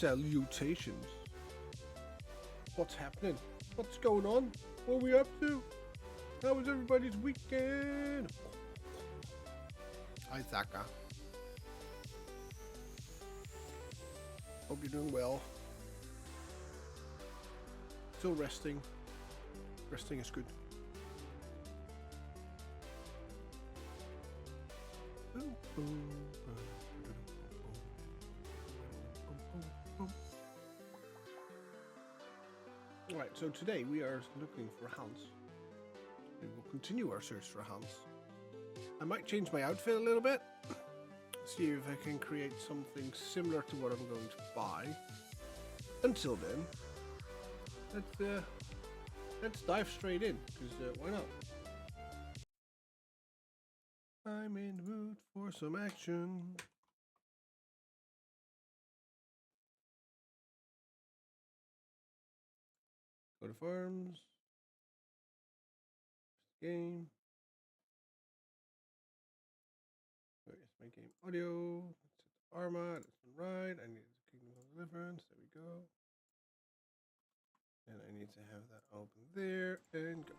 Salutations. What's happening? What's going on? What are we up to? How was everybody's weekend? Hi, Zaka. Hope you're doing well. Still resting. Resting is good. Alright, so today we are looking for Hans. We will continue our search for Hans. I might change my outfit a little bit. See if I can create something similar to what I'm going to buy. Until then, let's dive straight in, because why not? I'm in the mood for some action. Go to farms. Game. Where is my game audio? Let's set the Arma. That's been right. I need the Kingdom of Deliverance. There we go. And I need to have that open there and go.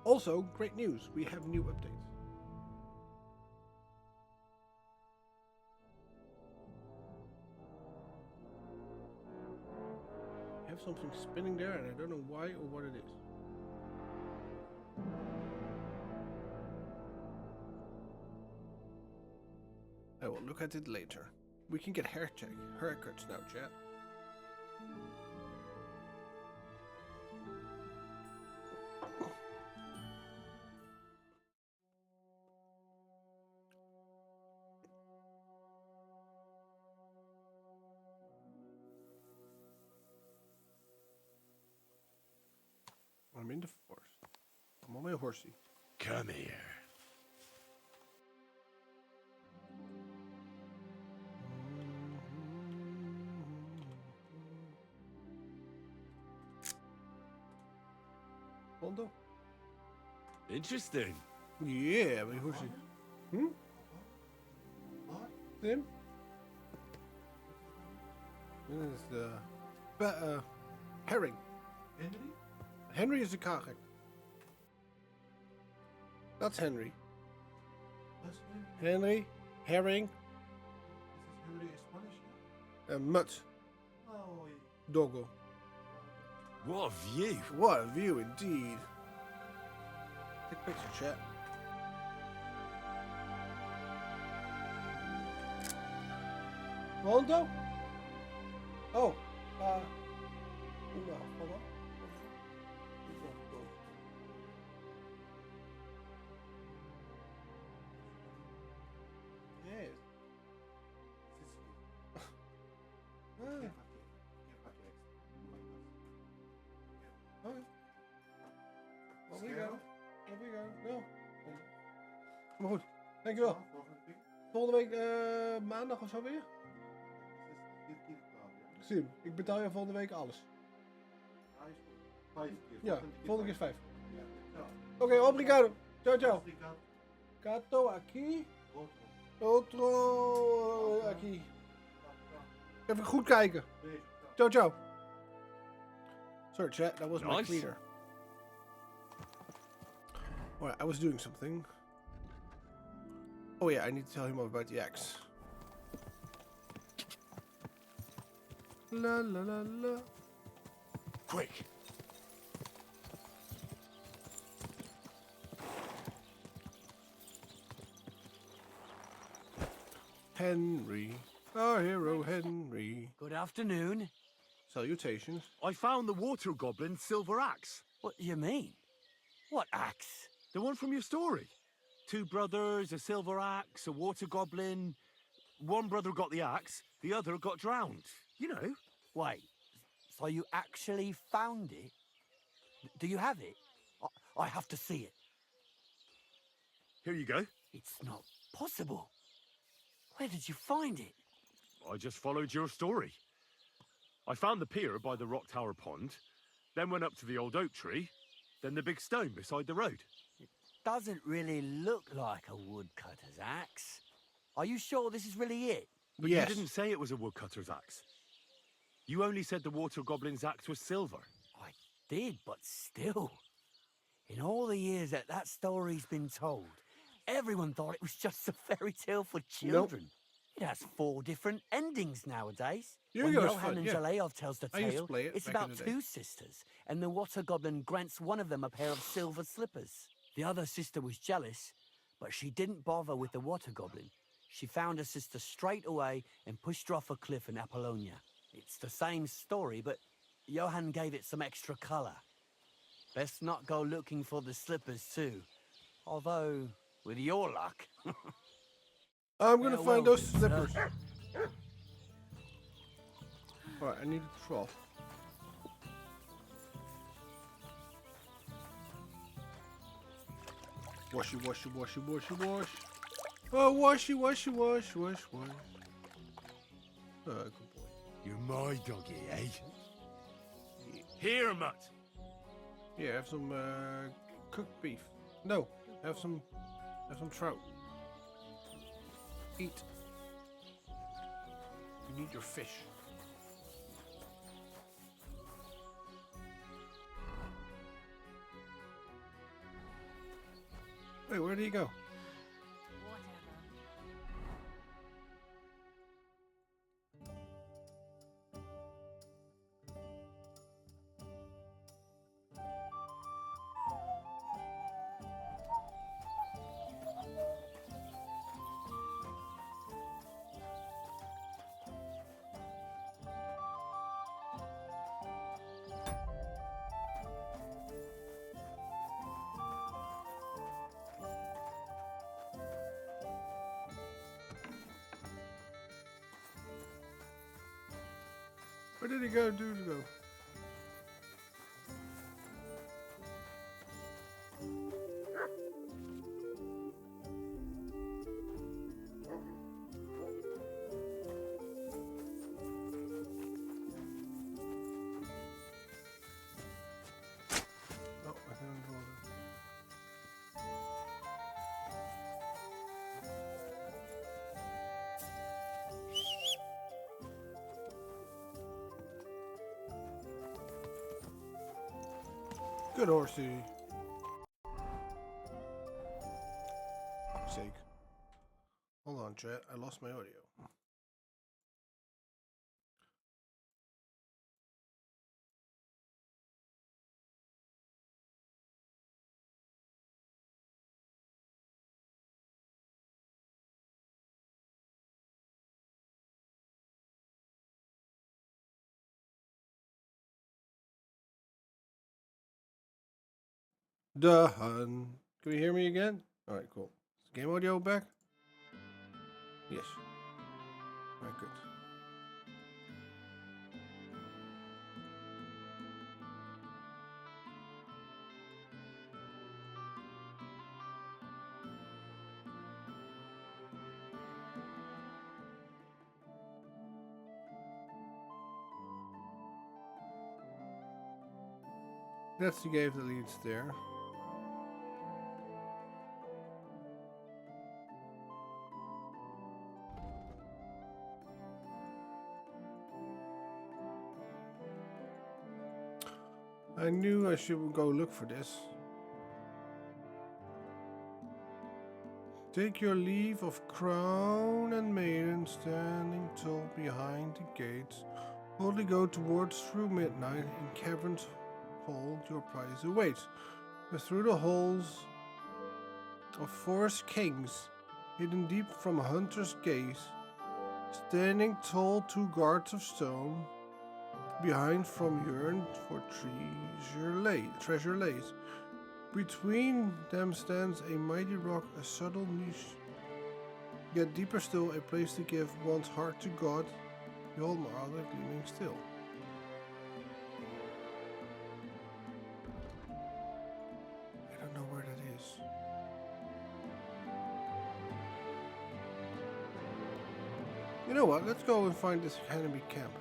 Also, great news. We have new updates. I have something spinning there and I don't know why or what it is. I will look at it later. We can get haircuts now, chat. I'm in the forest. I'm on my horsey. Come here. Mondo? Interesting. Yeah, my horsey. Him? This is the herring. Henry? Henry is a karek. That's Henry. That's Henry. Henry, herring, Is Henry in Spanish? mutt, Oh, doggo. What a view. What a view indeed. Take a picture, chat. Mondo? Oh, no, hold on. Yes. Ah, okay. What we go? What we go? No. Maar goed, dankjewel. Volgende week maandag of zo weer? Sim, ik betaal je volgende week alles. Ja, volgende keer is 5. Oké, obrigado. Ciao, ciao. Gato aqui. Outro aqui. Even goed kijken. Ciao, ciao. Sorry, chat. That was my Nice. cleaner. Alright, I was doing something. Oh yeah, I need to tell him about the axe. La la la la. Quick. Henry. Our hero Henry. Good afternoon. Salutations. I found the water goblin's silver axe. What do you mean? What axe? The one from your story. 2 brothers, a silver axe, a water goblin. One brother got the axe, the other got drowned. You know. Wait, so you actually found it? Do you have it? I have to see it. Here you go. It's not possible. Where did you find it? I just followed your story. I found the pier by the rock tower pond, then went up to the old oak tree, then the big stone beside the road. Doesn't really look like a woodcutter's axe. Are you sure this is really it? But Yes. you didn't say it was a woodcutter's axe. You only said the water goblin's axe was silver. I did, but still. In all the years that that story's been told, everyone thought it was just a fairy tale for Nope. children. It has 4 different endings nowadays. When Yu-Gi-Oh! is Johann fun, and yeah. Zaleov tells the I used to tale, play it it's back in about the day. 2 sisters, and the water goblin grants one of them a pair of silver slippers. The other sister was jealous, but she didn't bother with the water goblin. She found her sister straight away and pushed her off a cliff in Apollonia. It's the same story, but Johann gave it some extra colour. Best not go looking for the slippers too. Although, with your luck... I'm gonna find Farewell, those good slippers. sir. Alright, I need a trough. Washy, washy, washy, washy, wash. Oh, washy, washy, wash, wash, wash. Oh, good boy. You're my doggy, eh? Here, Mutt. Yeah, have some cooked beef. No, have some trout. Eat. You need your fish. Wait, where did he go? Where did he go? Go? Oh, I can't hold it. Good horsey. Fuck's sake. Hold on, chat. I lost my audio. Done. Can you hear me again? Alright, cool. Is game audio back? Yes. Alright, good. That's the game that leads there. I knew I should go look for this. Take your leave of crown and maiden standing tall behind the gates. Boldly go towards through midnight. In caverns hold your prize awaits. But through the halls of forest kings, hidden deep from a hunter's gaze, standing tall 2 guards of stone, behind from yearn for treasure lays. Between them stands a mighty rock, a subtle niche, yet deeper still, a place to give one's heart to God. Behold my other gleaming still. I don't know where that is. You know what? Let's go and find this enemy camp.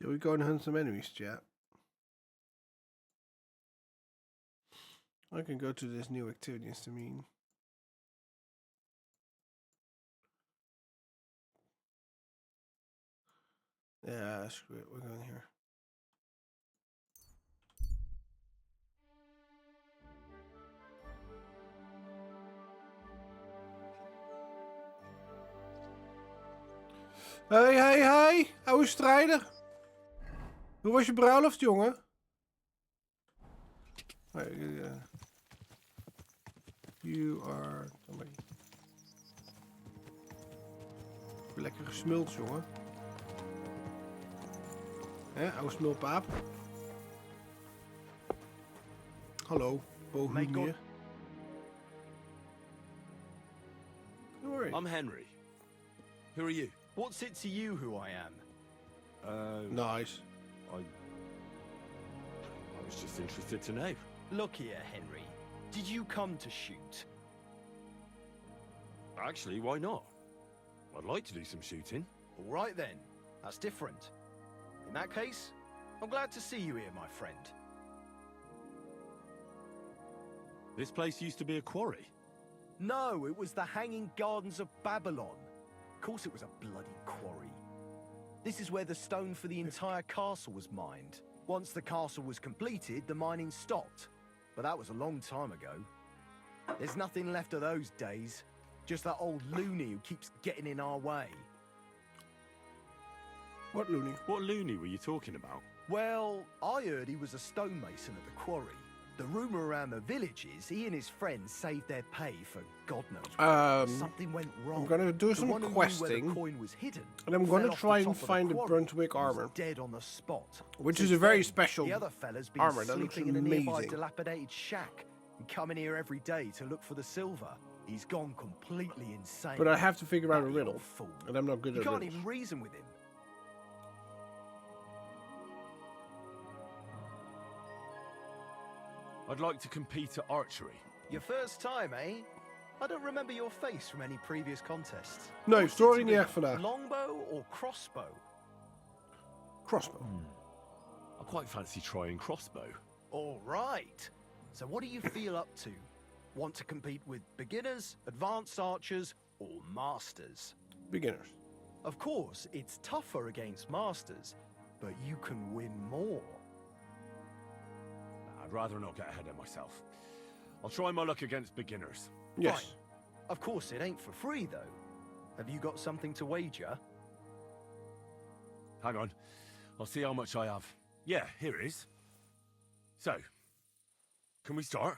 Shall we go and hunt some enemies, chat? I can go to this new activities to mean. Yeah, screw it. We're going here. Hey, hey, hey, oude strijder. Hoe was je bruiloft, jongen? You are... Lekker gesmuld, jongen. Hè, oude smulpaap. Hallo, Bohemier. I'm Henry. Who are you? What's it to you who I am? Nice. I was just interested to know. Look here, Henry. Did you come to shoot? Actually, why not? I'd like to do some shooting. All right then. That's different. In that case, I'm glad to see you here, my friend. This place used to be a quarry. No, it was the Hanging Gardens of Babylon. Of course it was a bloody quarry. This is where the stone for the entire castle was mined. Once the castle was completed, the mining stopped. But that was a long time ago. There's nothing left of those days. Just that old loony who keeps getting in our way. What loony? What loony were you talking about? Well, I heard he was a stonemason at the quarry. The rumour around the village is he and his friends saved their pay for God knows what. Something went wrong. I'm gonna do some one who knew questing, where the coin was hidden, and I'm gonna fell off try the and top of find the quarry, Brunswick was armor, dead on the spot. which Since is a very then, special the other fella's been armor. That looks sleeping in a nearby amazing. dilapidated shack and coming here every day to look for the silver. He's gone completely insane. But I have to figure out a That riddle, old fool. and I'm not good You at can't riddles. even reason with him. I'd like to compete at archery. Your first time, eh? I don't remember your face from any previous contests. Nee, What's sorry it niet to echt be? vandaag. Longbow or crossbow? Crossbow. I quite fancy trying crossbow. All right. So what do you feel up to? Want to compete with beginners, advanced archers, or masters? Beginners. Of course, it's tougher against masters, but you can win more. I'd rather not get ahead of myself. I'll try my luck against beginners. Yes. Fine. Of course, it ain't for free, though. Have you got something to wager? Hang on. I'll see how much I have. Yeah, here it is. So, can we start?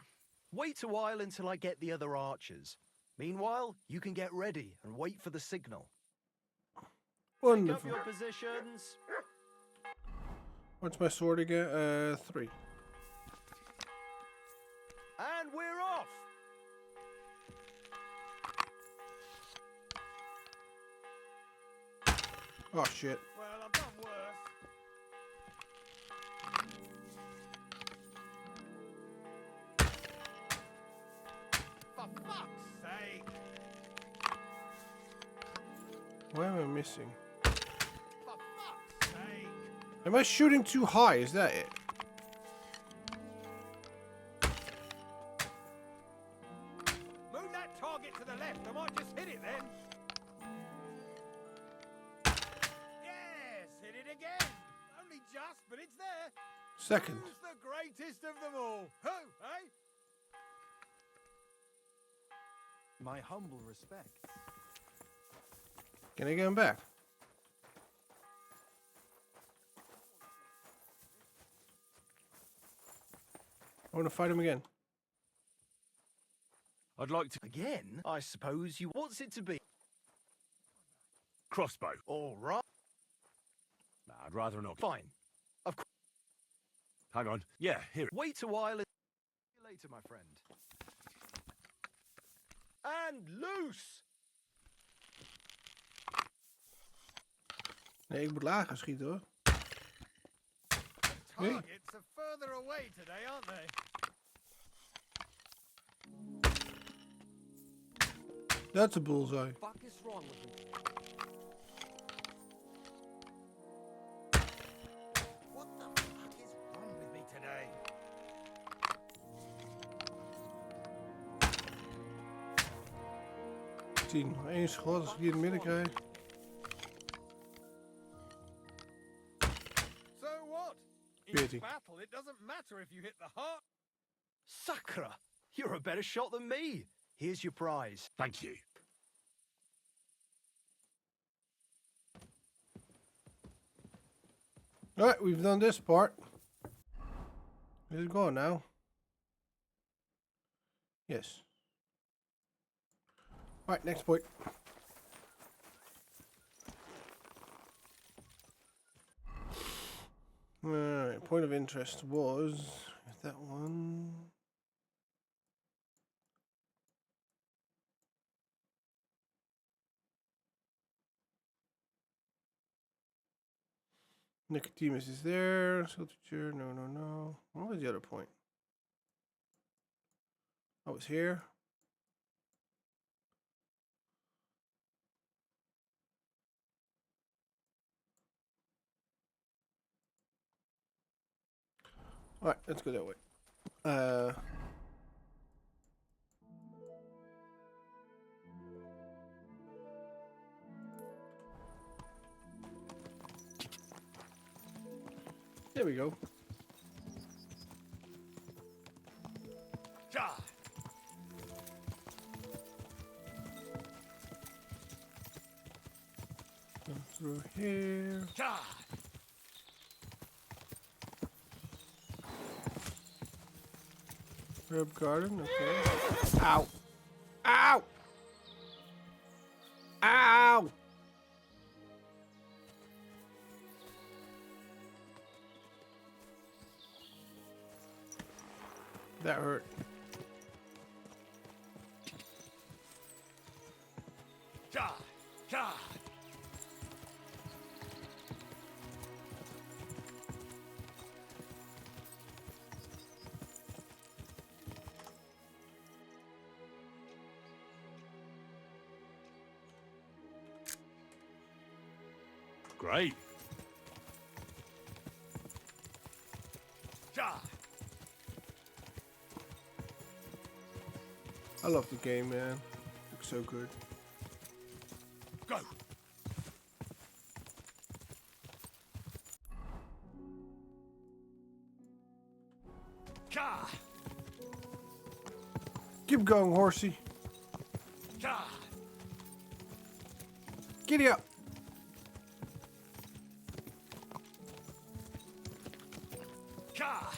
Wait a while until I get the other archers. Meanwhile, you can get ready and wait for the signal. Pick up Wonderful. your positions. What's my sword again? 3. And we're off! Oh shit. Well, I've done worse. For fuck's sake! Why am I missing? For fuck's sake! Am I shooting too high? Is that it? Move that target to the left. I might just hit it then. Yes, hit it again. Only just, but it's there. Second. Who's the greatest of them all? Who, eh? My humble respects. Can I get him back? I want to fight him again. I'd like to... Again? I suppose you... What's it to be? Crossbow. All right. Nah, I'd rather not... Fine. Of course. Hang on. Yeah, here. Wait a while and... See you later, my friend. And loose! Nee, ik moet lager schieten hoor. Targets are further away today, aren't they? That's a bullseye. Fuck is wrong with you? 16. Eén schot als ik die in het midden krijg. So what? In 14. battle, it doesn't matter if you hit the heart. Sakura, you're a better shot than me. Here's your prize. Thank you. Alright, we've done this part. Is it gone now? Yes. Alright, next point. Alright, point of interest was that one. Nicodemus is there. Solitude, no. What was the other point? I was here. Alright, let's go that way. There we go. Ja. Go through here. Ja. Herb garden, okay. Ow! Ow! Ow! That hurt. Ja. Ja. Great. Ja. I love the game, man. Looks so good. Go. Ja. Keep going, horsey. Ja. Giddy up. Ja.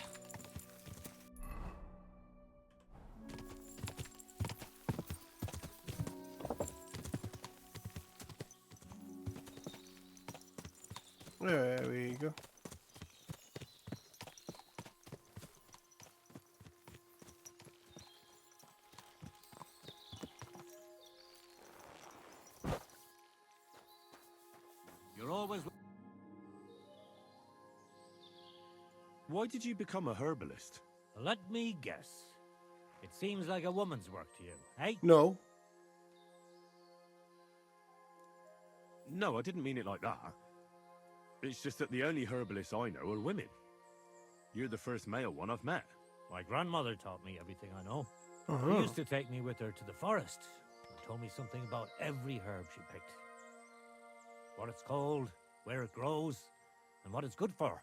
There we go. You're always. Why did you become a herbalist? Let me guess. It seems like a woman's work to you, eh? No. No, I didn't mean it like that. It's just that the only herbalists I know are women. You're the first male one I've met. My grandmother taught me everything I know. She Uh-huh. used to take me with her to the forest and told me something about every herb she picked. What it's called, where it grows, and what it's good for.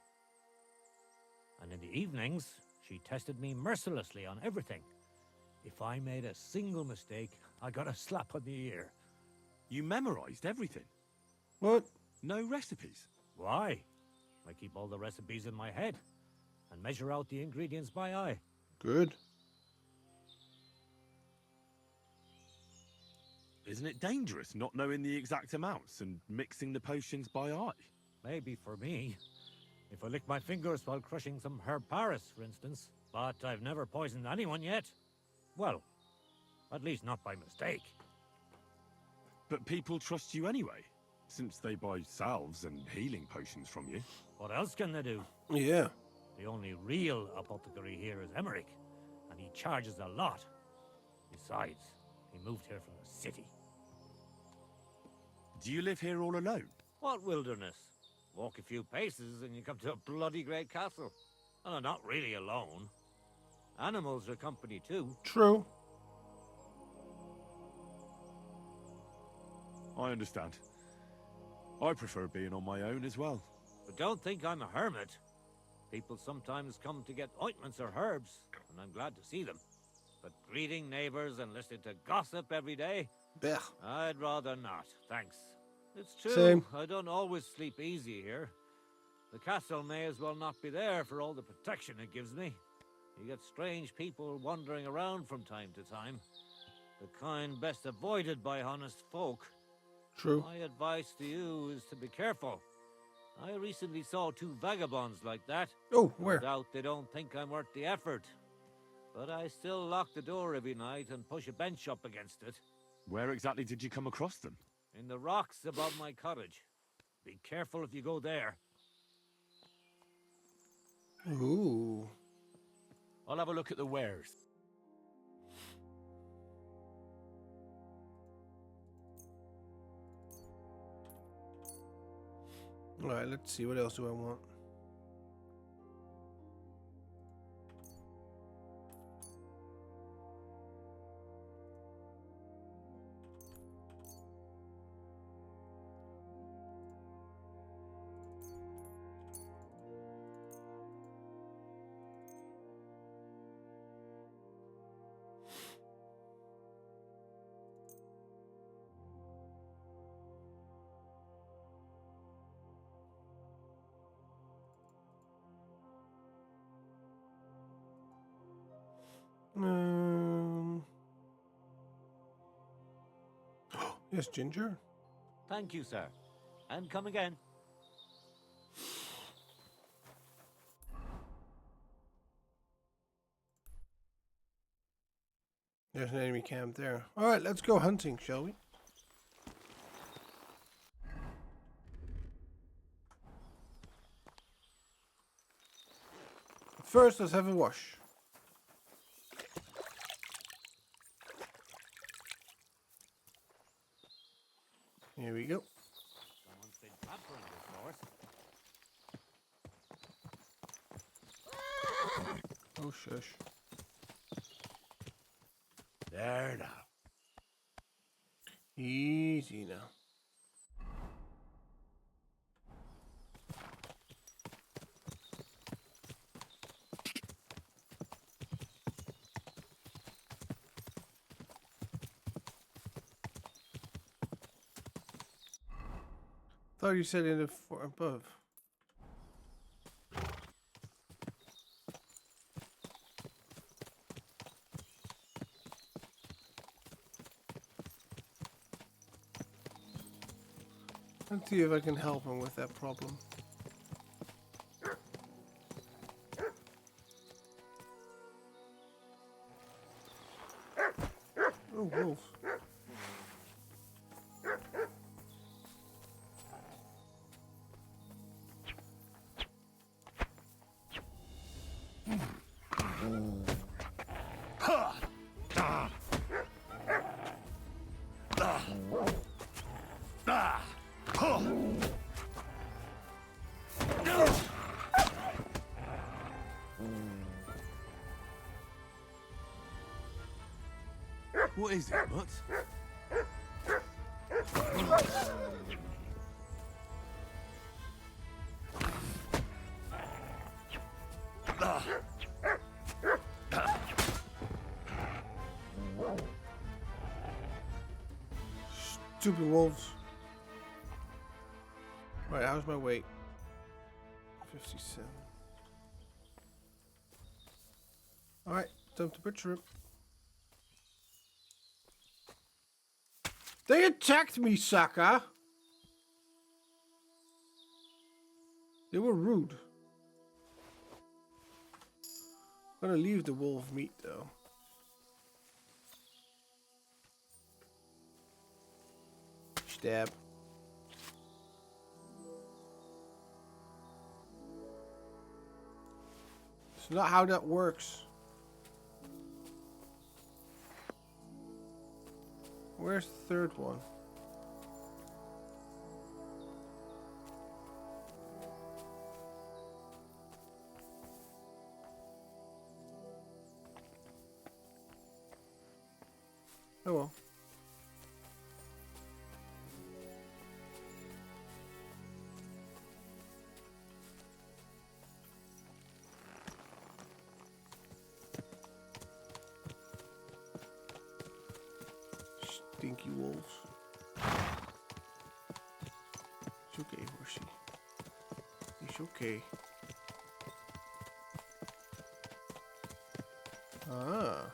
And in the evenings, she tested me mercilessly on everything. If I made a single mistake, I got a slap on the ear. You memorized everything. What? No recipes. Why? I keep all the recipes in my head and measure out the ingredients by eye. Good. Isn't it dangerous not knowing the exact amounts and mixing the potions by eye? Maybe for me. If I lick my fingers while crushing some herb Paris, for instance. But I've never poisoned anyone yet. Well, at least not by mistake. But people trust you anyway, since they buy salves and healing potions from you. What else can they do? Yeah. The only real apothecary here is Emmerich, and he charges a lot. Besides, he moved here from the city. Do you live here all alone? What wilderness? Walk a few paces and you come to a bloody great castle. And I'm not really alone. Animals are company too. True. I understand. I prefer being on my own as well. But don't think I'm a hermit. People sometimes come to get ointments or herbs, and I'm glad to see them. But greeting neighbors and listening to gossip every day, Blech. I'd rather not, thanks. It's true, Same. I don't always sleep easy here. The castle may as well not be there for all the protection it gives me. You get strange people wandering around from time to time. The kind best avoided by honest folk. True. My advice to you is to be careful. I recently saw 2 vagabonds like that. Oh, No where? doubt they don't think I'm worth the effort. But I still lock the door every night and push a bench up against it. Where exactly did you come across them? In the rocks above my cottage. Be careful if you go there. Ooh. I'll have a look at the wares. Alright, let's see. What else do I want? Yes, Ginger. Thank you, sir. And come again. There's an enemy camp there. Alright, let's go hunting, shall we? First, let's have a wash. Here we go. Someone's been pampering this horse. Oh, shush. There now. Easy now. Thought you said in the floor above. Let's see if I can help him with that problem. Oh, wolves. What is it, Mutt? Stupid wolves. Right, how's my weight? 57. Alright, time to butcher him. They attacked me, sucker! They were rude. I'm gonna leave the wolf meat though. Stab. It's not how that works. Where's the third one? Oh well. Where's she? Is she okay? Ah.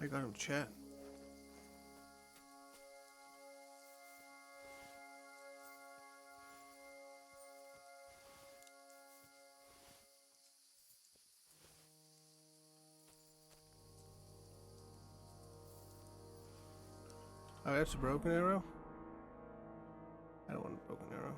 I got him chat. Oh, that's a broken arrow? I don't want a broken arrow.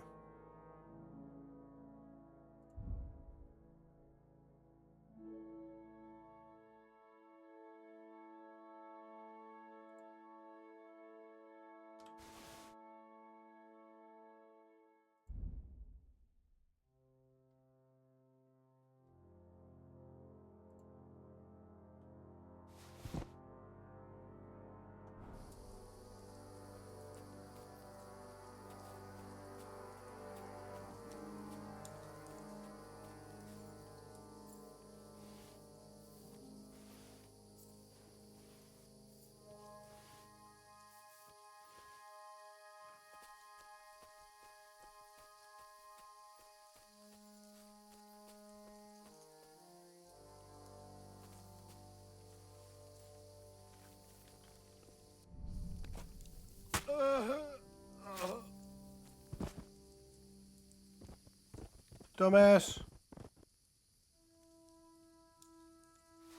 Dumbass.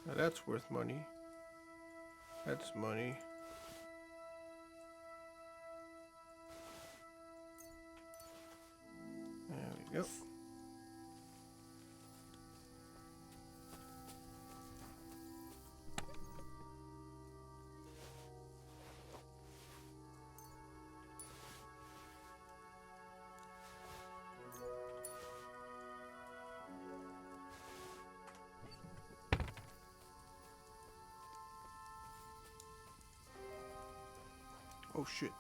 Now that's worth money. That's money. There we go. Oh shit.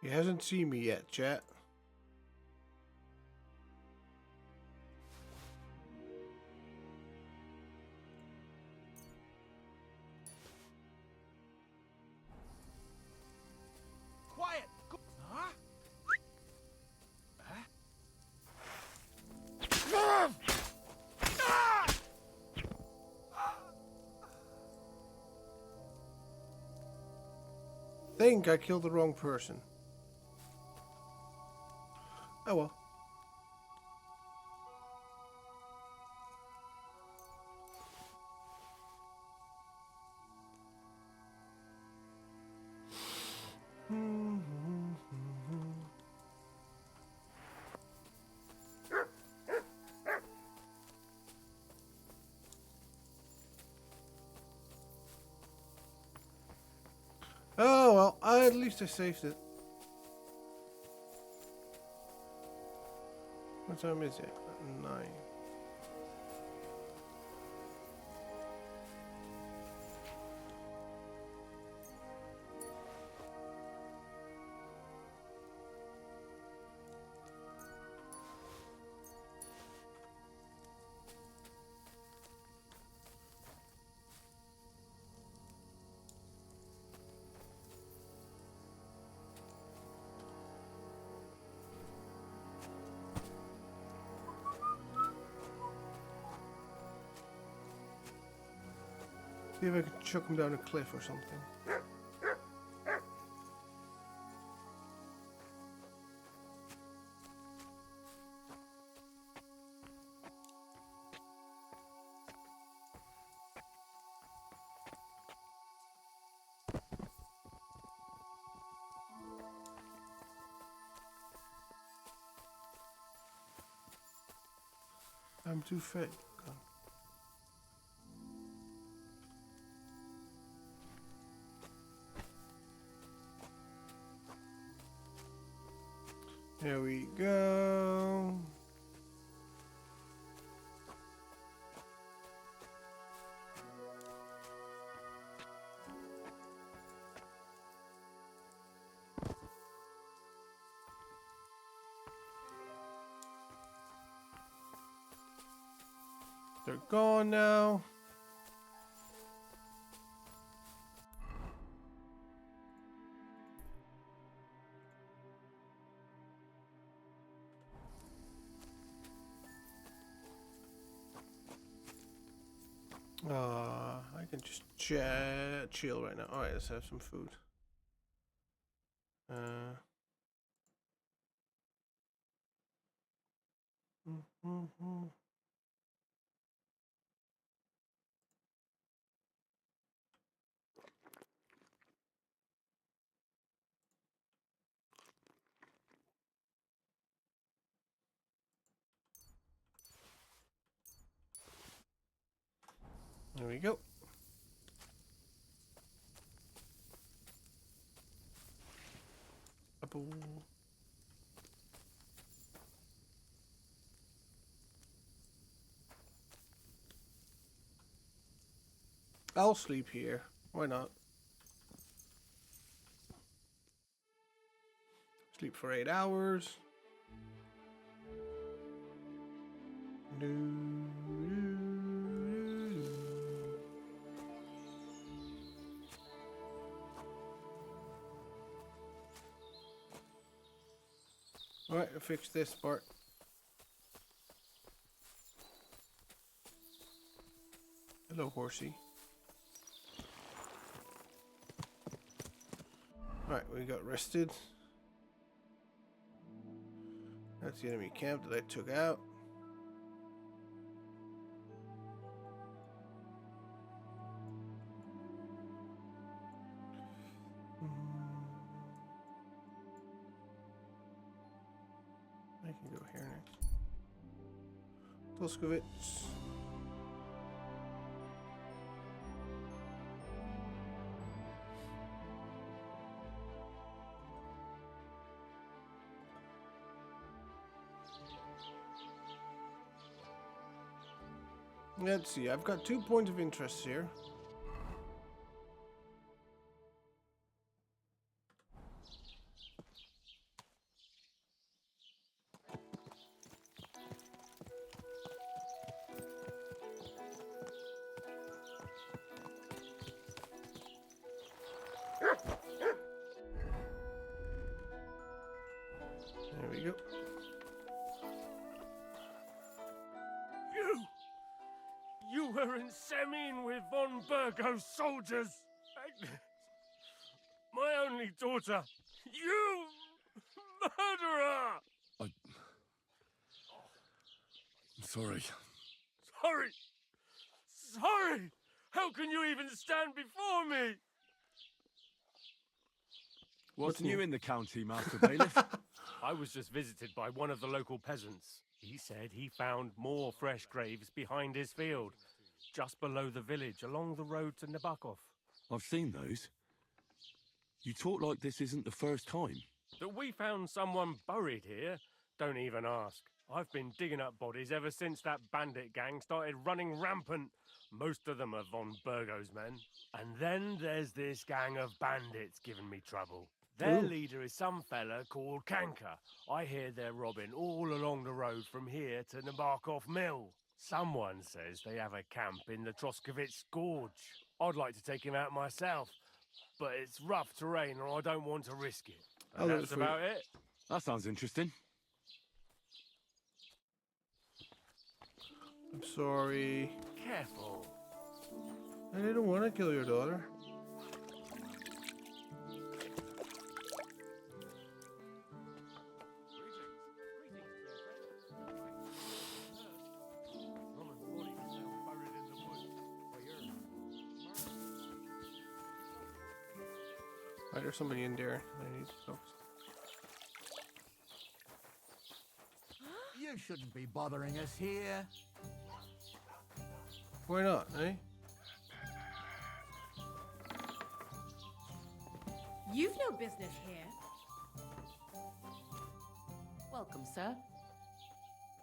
He hasn't seen me yet, chat. Quiet! Huh? Think I killed the wrong person. Oh well. Oh well, at least I saved it. What time is it? 9. See if I can chuck him down a cliff or something. I'm too fit. Go. There we go. They're gone now. I can just chill right now. Alright, let's have some food. There we go. Apple. I'll sleep here. Why not? Sleep for 8 hours. Alright, I'll fix this part. Hello, horsey. Alright, we got rested. That's the enemy camp that I took out. I can go here next. Toskovitz. Let's see, I've got 2 points of interest here. There we go. You were in Semine with von Burgo's soldiers! Agnes, my only daughter! You murderer! I'm sorry. Sorry! Sorry! How can you even stand before me? What's new in the county, Master Bailiff? I was just visited by one of the local peasants. He said he found more fresh graves behind his field, just below the village, along the road to Nabokov. I've seen those. You talk like this isn't the first time. That we found someone buried here? Don't even ask. I've been digging up bodies ever since that bandit gang started running rampant. Most of them are von Burgo's men. And then there's this gang of bandits giving me trouble. Their leader is some fella called Kanka. I hear they're robbing all along the road from here to Nabokov Mill. Someone says they have a camp in the Troskovitz Gorge. I'd like to take him out myself, but it's rough terrain and I don't want to risk it. And that's about it. That sounds interesting. I'm sorry. Careful. I didn't want to kill your daughter. Right, there's somebody in there. I need to talk. You shouldn't be bothering us here. Why not, eh? You've no business here. Welcome, sir.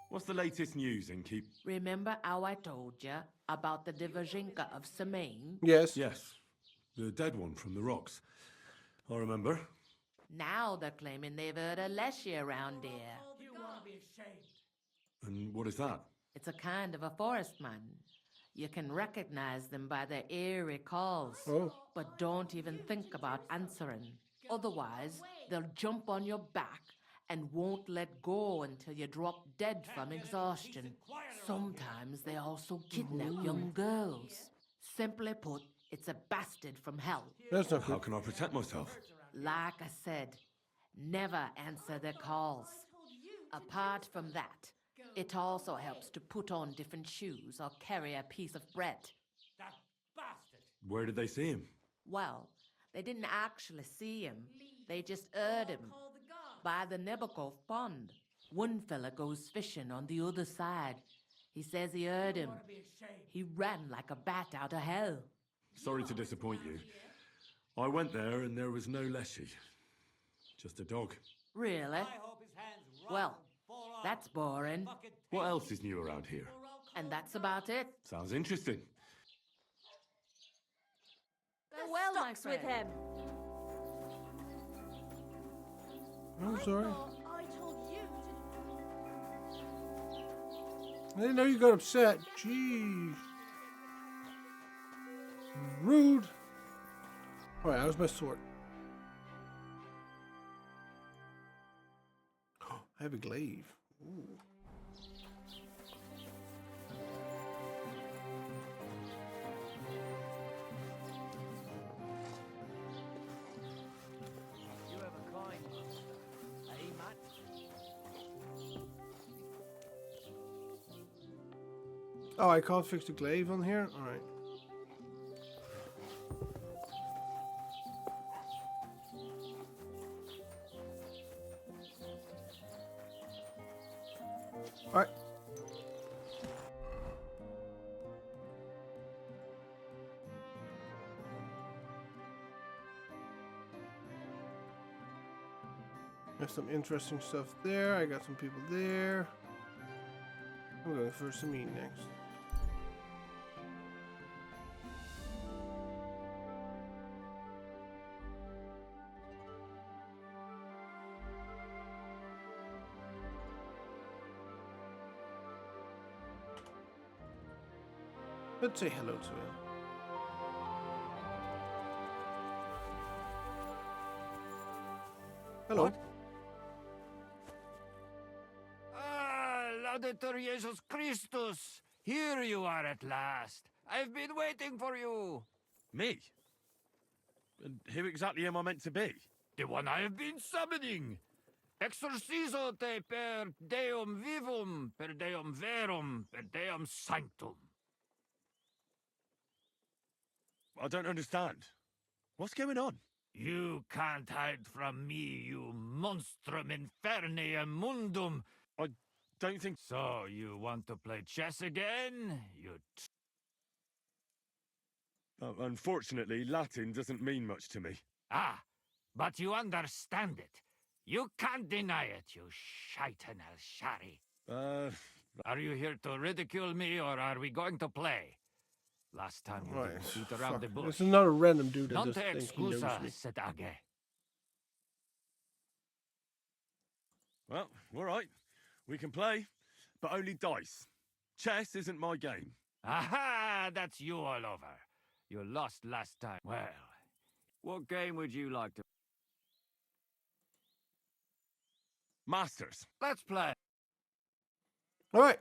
What's the latest news, Innkeep? Remember how I told you about the Divazhinka of Semaine? Yes. Yes, the dead one from the rocks. I remember. Now they're claiming they've heard a leshy around here. You want to be ashamed. And what is that? It's a kind of a forest man. You can recognize them by their eerie calls. Oh. But don't even think about answering. Otherwise, they'll jump on your back and won't let go until you drop dead from exhaustion. Sometimes they also kidnap young girls. Simply put, it's a bastard from hell. That's not How good. can I protect myself? Like I said, never answer their calls. Apart from that, it also helps to put on different shoes or carry a piece of bread. That bastard. Where did they see him? Well, they didn't actually see him. They just heard him. By the Nebokov pond. One fella goes fishing on the other side. He says he heard him. Be ashamed. He ran like a bat out of hell. Sorry to disappoint you. I went there and there was no leshy. Just a dog. Really? I hope his hands rot Well, and fall off. that's boring. Fucking What else is new around here? And that's about it. Sounds interesting. Well, my Stocks with friend. him. I'm sorry. I told you to... I didn't know you got upset. Jeez. Rude. Alright, how's my sword? I have a glaive. Ooh. You have a kind master. Eh, Matt? Oh, I can't fix the glaive on here? Alright. Alright. There's some interesting stuff there. I got some people there. I'm going for some meat next. Let's say hello to him. Hello. What? Ah, Laudetur Jesus Christus! Here you are at last. I've been waiting for you. Me? And who exactly am I meant to be? The one I've been summoning. Exorcizo te per deum vivum, per deum verum, per deum sanctum. I don't understand. What's going on? You can't hide from me, you monstrum infernae mundum. I don't think... So, you want to play chess again? You Unfortunately, Latin doesn't mean much to me. Ah, but you understand it. You can't deny it, you shaitan al-shari. Are you here to ridicule me, or are we going to play? Last time you Right. didn't beat around Fuck. the bush. This is not a random dude that Non just te thinks he knows excusa, me. said Age. Well, all right. We can play, but only dice. Chess isn't my game. Aha, that's you all over. You lost last time. Well, what game would you like to... Masters. Let's play. Alright.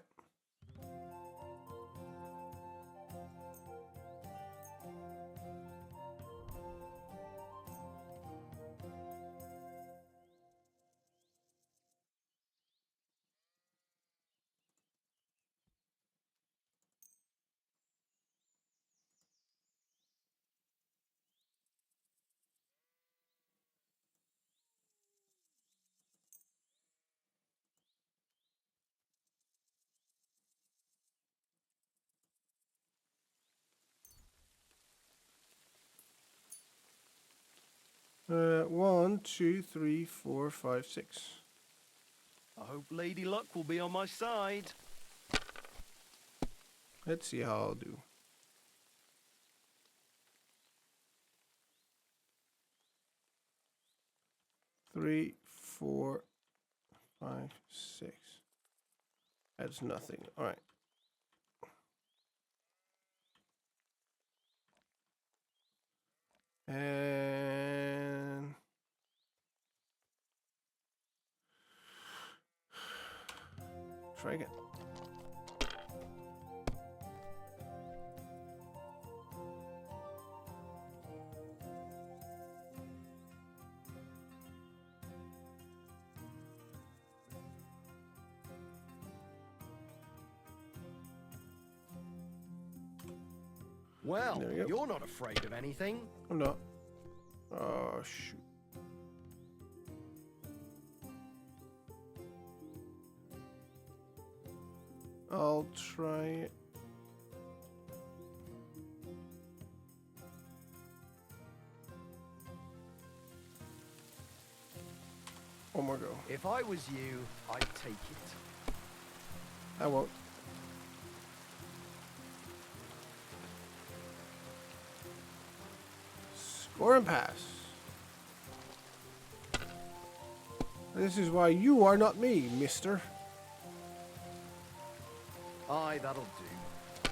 1, 2, 3, 4, 5, 6. I hope Lady Luck will be on my side. Let's see how I'll do. Three, 4, 5, 6. That's nothing. All right. And try again. Well, There we go. you're not afraid of anything. I'm not. Oh, shoot. I'll try it. One more go. If I was you, I'd take it. I won't. Score and pass. This is why you are not me, mister. Aye, that'll do.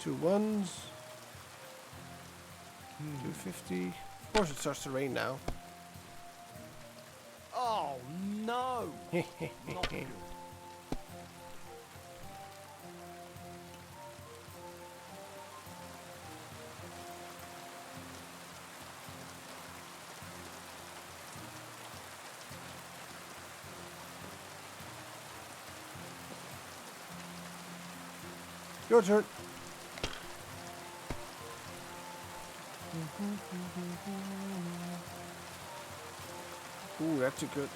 2 1s. 250. Of course it starts to rain now. Oh, no! Not good. Your turn. Ooh, that's a good.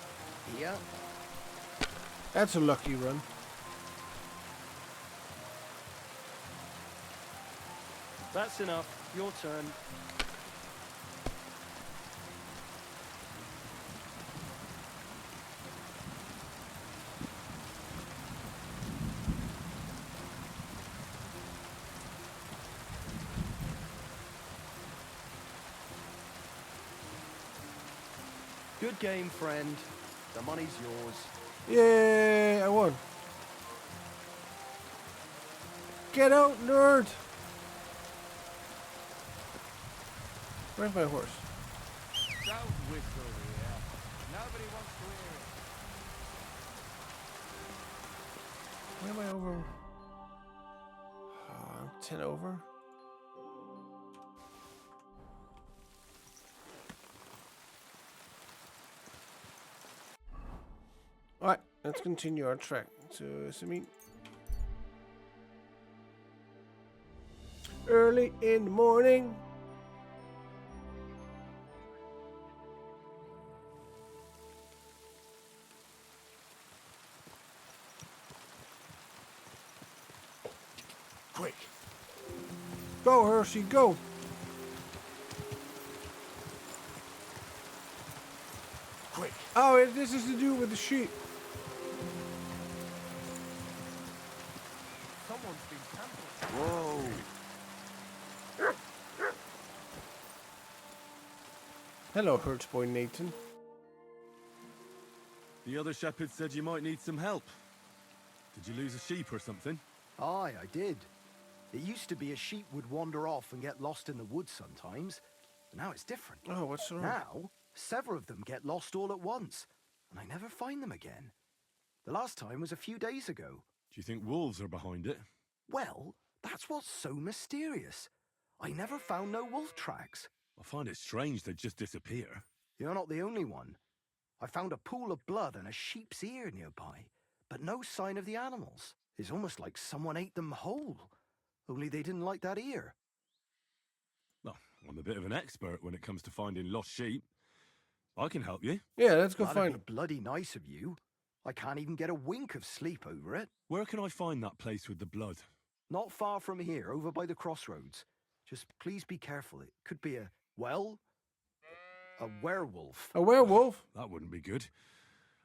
Yeah. That's a lucky run. That's enough. Your turn. Good game, friend. The money's yours. Yay, I won. Get out, nerd! Where's my horse? Don't whistle here. Nobody wants to hear it. Why am I over? Oh, I'm 10 over. Alright, let's continue our trek to Samin. Early in the morning. Quick. Go, Hershey, go. Quick. Oh, this is to do with the sheep. Someone's been tampered. Whoa. Hello, Hertzboy Nathan. The other shepherd said you might need some help. Did you lose a sheep or something? Aye, I did. It used to be a sheep would wander off and get lost in the woods sometimes. But now it's different. Oh, what's wrong? Now, several of them get lost all at once, and I never find them again. The last time was a few days ago. Do you think wolves are behind it? Well, that's what's so mysterious. I never found no wolf tracks. I find it strange they'd just disappear. You're not the only one. I found a pool of blood and a sheep's ear nearby, but no sign of the animals. It's almost like someone ate them whole. Only they didn't like that ear. Well, I'm a bit of an expert when it comes to finding lost sheep. I can help you. Yeah, let's go That'd find be him. bloody nice of you. I can't even get a wink of sleep over it. Where can I find that place with the blood? Not far from here, over by the crossroads. Just please be careful. It could be a werewolf. A werewolf? That wouldn't be good.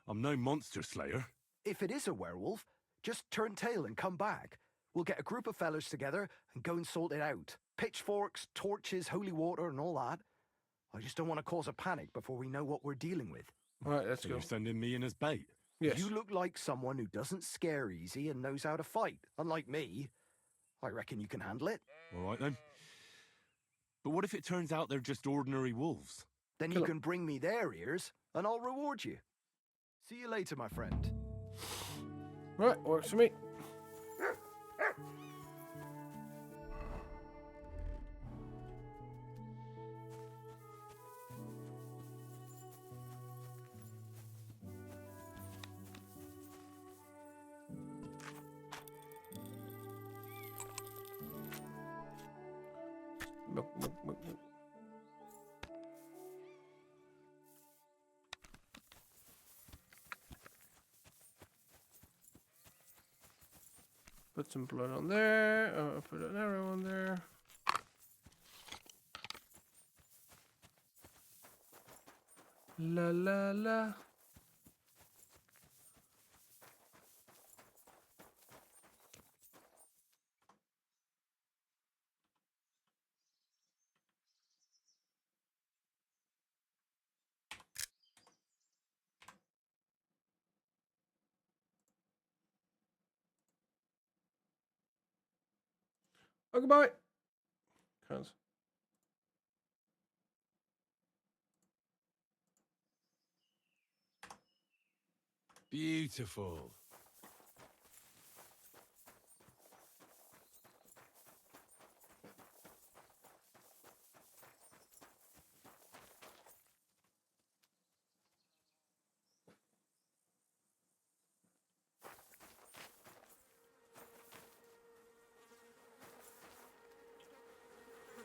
I'm no monster slayer. If it is a werewolf, just turn tail and come back. We'll get a group of fellas together and go and sort it out. Pitchforks, torches, holy water, and all that. I just don't want to cause a panic before we know what we're dealing with. All right, let's So go. you're sending me in as bait? Yes. You look like someone who doesn't scare easy and knows how to fight, unlike me. I reckon you can handle it. All right, then. But what if it turns out they're just ordinary wolves? Then you can bring me their ears, and I'll reward you. See you later, my friend. Right, works for me. Milk. Put some blood on there. Put an arrow on there. La la la. Oh, goodbye. Cause. Beautiful.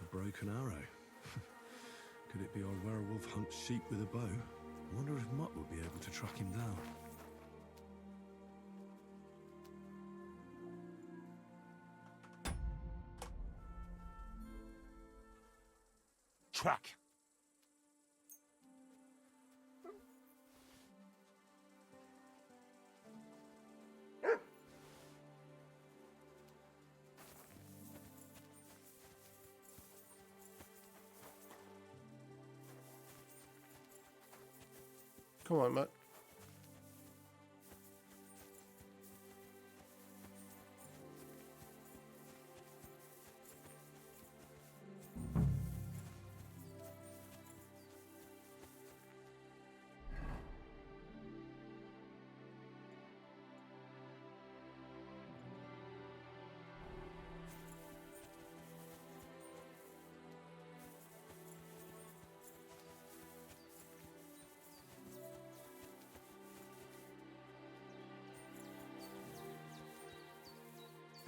A broken arrow. Could it be our werewolf hunts sheep with a bow? I wonder if Mutt would be able to track him down. Track. Come on, Matt.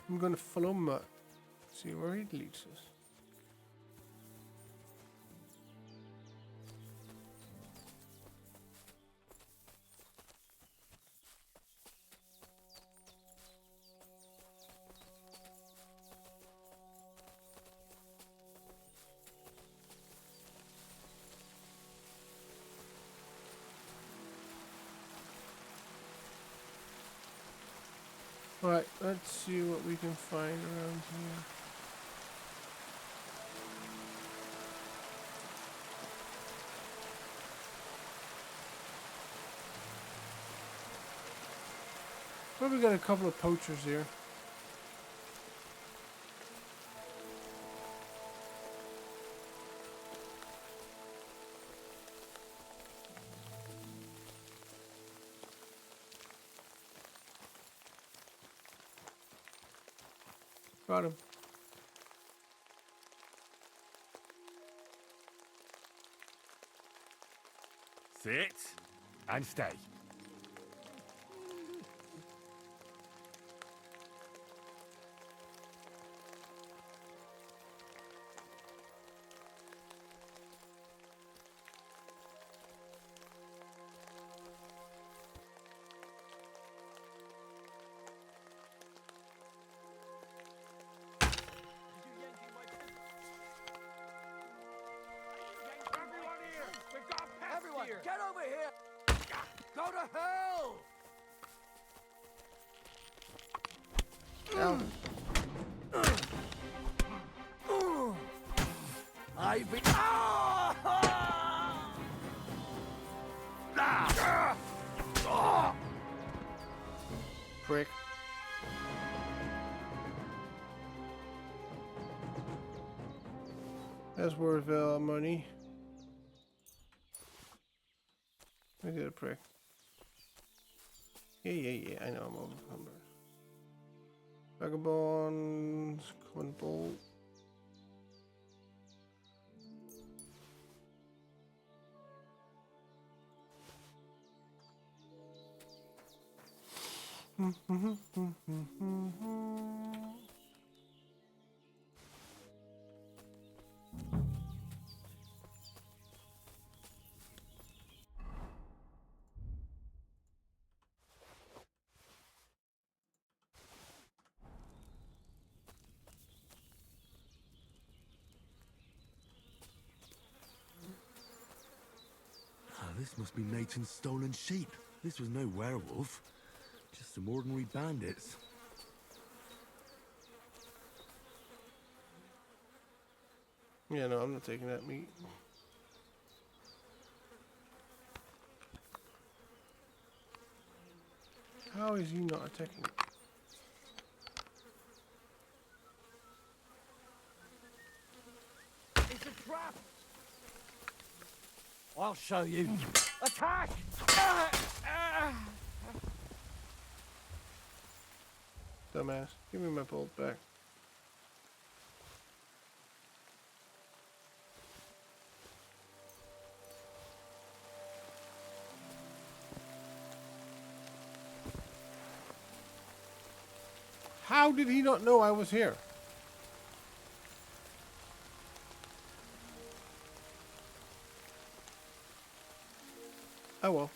I'm going to follow Matt. See where he leads us. Right, let's see what we can find around here. Well, we got a couple of poachers here. Got him. Sit and stay. I've been... Prick. That's worth money. Look at a prick. Yeah, I know I'm overcumbered. Vagabonds, common bolt. This must be Nathan's stolen sheep. This was no werewolf, just some ordinary bandits. Yeah, no, I'm not taking that meat. How is he not attacking? It's a trap! I'll show you. Attack! Dumbass. Give me my bolt back. How did he not know I was here? Oh well.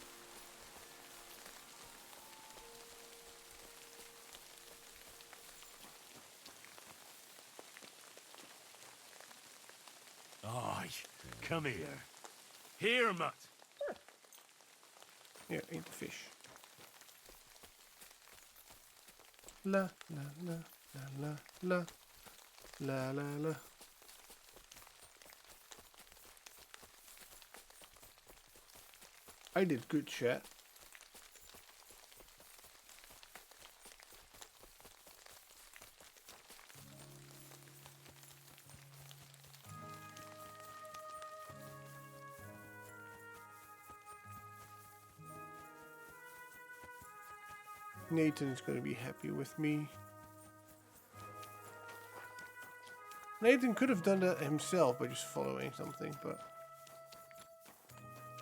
Aye, come here. Here, mutt. Yeah, eat the fish. La la la la la la la la la. I did good shit. Nathan's going to be happy with me. Nathan could have done that himself by just following something, but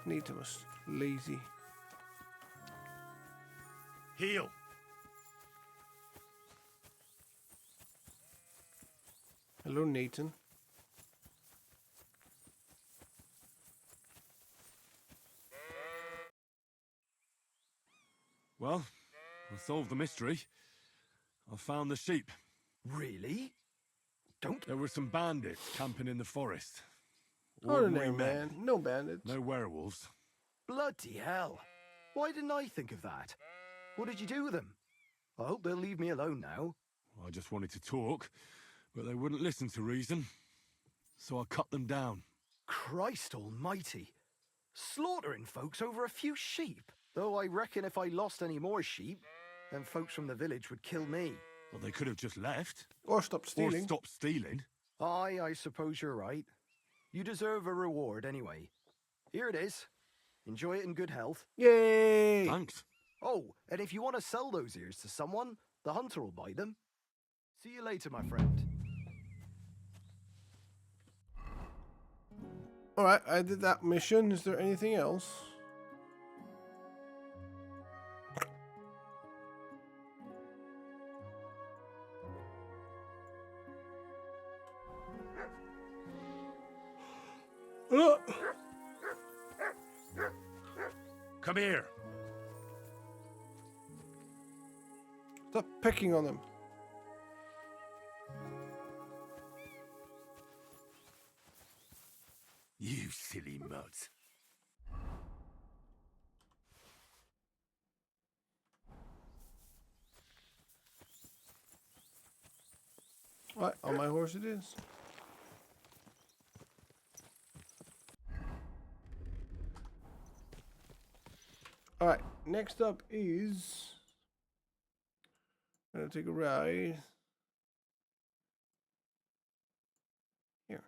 Nathan was lazy. Heal. Hello, Nathan. Well, I solved the mystery. I found the sheep. Really? Don't... There were some bandits camping in the forest. Ordinary man, no bandits. No werewolves. Bloody hell. Why didn't I think of that? What did you do with them? I hope they'll leave me alone now. I just wanted to talk, but they wouldn't listen to reason. So I cut them down. Christ almighty. Slaughtering folks over a few sheep. Though I reckon if I lost any more sheep, then folks from the village would kill me. Well, they could have just left. Or stopped stealing. Or stopped stealing. Aye, I suppose you're right. You deserve a reward anyway. Here it is. Enjoy it in good health. Yay! Thanks. Oh, and if you want to sell those ears to someone, the hunter will buy them. See you later, my friend. Alright, I did that mission. Is there anything else? Come here. Stop picking on them. You silly mutt. Right, on my horse it is. Alright, next up is... I'm going to take a ride. Here.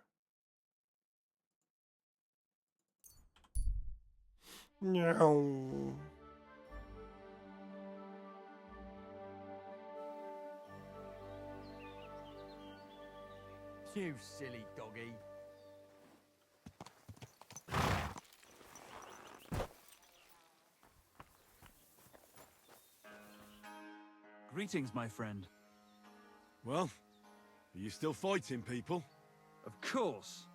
No. You silly doggy. Greetings, my friend. Well, are you still fighting people? Of course.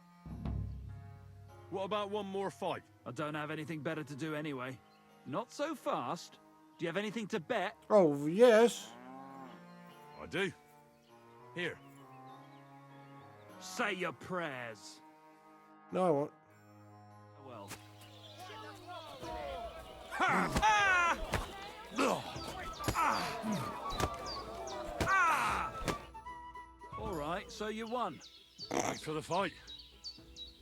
What about one more fight? I don't have anything better to do anyway. Not so fast. Do you have anything to bet? Oh, yes. I do. Here. Say your prayers. No, I won't. Well. All right, so you won. Thanks for the fight.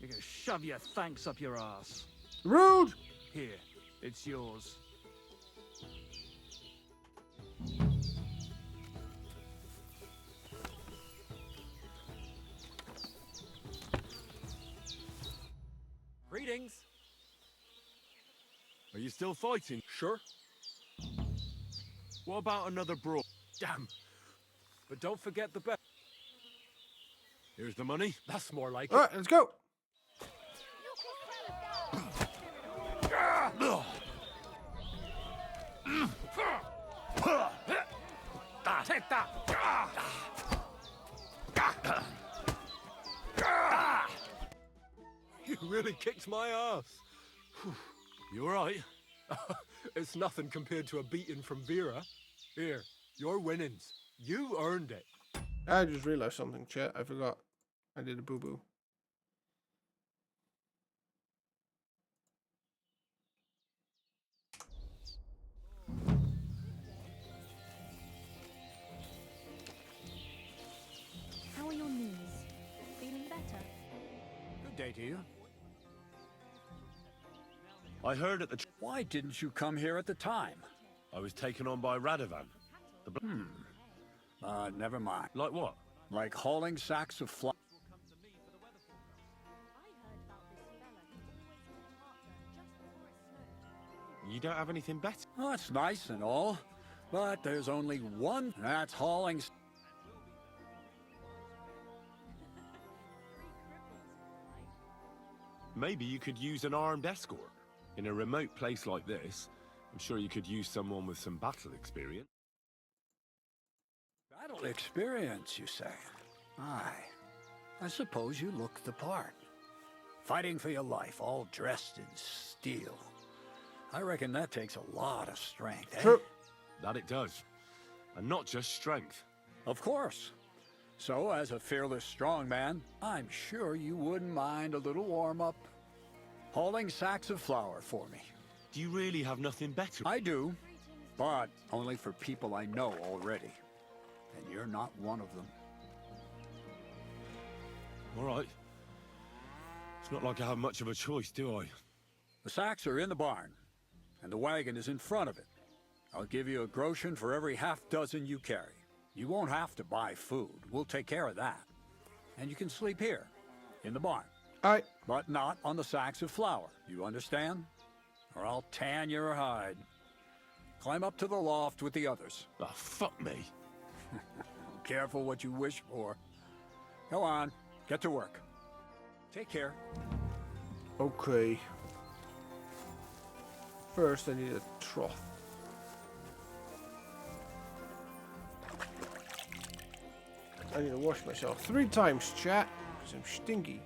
You can shove your thanks up your ass. Rude! Here, it's yours. Greetings. Are you still fighting? Sure. What about another brawl? Damn. But don't forget the bet. Here's the money. That's more like Alright, let's go. Take that. You really kicked my ass. You alright? It's nothing compared to a beating from Vera. Here, your winnings. You earned it. I just realized something, chat. I forgot. I did a boo-boo. How are your knees? Feeling better? Good day to you. I heard at the... Why didn't you come here at the time? I was taken on by Radovan. Never mind. Like what? Like hauling sacks of flour. You don't have anything better? Oh, it's nice and all, but there's only one. That's hauling. Maybe you could use an armed escort. In a remote place like this, I'm sure you could use someone with some battle experience. Battle experience, you say? Aye. I suppose you look the part. Fighting for your life, all dressed in steel. I reckon that takes a lot of strength, eh? True. That it does. And not just strength. Of course. So, as a fearless strong man, I'm sure you wouldn't mind a little warm-up. Hauling sacks of flour for me. Do you really have nothing better? I do, but only for people I know already. And you're not one of them. All right. It's not like I have much of a choice, do I? The sacks are in the barn, and the wagon is in front of it. I'll give you a groschen for every half dozen you carry. You won't have to buy food. We'll take care of that. And you can sleep here, in the barn. Alright. But not on the sacks of flour. You understand? Or I'll tan your hide. Climb up to the loft with the others. Oh, fuck me. Careful what you wish for. Go on, get to work. Take care. Okay. First, I need a trough. I need to wash myself 3 times, chat, because I'm stinky.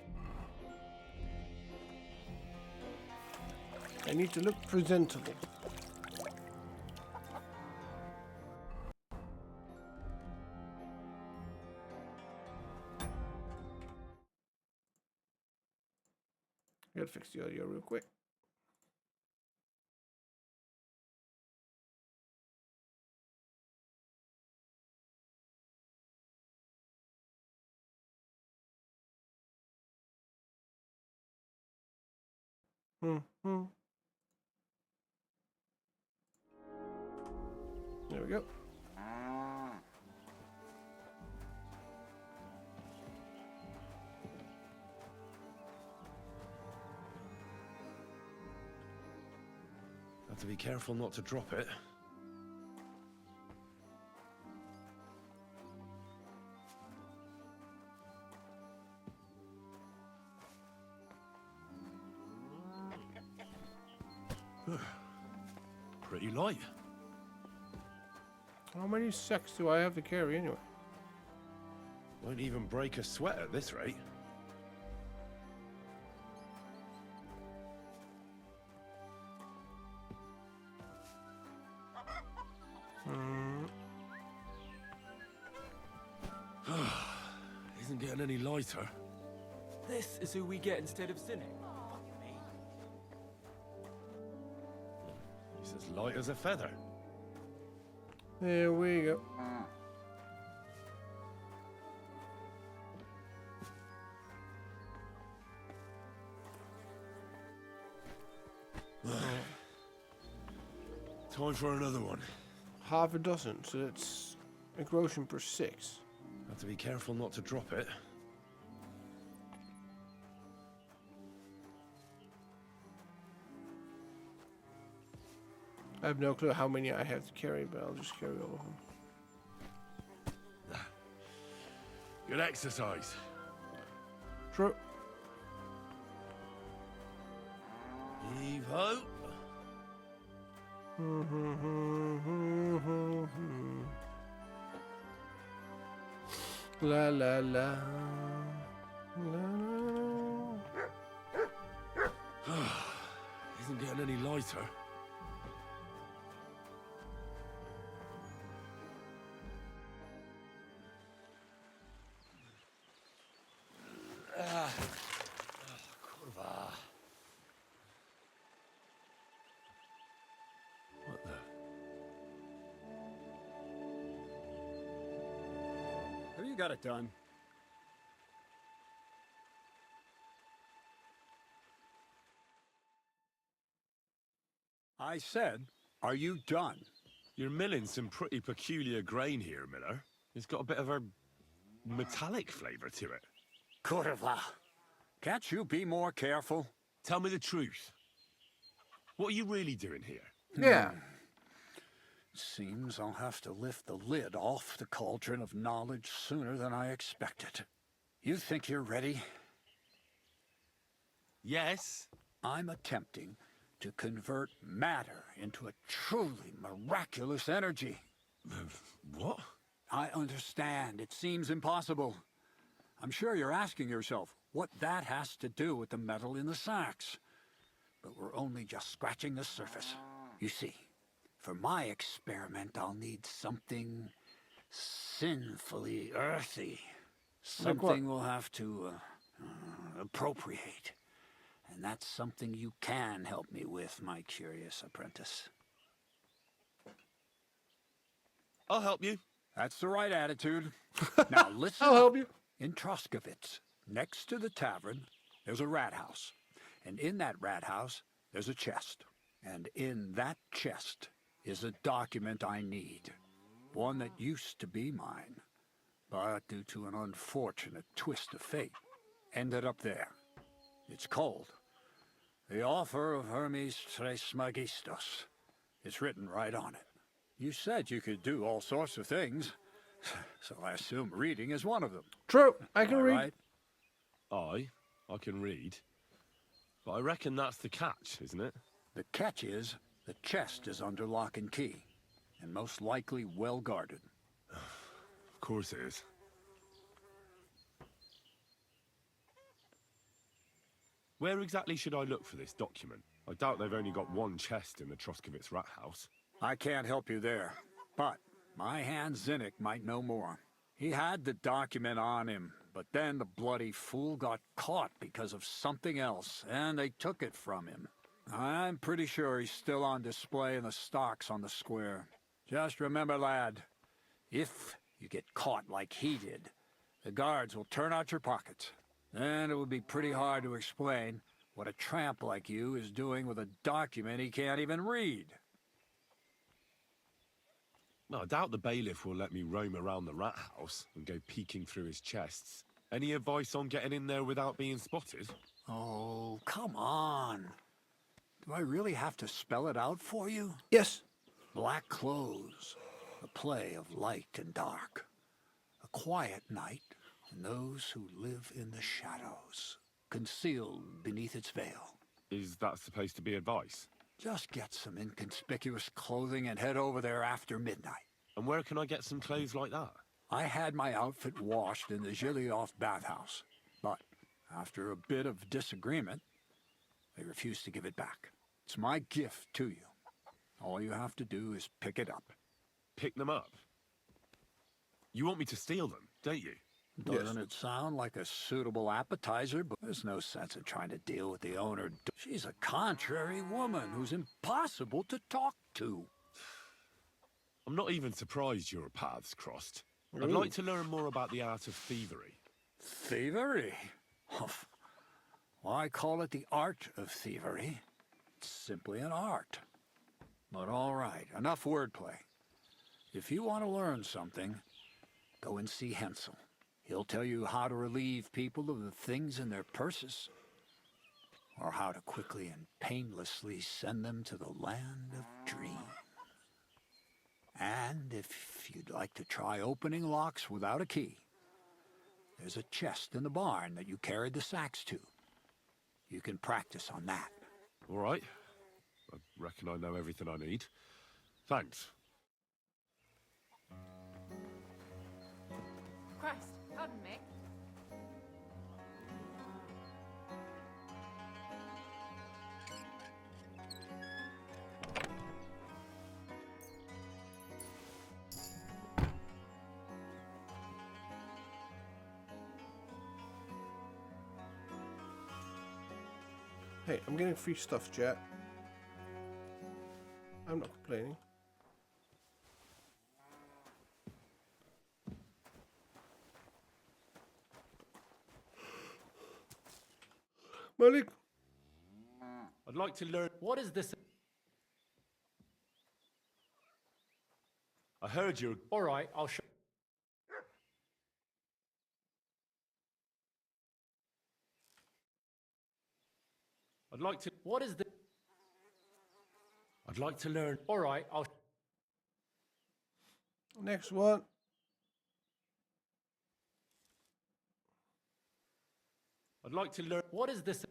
I need to look presentable. I gotta fix the audio real quick. Hmm. There we go. Have to be careful not to drop it. Pretty light. How many sacks do I have to carry anyway? Won't even break a sweat at this rate. Isn't getting any lighter. This is who we get instead of Cynic. He's as light as a feather. There we go. Time for another one. Half a dozen, so that's a groschen per 6. Have to be careful not to drop it. I have no clue how many I have to carry, but I'll just carry all of them. Good exercise. True. Heave ho. La la la. La. Isn't getting any lighter. What the? Have you got it done? I said, are you done? You're milling some pretty peculiar grain here, Miller. It's got a bit of a metallic flavour to it. Kurva. Can't you be more careful? Tell me the truth. What are you really doing here? Yeah. Seems I'll have to lift the lid off the cauldron of knowledge sooner than I expected. You think you're ready? Yes. I'm attempting to convert matter into a truly miraculous energy. What? I understand. It seems impossible. I'm sure you're asking yourself what that has to do with the metal in the sacks. But we're only just scratching the surface. You see, for my experiment, I'll need something sinfully earthy. Something we'll have to appropriate. And that's something you can help me with, my curious apprentice. I'll help you. That's the right attitude. Now listen. I'll help you. In Troskovitz, next to the tavern, there's a rat house. And in that rat house, there's a chest. And in that chest is a document I need. One that used to be mine. But due to an unfortunate twist of fate, ended up there. It's called The Offer of Hermes Trismegistos. It's written right on it. You said you could do all sorts of things, so I assume reading is one of them. True, I can read. Right? I can read. But I reckon that's the catch, isn't it? The catch is the chest is under lock and key, and most likely well guarded. Of course it is. Where exactly should I look for this document? I doubt they've only got one chest in the Troskovitz rat house. I can't help you there, but my hand Zinnik might know more. He had the document on him, but then the bloody fool got caught because of something else, and they took it from him. I'm pretty sure he's still on display in the stocks on the square. Just remember, lad, if you get caught like he did, the guards will turn out your pockets. Then it would be pretty hard to explain what a tramp like you is doing with a document he can't even read. No, I doubt the bailiff will let me roam around the rat house and go peeking through his chests. Any advice on getting in there without being spotted? Oh, come on. Do I really have to spell it out for you? Yes. Black clothes, a play of light and dark. A quiet night, and those who live in the shadows, concealed beneath its veil. Is that supposed to be advice? Just get some inconspicuous clothing and head over there after midnight. And where can I get some clothes like that? I had my outfit washed in the Gilioff bathhouse, but after a bit of disagreement, they refused to give it back. It's my gift to you. All you have to do is pick it up. Pick them up? You want me to steal them, don't you? Doesn't it sound like a suitable appetizer? But there's no sense in trying to deal with the owner. She's a contrary woman who's impossible to talk to. I'm not even surprised your paths crossed. I'd like to learn more about the art of thievery. Thievery? Well, I call it the art of thievery. It's simply an art. But all right, enough wordplay. If you want to learn something, go and see Hensel. He'll tell you how to relieve people of the things in their purses, or how to quickly and painlessly send them to the land of dreams. And if you'd like to try opening locks without a key, there's a chest in the barn that you carried the sacks to. You can practice on that. All right. I reckon I know everything I need. Thanks. Christ, pardon me. Hey, I'm getting free stuff, Jet. I'm not complaining. Malik, I'd like to learn. What is this? I heard you. All right, I'll show. I'd like to. What is this? I'd like to learn. All right, I'll. next one. I'd like to learn. What is this?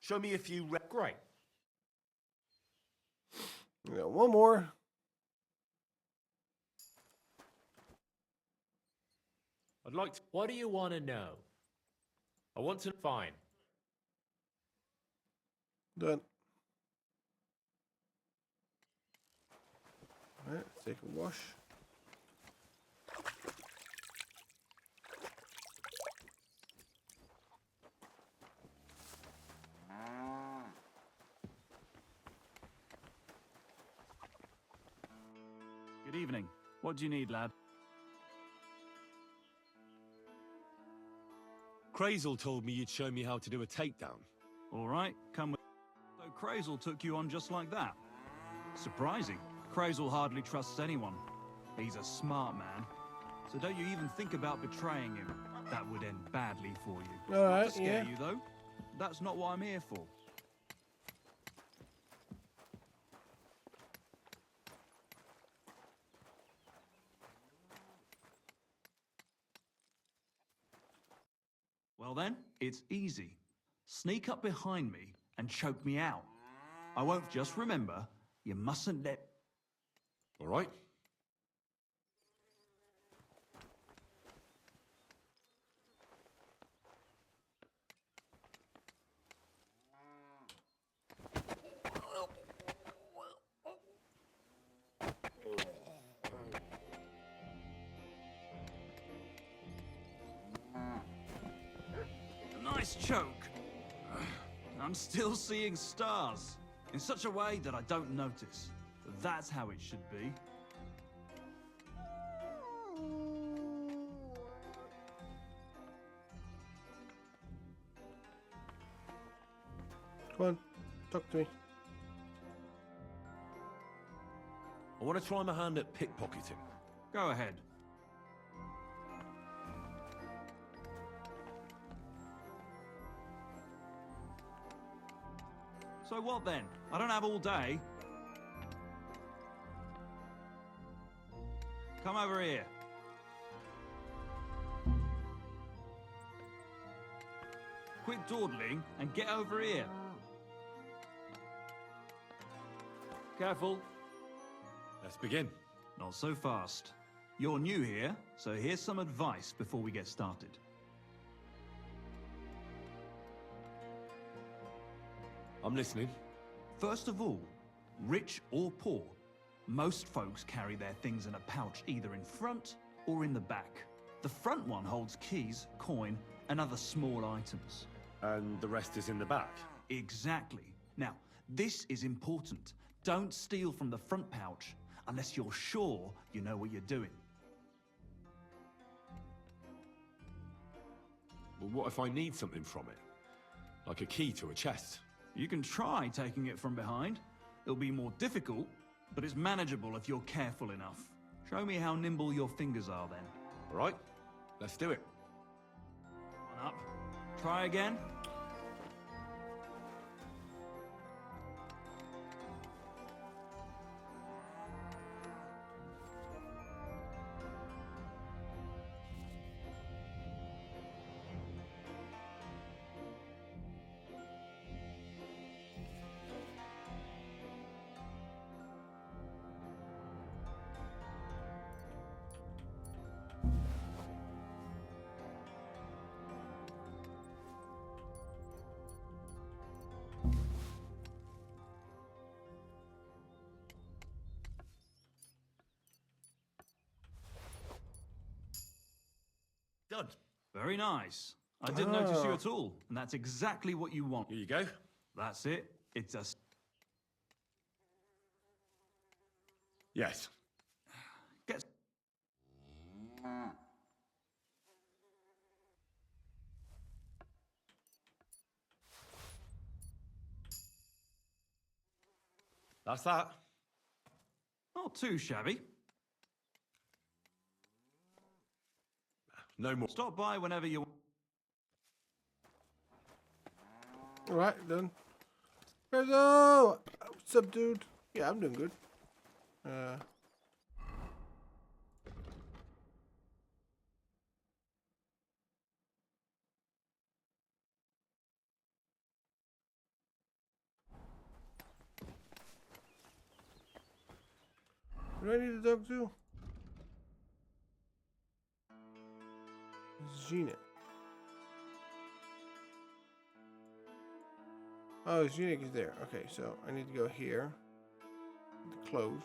Show me a few. Great. We got one more. I'd like to. What do you want to know? I want to. Fine. Done. All right, take a wash. Good evening. What do you need, lad? Crazel told me you'd show me how to do a takedown. All right, come with. So Crazel took you on just like that. Surprising. Crazel hardly trusts anyone. He's a smart man. So don't you even think about betraying him. That would end badly for you. All Not right, to scare yeah. you, though. That's not what I'm here for. Well then, it's easy. Sneak up behind me and choke me out. I won't. Just remember, you mustn't let... All right. Nice choke. I'm still seeing stars. In such a way that I don't notice. That's how it should be. Come on, talk to me. I want to try my hand at pickpocketing. Go ahead. So what then? I don't have all day. Come over here. Quit dawdling and get over here. Careful. Let's begin. Not so fast. You're new here, so here's some advice before we get started. I'm listening. First of all, rich or poor, most folks carry their things in a pouch either in front or in the back. The front one holds keys, coin, and other small items. And the rest is in the back? Exactly. Now, this is important. Don't steal from the front pouch unless you're sure you know what you're doing. Well, what if I need something from it? Like a key to a chest? You can try taking it from behind. It'll be more difficult, but it's manageable if you're careful enough. Show me how nimble your fingers are then. All right, let's do it. One up. Try again. Done. Very nice. I didn't notice you at all, and that's exactly what you want. Here you go. That's it. It's a... Yes. Get... That's that. Not too shabby. No more. Stop by whenever you want. Alright, done. Hello! What's up, dude? Yeah, I'm doing good. Do I need a dog too? This is Gina. Oh, Gina is there. Okay, so I need to go here. The clothes.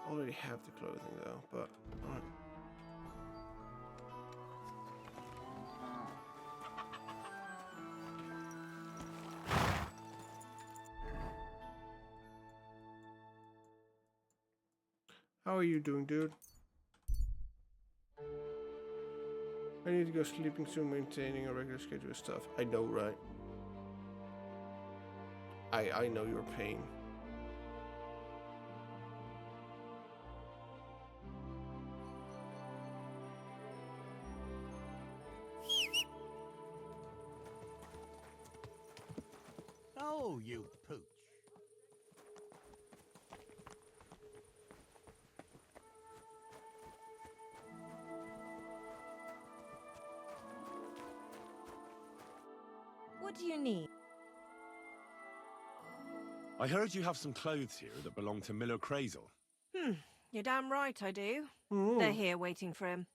I already have the clothing though, but alright. How are you doing, dude? I need to go sleeping soon, maintaining a regular schedule of stuff. I know, right? I know your pain. Oh, you pooch. What do you need? I heard you have some clothes here that belong to Miller Crazel. You're damn right I do. Ooh. They're here waiting for him.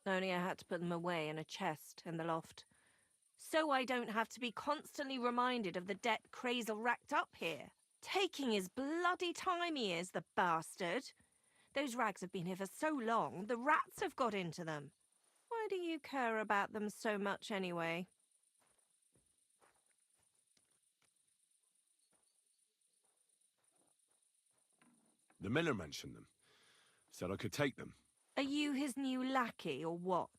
Only I had to put them away in a chest in the loft. So I don't have to be constantly reminded of the debt Crazel racked up here. Taking his bloody time he is, the bastard. Those rags have been here for so long, the rats have got into them. Why do you care about them so much anyway? The Miller mentioned them. Said I could take them. Are you his new lackey or what?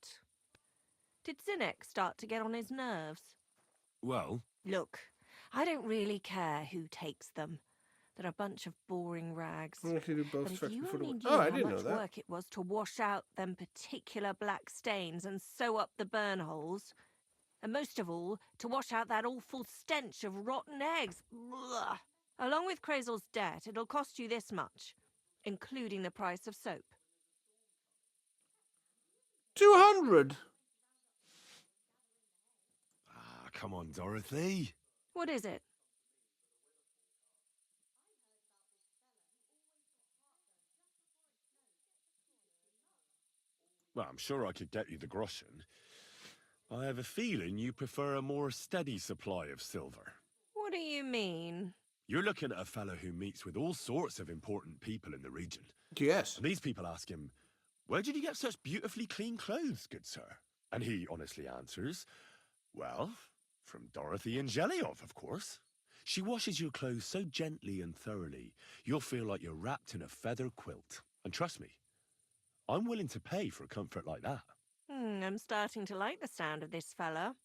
Did Zinnek start to get on his nerves? Well, Look, I don't really care who takes them. They're a bunch of boring rags. I can do both But if tracks you before the only war. knew Oh, I how didn't know much that. work it was to wash out them particular black stains and sew up the burn holes, and most of all, to wash out that awful stench of rotten eggs. Blah. Along with Crazel's debt, it'll cost you this much, including the price of soap. 200. Ah, come on, Dorothy. What is it? Well, I'm sure I could get you the groschen. I have a feeling you prefer a more steady supply of silver. What do you mean? You're looking at a fellow who meets with all sorts of important people in the region. Yes. And these people ask him, "Where did you get such beautifully clean clothes, good sir?" And he honestly answers, "Well, from Dorothy and Jellyov, of course. She washes your clothes so gently and thoroughly, you'll feel like you're wrapped in a feather quilt. And trust me, I'm willing to pay for comfort like that." I'm starting to like the sound of this fella.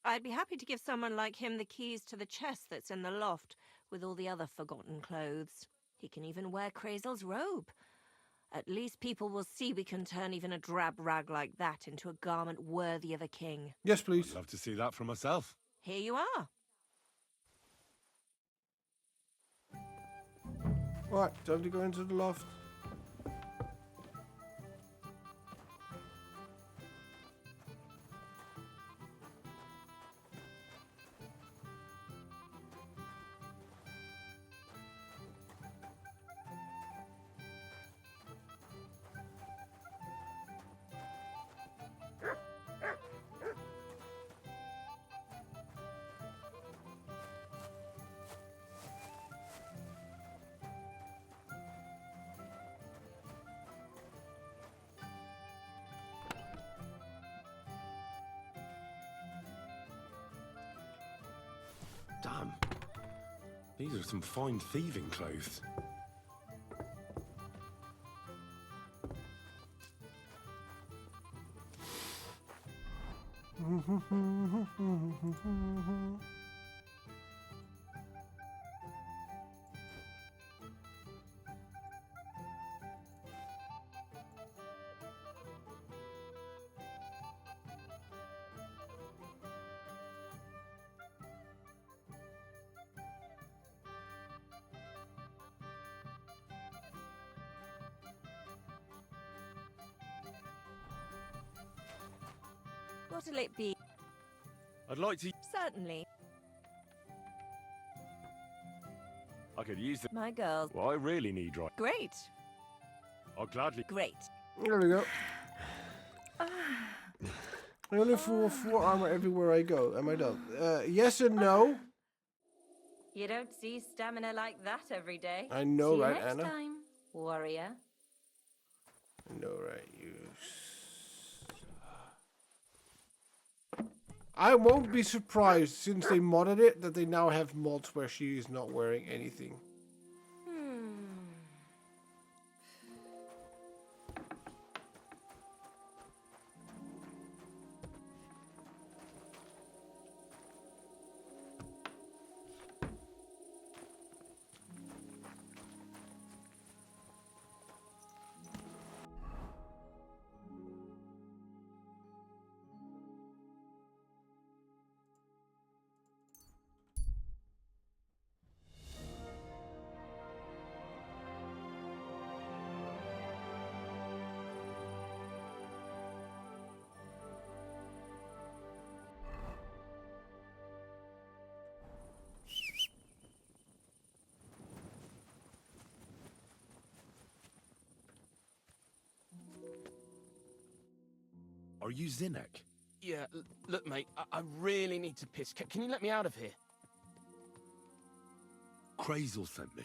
I'd be happy to give someone like him the keys to the chest that's in the loft with all the other forgotten clothes. He can even wear Crazel's robe. At least people will see we can turn even a drab rag like that into a garment worthy of a king. Yes, please. I'd love to see that for myself. Here you are. Right, time to go into the loft. Damn. These are some fine thieving clothes. What'll it be? I'd like to... Certainly. I could use it. My girls. Well, I really need right. Great. I'll gladly... Great. There we go. I only have 4 armor everywhere I go. Am I done? Yes and no. You don't see stamina like that every day. I know, see right, you next Anna? time, warrior. I know, right? You. I won't be surprised since they modded it that they now have mods where she is not wearing anything. Are you Zinnek? Yeah, look, mate, I really need to piss. Can you let me out of here? Crazel sent me.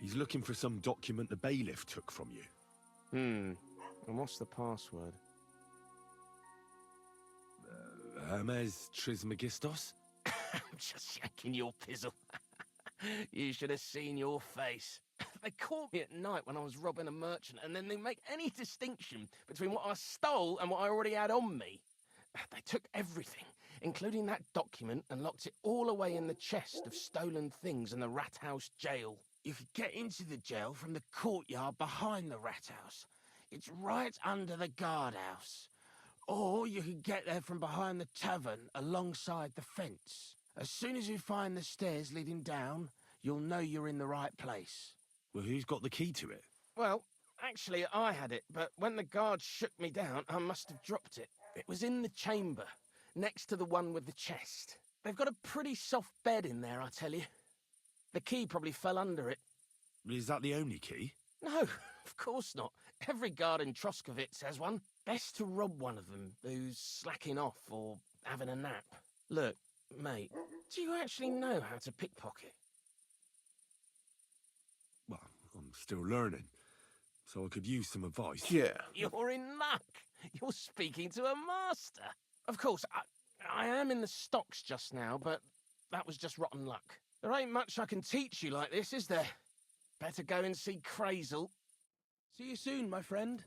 He's looking for some document the bailiff took from you. And what's the password? Hermes Trismegistos? I'm just yanking your pizzle. You should have seen your face. They caught me at night when I was robbing a merchant, and then they make any distinction between what I stole and what I already had on me. They took everything, including that document, and locked it all away in the chest of stolen things in the rat house jail. You could get into the jail from the courtyard behind the rat house. It's right under the guardhouse. Or you could get there from behind the tavern alongside the fence. As soon as you find the stairs leading down, you'll know you're in the right place. Well, who's got the key to it? Well, actually, I had it, but when the guards shook me down, I must have dropped it. It was in the chamber, next to the one with the chest. They've got a pretty soft bed in there, I tell you. The key probably fell under it. Is that the only key? No, of course not. Every guard in Troskovitz has one. Best to rob one of them who's slacking off or having a nap. Look, mate, do you actually know how to pickpocket? Well, I'm still learning, so I could use some advice. Yeah. You're in luck. You're speaking to a master. Of course, I am in the stocks just now, but that was just rotten luck. There ain't much I can teach you like this, is there? Better go and see Crazel. See you soon, my friend.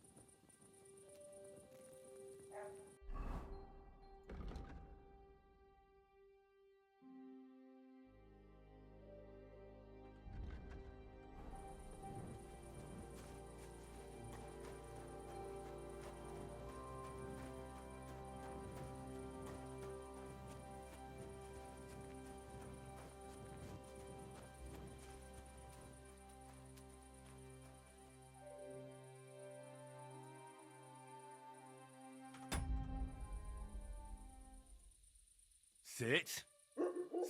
Sit.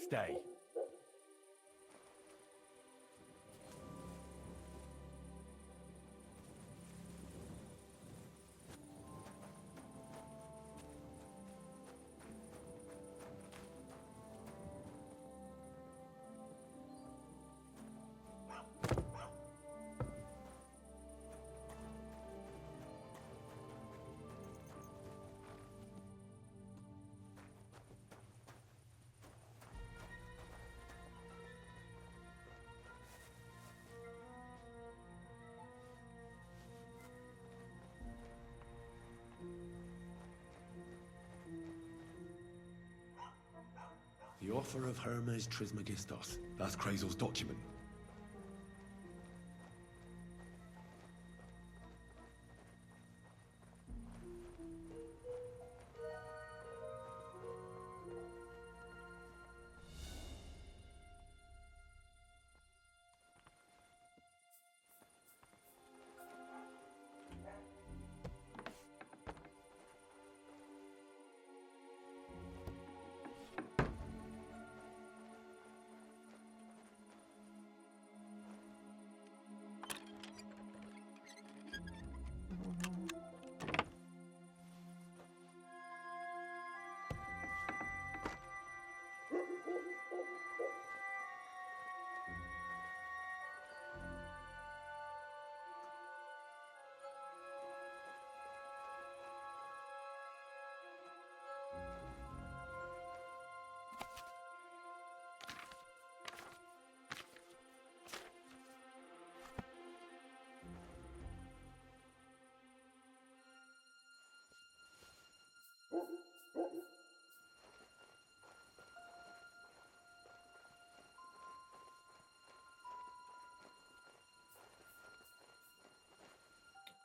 Stay. The offer of Hermes Trismegistos. That's Crazel's document.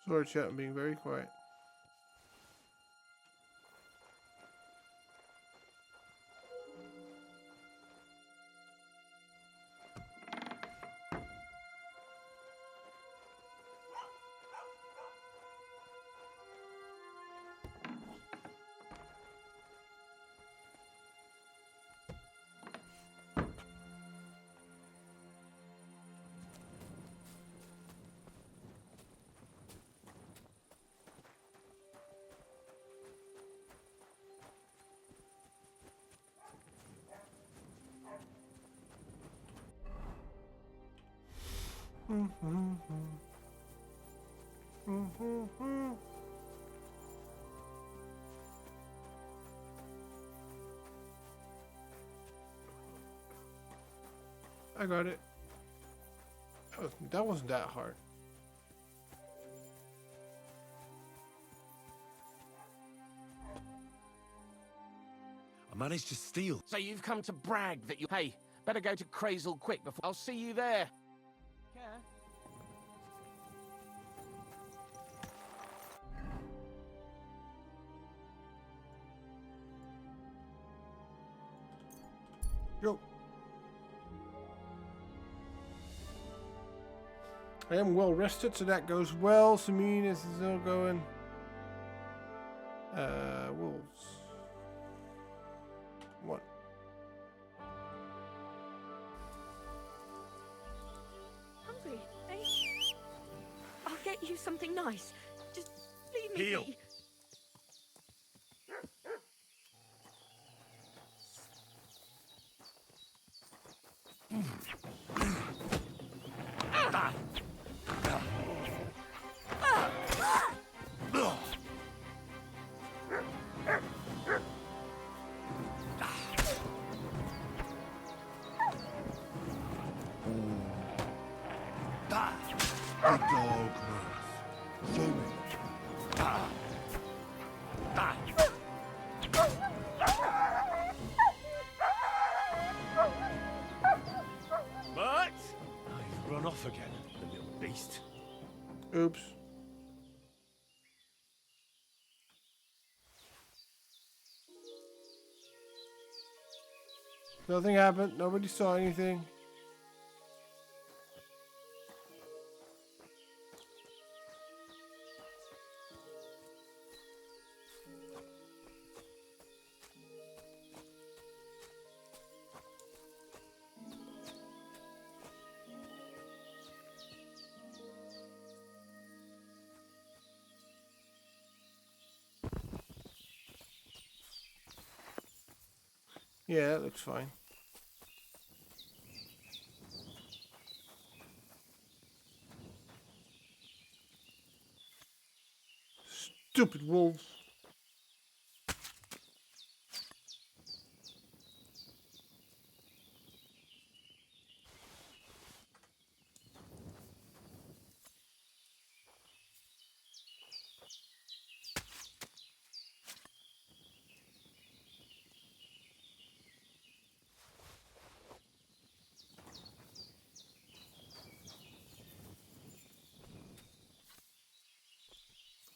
Sorry, chat, I'm being very quiet. I got it. That wasn't that hard. I'm managed to steal. So you've come to brag that you... Hey, better go to Crazel quick before... I'll see you there. Yo. I am well rested, so that goes well. Samine is still going. Wolves. What? Hungry, eh? I'll get you something nice. Just leave me Heal. be. Run off again, the little beast. Oops. Nothing happened. Nobody saw anything. Yeah, that looks fine. Stupid wolves.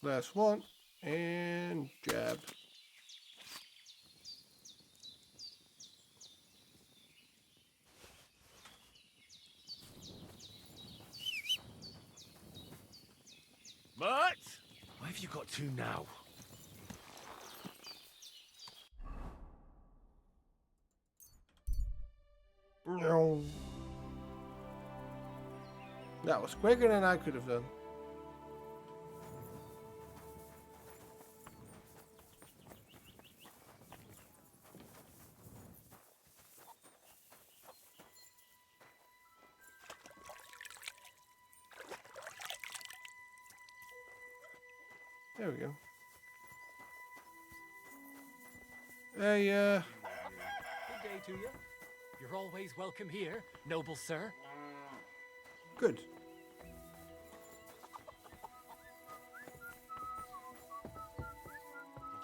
Last one. And jab. Mutt! Why have you got two now? No. That was quicker than I could have done. There we go. Hey, Good day to you. You're always welcome here, noble sir. good. Did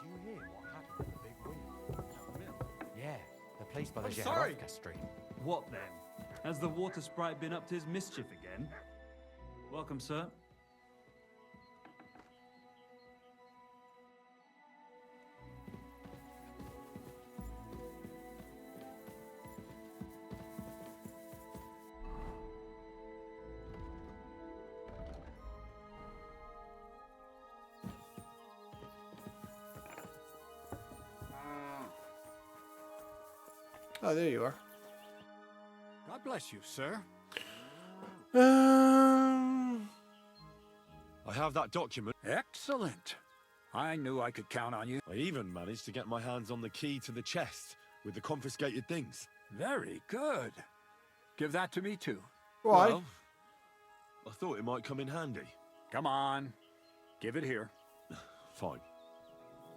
you hear what happened with the big wheel at the mill? Yeah, the place by the I'm sorry. Jehovah's Street. What then? Has the water sprite been up to his mischief again? Welcome, sir. Oh, there you are. God bless you, sir. I have that document. Excellent. I knew I could count on you. I even managed to get my hands on the key to the chest with the confiscated things. Very good. Give that to me, too. Why? Well, I thought it might come in handy. Come on. Give it here. Fine.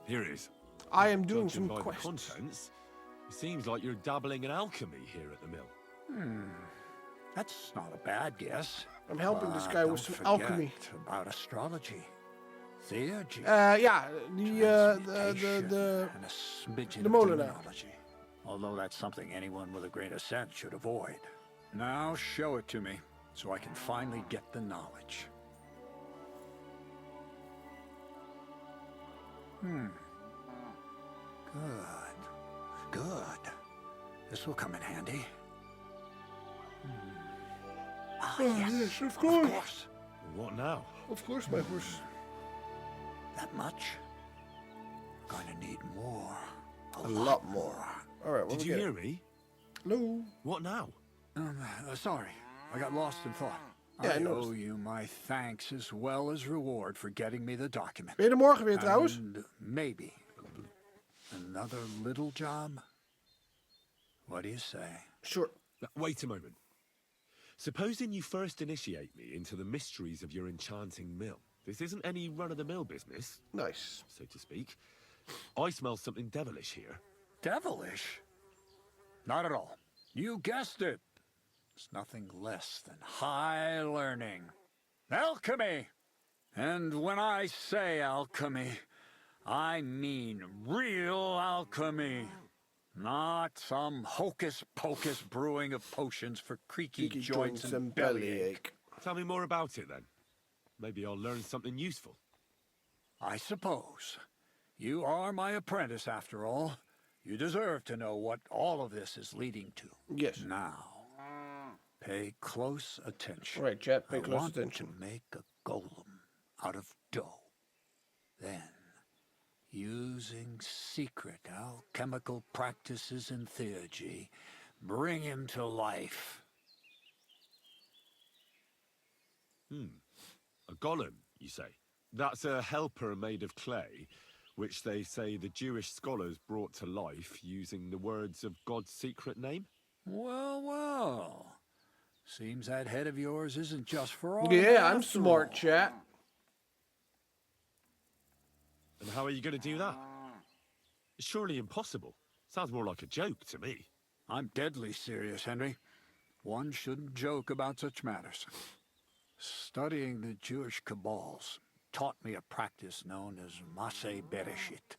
Here it is. I am doing Judging some by quests. the contents, it seems like you're dabbling in alchemy here at the mill. That's not a bad guess. I'm helping this But guy with don't some alchemy. forget about astrology. Theurgy. Yeah, Transmutation the and a smidgen the of Molenaar. demonology. Although that's something anyone with a grain of sense should avoid. Now show it to me, so I can finally get the knowledge. Good. This will come in handy. Yes, of course. What now? Of course, my horse. That much? Gonna need more. A lot more. All right, Did you hear me? Hello. What now? Sorry, I got lost in thought. Yeah, I I noticed. owe you my thanks as well as reward for getting me the document. Ben je er morgen weer trouwens? And maybe another little job? What do you say? Sure. Wait a moment. Supposing you first initiate me into the mysteries of your enchanting mill. This isn't any run-of-the-mill business. Nice. So to speak. I smell something devilish here. Devilish? Not at all. You guessed it. It's nothing less than high learning. Alchemy! And when I say alchemy, I mean real alchemy. Not some hocus-pocus brewing of potions for creaky joints and bellyache. Tell me more about it, then. Maybe I'll learn something useful. I suppose. You are my apprentice, after all. You deserve to know what all of this is leading to. Yes. Now, pay close attention. All right, Jet, pay I close want attention. to make a golem out of dough. Then, using secret alchemical practices in theurgy, bring him to life. A golem, you say? That's a helper made of clay, which they say the Jewish scholars brought to life using the words of God's secret name? Well. Seems that head of yours isn't just for all. Yeah, I'm smart, chat. And how are you going to do that? It's surely impossible. Sounds more like a joke to me. I'm deadly serious, Henry. One shouldn't joke about such matters. Studying the Jewish cabals taught me a practice known as Maseh Bereshit.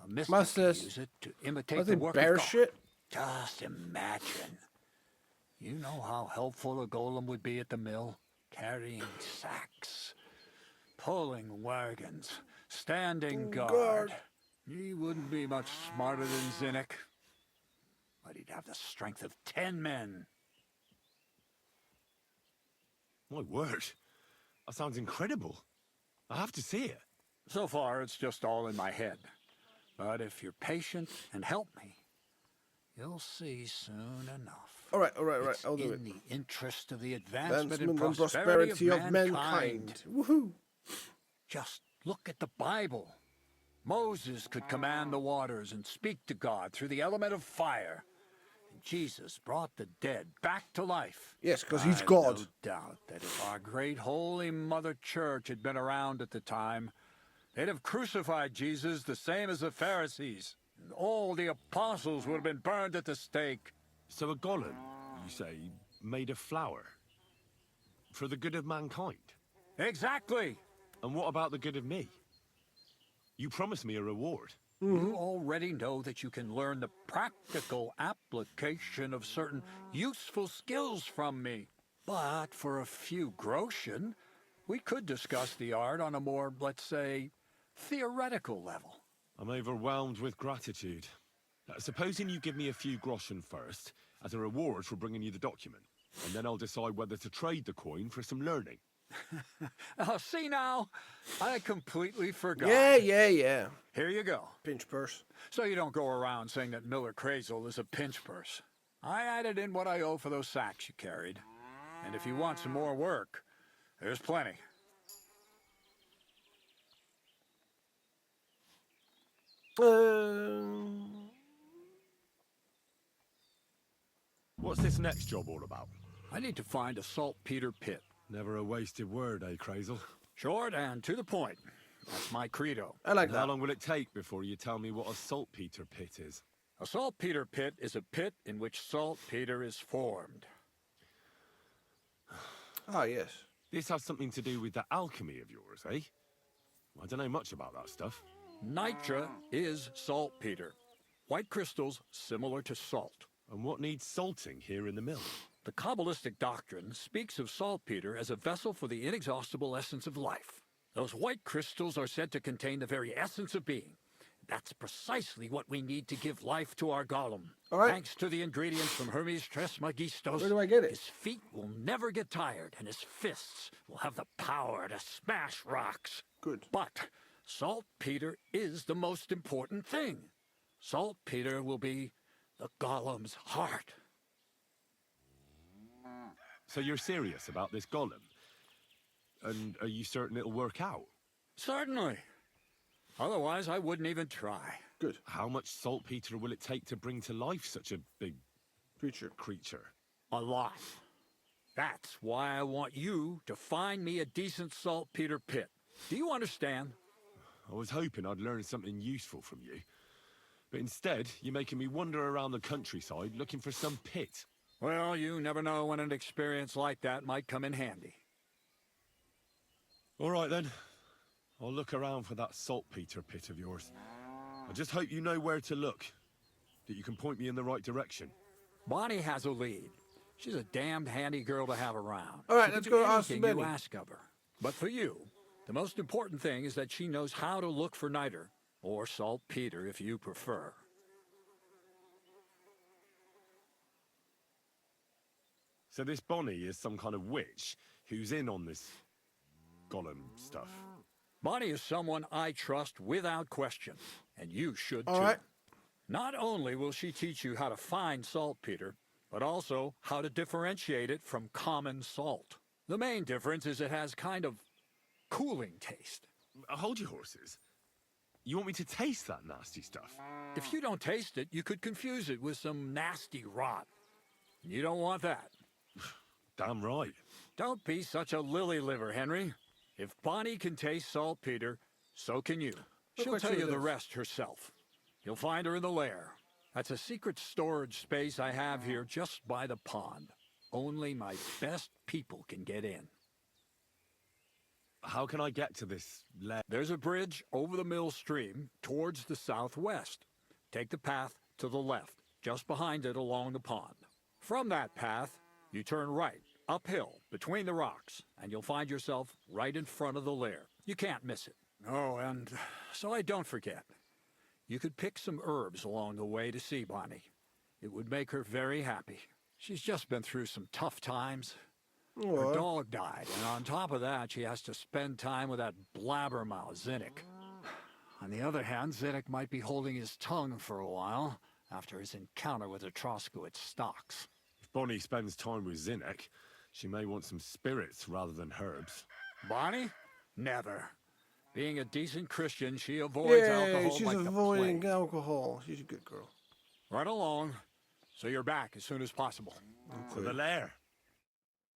A mystic use it to imitate the work of God. Just imagine. You know how helpful a golem would be at the mill? Carrying sacks, pulling wagons, standing guard. He wouldn't be much smarter than Zinnik, but he'd have the strength of 10 men. My word. That sounds incredible. I have to see it. So far, it's just all in my head. But if you're patient and help me, you'll see soon enough. All right. I'll do it. In the interest of the advancement and and prosperity of mankind. Woohoo! Just look at the Bible. Moses could command the waters and speak to God through the element of fire. And Jesus brought the dead back to life. Yes, because he's I've God. no doubt that if our great holy Mother Church had been around at the time, they'd have crucified Jesus the same as the Pharisees. And all the apostles would have been burned at the stake. So a golem, you say, made of flour? For the good of mankind? Exactly! And what about the good of me? You promised me a reward. You already know that you can learn the practical application of certain useful skills from me. But for a few groschen, we could discuss the art on a more, let's say, theoretical level. I'm overwhelmed with gratitude. Supposing you give me a few groschen first, as a reward for bringing you the document, and then I'll decide whether to trade the coin for some learning. Oh, see now? I completely forgot. Yeah. Here you go. Pinch purse. So you don't go around saying that Miller Crazel is a pinch purse. I added in what I owe for those sacks you carried. And if you want some more work, there's plenty. What's this next job all about? I need to find a saltpeter pit. Never a wasted word, eh, Crazel? Short and to the point. That's my credo. I like and that. How long will it take before you tell me what a saltpeter pit is? A saltpeter pit is a pit in which saltpeter is formed. Ah, yes. This has something to do with the alchemy of yours, eh? I don't know much about that stuff. Nitra is saltpeter. White crystals similar to salt. And what needs salting here in the mill? The Kabbalistic doctrine speaks of saltpeter as a vessel for the inexhaustible essence of life. Those white crystals are said to contain the very essence of being. That's precisely what we need to give life to our golem. All right. Thanks to the ingredients from Hermes Trismegistos, Where do I get it? his feet will never get tired, and his fists will have the power to smash rocks. Good. But saltpeter is the most important thing. Saltpeter will be the golem's heart. So you're serious about this golem? And are you certain it'll work out? Certainly. Otherwise, I wouldn't even try. Good. How much saltpeter will it take to bring to life such a big creature? A lot. That's why I want you to find me a decent saltpeter pit. Do you understand? I was hoping I'd learn something useful from you. But instead, you're making me wander around the countryside looking for some pit. Well, you never know when an experience like that might come in handy. All right, then. I'll look around for that saltpeter pit of yours. I just hope you know where to look. That you can point me in the right direction. Bonnie has a lead. She's a damned handy girl to have around. All right, She let's can do go ask anything Benny. you ask of her. But for you, the most important thing is that she knows how to look for niter, or saltpeter if you prefer. So this Bonnie is some kind of witch who's in on this golem stuff. Bonnie is someone I trust without question, and you should too. All right. Not only will she teach you how to find saltpeter, but also how to differentiate it from common salt. The main difference is it has kind of cooling taste. Hold your horses. You want me to taste that nasty stuff? If you don't taste it, you could confuse it with some nasty rot. You don't want that. Damn right. Don't be such a lily liver, Henry. If Bonnie can taste saltpeter, so can you. She'll tell you the rest herself. You'll find her in the lair. That's a secret storage space I have here just by the pond. Only my best people can get in. How can I get to this lair? There's a bridge over the mill stream towards the southwest. Take the path to the left, just behind it along the pond. From that path, you turn right, uphill, between the rocks, and you'll find yourself right in front of the lair. You can't miss it. Oh, and so I don't forget. You could pick some herbs along the way to see Bonnie. It would make her very happy. She's just been through some tough times. Her dog died, and on top of that, she has to spend time with that blabbermouth, Zinnik. On the other hand, Zinnik might be holding his tongue for a while after his encounter with the Troskowitz stocks. If Bonnie spends time with Zinnik, she may want some spirits rather than herbs. Bonnie? Never. Being a decent Christian, she avoids alcohol she's like the avoiding plague. alcohol. She's a good girl. Right along. So you're back as soon as possible. To the lair.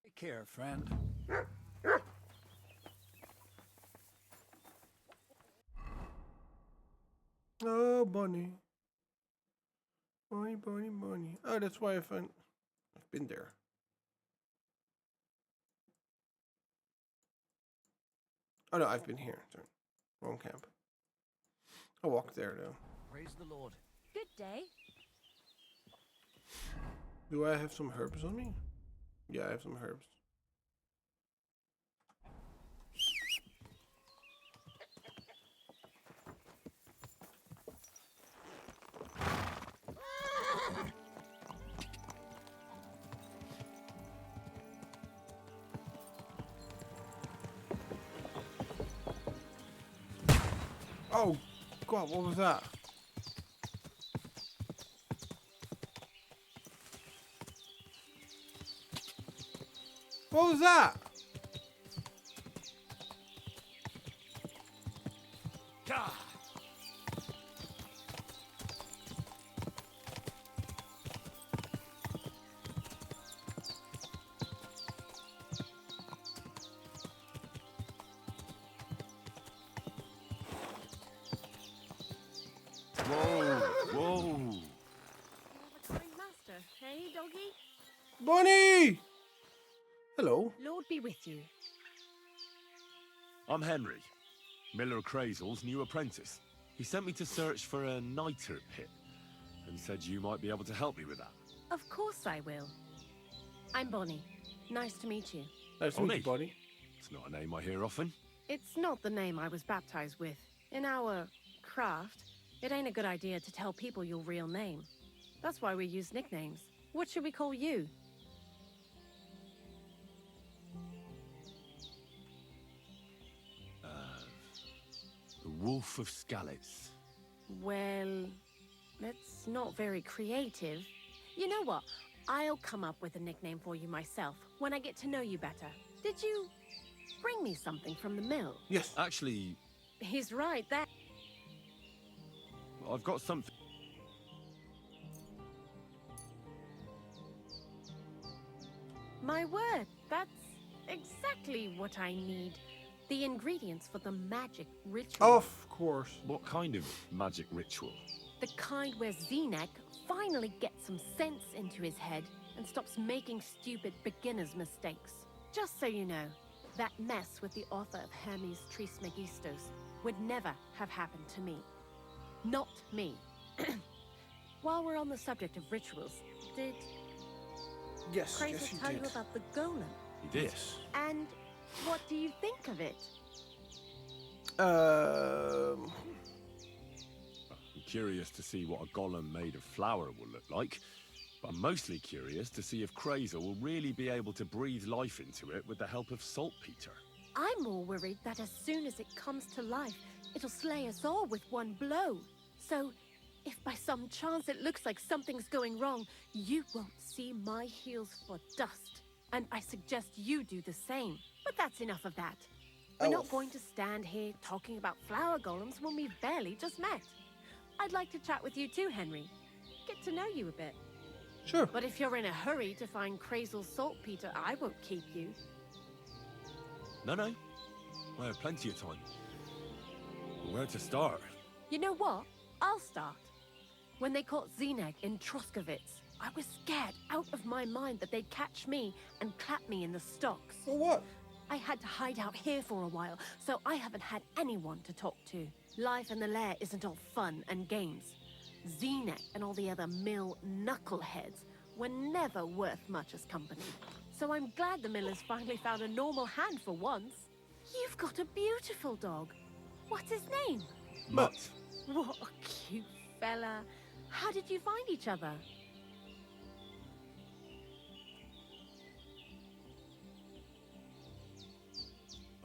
Take care, friend. Oh, Bonnie. Bonnie, Bonnie, Bonnie. Oh, that's why I've been there. Oh no, I've been here. Sorry. Wrong camp. I'll walk there though. Praise the Lord. Good day. Do I have some herbs on me? Yeah, I have some herbs. Oh, God, what was that? What was that? Whoa, whoa. Kind master, hey, doggy? Bonnie! Hello. Lord be with you. I'm Henry. Miller Crazel's new apprentice. He sent me to search for a niter pit and said you might be able to help me with that. Of course I will. I'm Bonnie. Nice to meet you. Nice to meet you, Bonnie. It's not a name I hear often. It's not the name I was baptized with. In our craft, it ain't a good idea to tell people your real name. That's why we use nicknames. What should we call you? The Wolf of Skalitz. Well, that's not very creative. You know what? I'll come up with a nickname for you myself when I get to know you better. Did you bring me something from the mill? Yes. Actually, He's right there. I've got something. My word, that's exactly what I need. The ingredients for the magic ritual. Of course. What kind of magic ritual? The kind where Zenek finally gets some sense into his head and stops making stupid beginner's mistakes. Just so you know, that mess with the author of Hermes Trismegistos would never have happened to me. Not me. While we're on the subject of rituals, did Yes, Crazel yes, he tell did. you about the golem? He did. And what do you think of it? I'm curious to see what a golem made of flour will look like, but I'm mostly curious to see if Crazel will really be able to breathe life into it with the help of saltpeter. I'm more worried that as soon as it comes to life, it'll slay us all with one blow. So, if by some chance it looks like something's going wrong, you won't see my heels for dust. And I suggest you do the same. But that's enough of that. We're not going to stand here talking about flower golems when we've barely just met. I'd like to chat with you too, Henry. Get to know you a bit. Sure. But if you're in a hurry to find Crazel's saltpeter, I won't keep you. No. I have plenty of time. Where to start? You know what? I'll start. When they caught Zenek in Troskovitz, I was scared out of my mind that they'd catch me and clap me in the stocks. For what? I had to hide out here for a while, so I haven't had anyone to talk to. Life in the lair isn't all fun and games. Zenek and all the other mill knuckleheads were never worth much as company. So I'm glad the miller's finally found a normal hand for once. You've got a beautiful dog. What's his name? Mutt. What a cute fella. How did you find each other?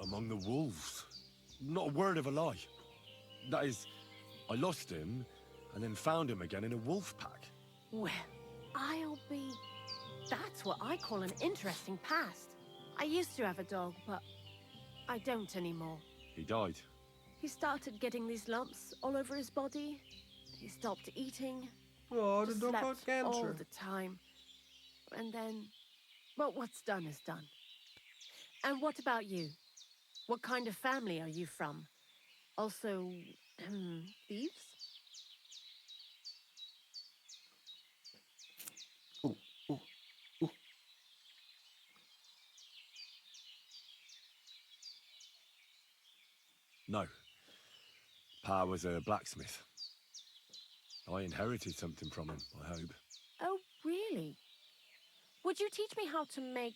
Among the wolves. Not a word of a lie. That is, I lost him and then found him again in a wolf pack. Well, I'll be... That's what I call an interesting past. I used to have a dog, but I don't anymore. He died. He started getting these lumps all over his body. He stopped eating. Oh, the just dog got slept cancer. all the time. And then, well, what's done is done. And what about you? What kind of family are you from? Also, thieves? No. Pa was a blacksmith. I inherited something from him, I hope. Oh, really? Would you teach me how to make,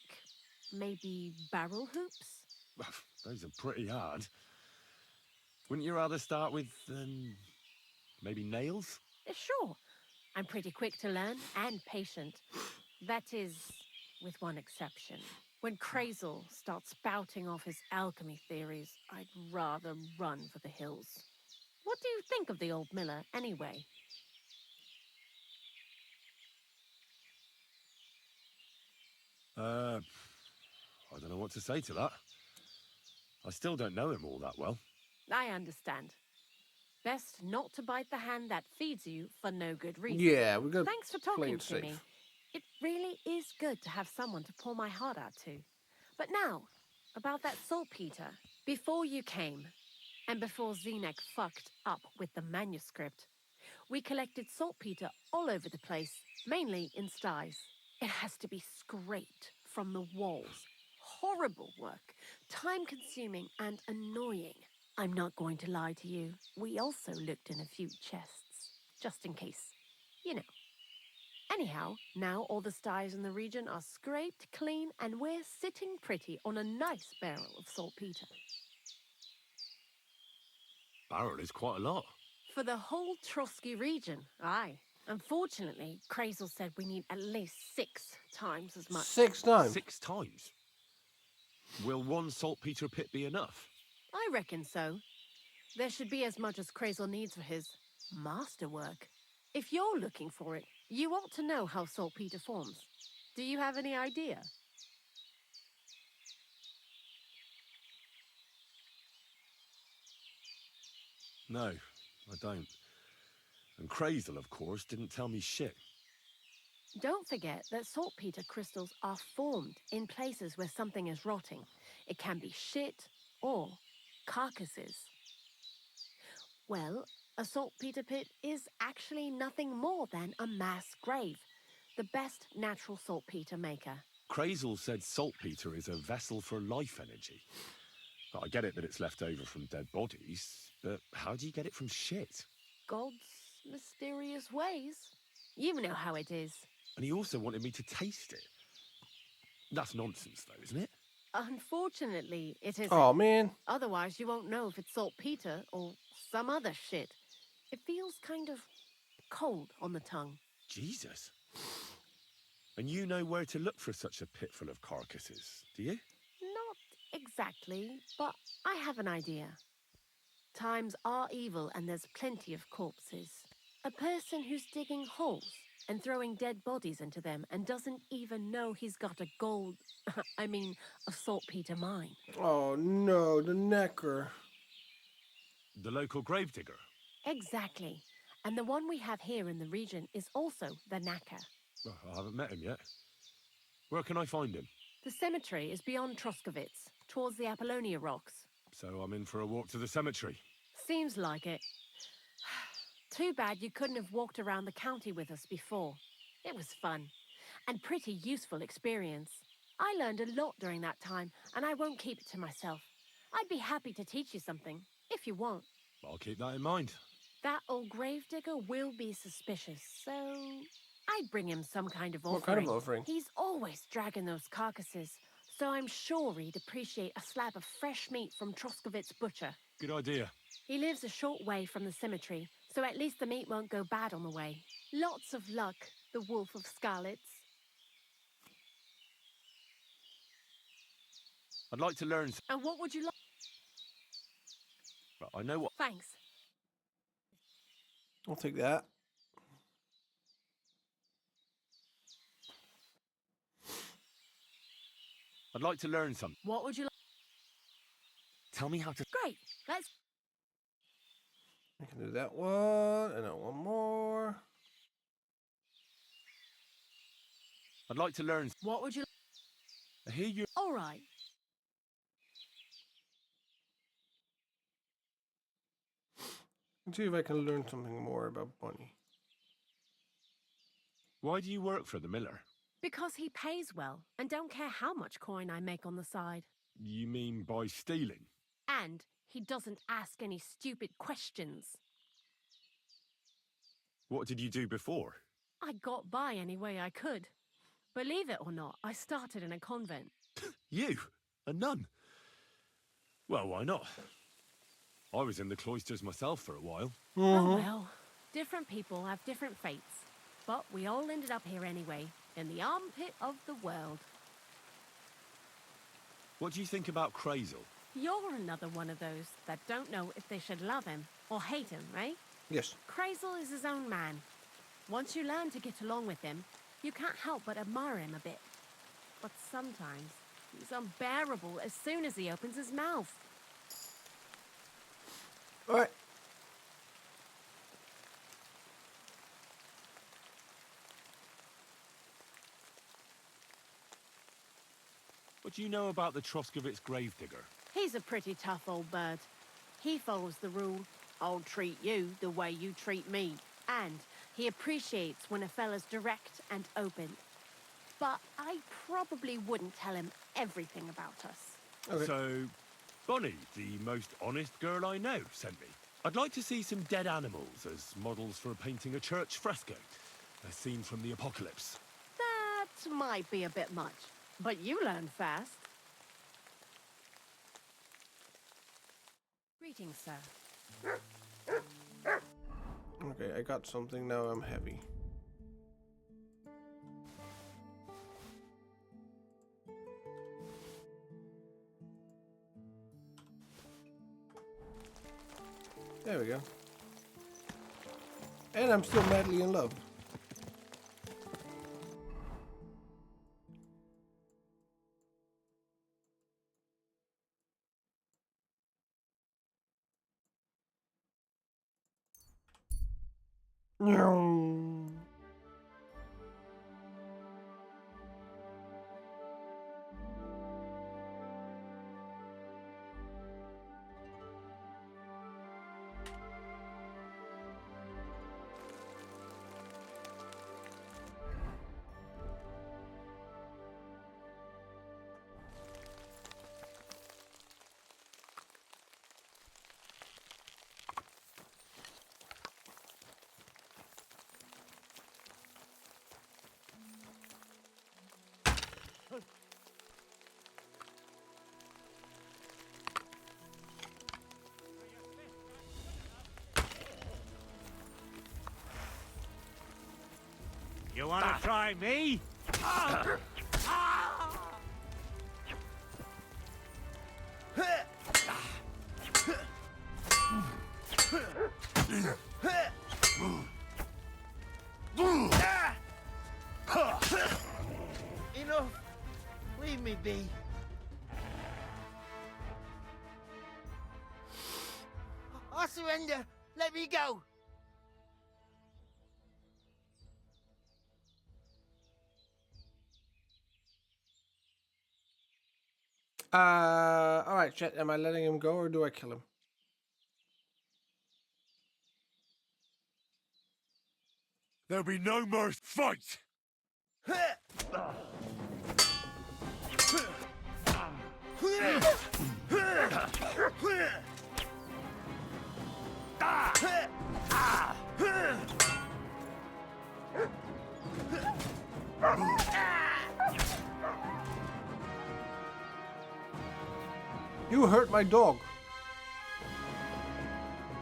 maybe, barrel hoops? Those are pretty hard. Wouldn't you rather start with, maybe nails? Sure. I'm pretty quick to learn and patient. That is, with one exception. When Crazel starts spouting off his alchemy theories, I'd rather run for the hills. What do you think of the old miller, anyway? I don't know what to say to that. I still don't know him all that well. I understand. Best not to bite the hand that feeds you for no good reason. Yeah, we're gonna Thanks for play talking it to me. safe. It really is good to have someone to pour my heart out to. But now, about that saltpeter. Before you came, and before Zenek fucked up with the manuscript, we collected saltpeter all over the place, mainly in sties. It has to be scraped from the walls. Horrible work, time-consuming and annoying. I'm not going to lie to you. We also looked in a few chests, just in case. You know. Anyhow, now all the styes in the region are scraped clean and we're sitting pretty on a nice barrel of saltpeter. Barrel is quite a lot. For the whole Trotsky region, aye. Unfortunately, Crazel said we need at least 6 times as much. 6 times? 6 times? Will one saltpeter pit be enough? I reckon so. There should be as much as Crazel needs for his masterwork. If you're looking for it, you ought to know how saltpeter forms. Do you have any idea? No, I don't. And Crazel, of course, didn't tell me shit. Don't forget that saltpeter crystals are formed in places where something is rotting. It can be shit or carcasses. Well, a saltpeter pit is actually nothing more than a mass grave. The best natural saltpeter maker. Crazel said saltpeter is a vessel for life energy. I get it that it's left over from dead bodies, but how do you get it from shit? God's mysterious ways. You know how it is. And he also wanted me to taste it. That's nonsense, though, isn't it? Unfortunately, it isn't. Oh, man. Otherwise, you won't know if it's saltpeter or some other shit. It feels kind of cold on the tongue. Jesus. And you know where to look for such a pit full of carcasses, do you? Not exactly, but I have an idea. Times are evil and there's plenty of corpses. A person who's digging holes and throwing dead bodies into them and doesn't even know he's got a a saltpeter mine. Oh no, the Necker. The local gravedigger? Exactly. And the one we have here in the region is also the Knacker. Well, I haven't met him yet. Where can I find him? The cemetery is beyond Troskovitz, towards the Apollonia Rocks. So I'm in for a walk to the cemetery. Seems like it. Too bad you couldn't have walked around the county with us before. It was fun, and pretty useful experience. I learned a lot during that time, and I won't keep it to myself. I'd be happy to teach you something, if you want. I'll keep that in mind. That old gravedigger will be suspicious, so I'd bring him some kind of offering. What kind of offering? He's always dragging those carcasses, so I'm sure he'd appreciate a slab of fresh meat from Troskovitz Butcher. Good idea. He lives a short way from the cemetery, so at least the meat won't go bad on the way. Lots of luck, the Wolf of Scarlets. I'd like to learn... And what would you like? I know what... Thanks. I'll take that. I'd like to learn something. What would you like? Tell me how to... Great, let's... I can do that one, and then one more. I'd like to learn... What would you I hear you... All right. Let's see if I can learn something more about Bunny. Why do you work for the miller? Because he pays well, and don't care how much coin I make on the side. You mean by stealing? And he doesn't ask any stupid questions. What did you do before? I got by any way I could. Believe it or not, I started in a convent. You? A nun? Well, why not? I was in the cloisters myself for a while. Oh well, different people have different fates. But we all ended up here anyway, in the armpit of the world. What do you think about Crazel? You're another one of those that don't know if they should love him or hate him, right? Yes. Crazel is his own man. Once you learn to get along with him, you can't help but admire him a bit. But sometimes, he's unbearable as soon as he opens his mouth. All right. What do you know about the Troskovitz gravedigger? He's a pretty tough old bird. He follows the rule, I'll treat you the way you treat me. And he appreciates when a fella's direct and open. But I probably wouldn't tell him everything about us. Okay. So, Bonnie, the most honest girl I know, sent me. I'd like to see some dead animals as models for painting a church fresco. A scene from the apocalypse. That might be a bit much, but you learn fast. Greetings, sir. Okay, I got something, now I'm heavy. There we go. And I'm still madly in love. No. You wanna try me? Enough! Leave me be. I surrender. Let me go. Alright, chat, am I letting him go or do I kill him? There'll be no more fight! You hurt my dog.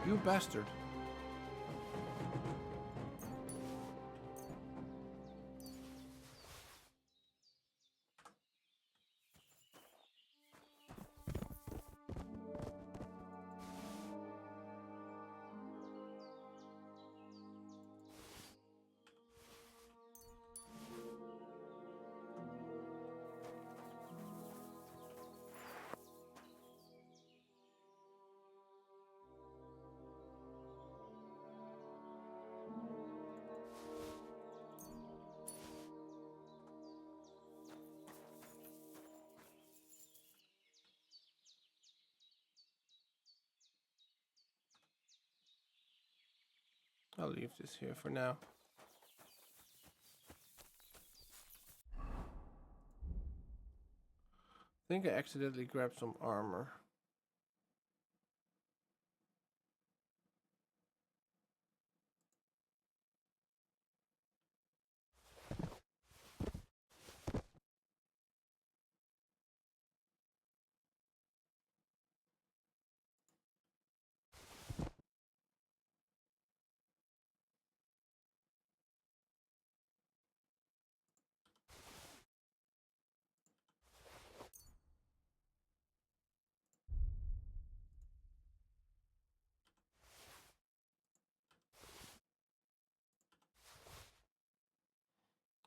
You bastard. I'll leave this here for now. I think I accidentally grabbed some armor.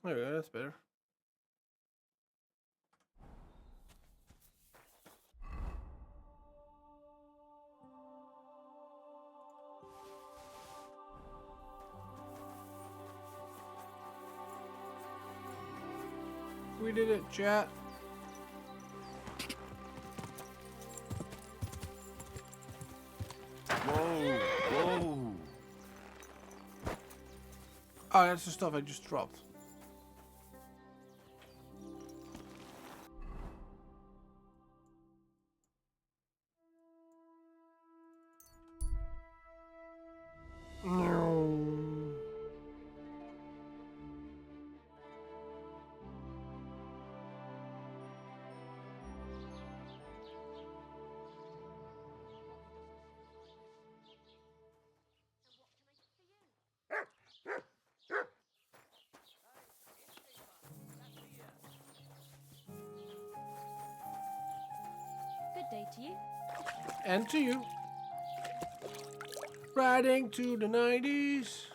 There we go, that's better. We did it, chat. Whoa, whoa. Oh, that's the stuff I just dropped. to you. And to you. Riding to the 90s.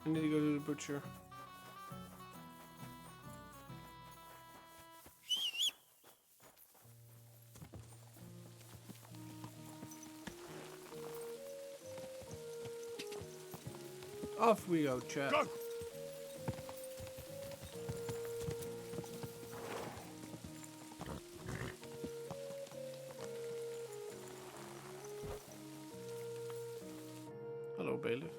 I need to go to the butcher. Off we go, chat. Go. Hello, bailiff.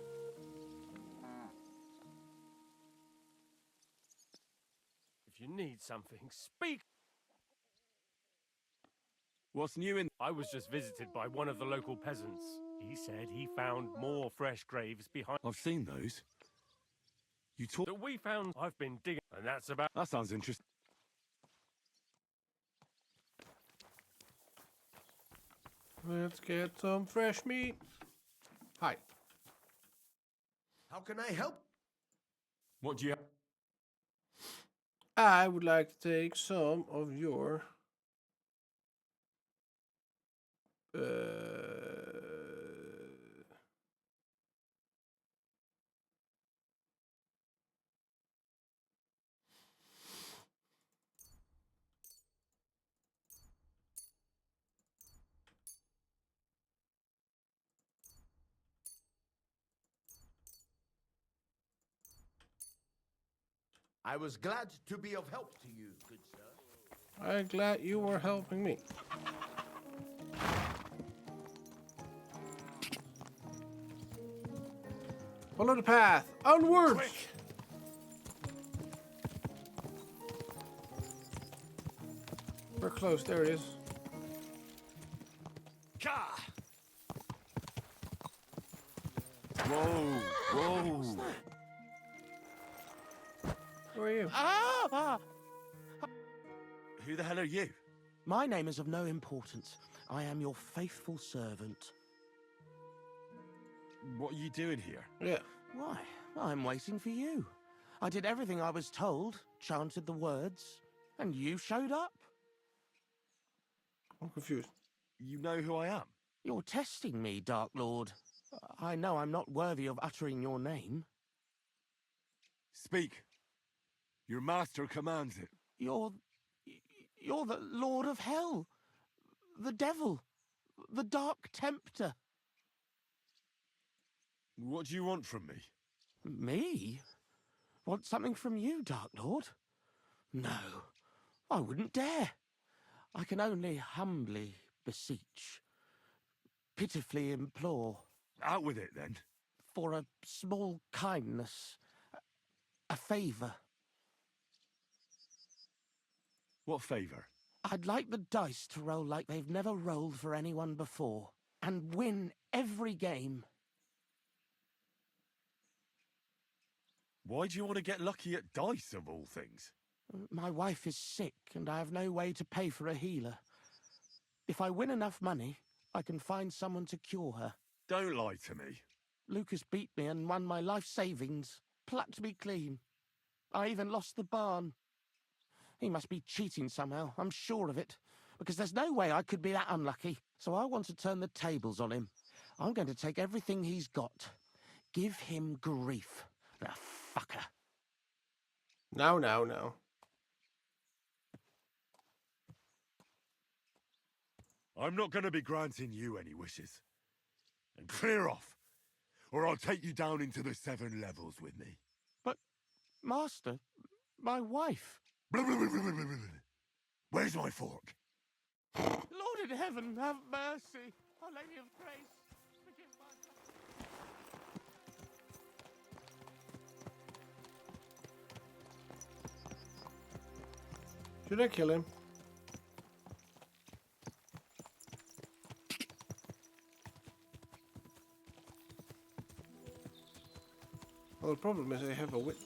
If you need something, speak. What's new in... I was just visited by one of the local peasants. He said he found more fresh graves behind... I've seen those. You talk... That we found... I've been digging... And that's about... That sounds interesting. Let's get some fresh meat. Hi. How can I help? What do you... I would like to take some of your... I was glad to be of help to you, good sir. I'm glad you were helping me. Follow the path. Onwards! Quick. We're close. There it is. Whoa! Whoa! Who are you? Who the hell are you? My name is of no importance. I am your faithful servant. What are you doing here? Yeah. Why? I'm waiting for you. I did everything I was told, chanted the words, and you showed up. I'm confused. You know who I am? You're testing me, Dark Lord. I know I'm not worthy of uttering your name. Speak. Your master commands it. You're the Lord of Hell. The Devil. The Dark Tempter. What do you want from me? Me? Want something from you, Dark Lord? No, I wouldn't dare. I can only humbly beseech, pitifully implore. Out with it, then. For a small kindness, a favour. What favour? I'd like the dice to roll like they've never rolled for anyone before, and win every game. Why do you want to get lucky at dice, of all things? My wife is sick, and I have no way to pay for a healer. If I win enough money, I can find someone to cure her. Don't lie to me. Lucas beat me and won my life savings, plucked me clean. I even lost the barn. He must be cheating somehow, I'm sure of it, because there's no way I could be that unlucky. So I want to turn the tables on him. I'm going to take everything he's got. Give him grief, the fucker. No. I'm not going to be granting you any wishes. And clear off, or I'll take you down into the 7 levels with me. But, Master, my wife... Where's my fork? Lord in heaven, have mercy. Our Lady of Grace, forgive my... Should I kill him? Well, the problem is I have a witness.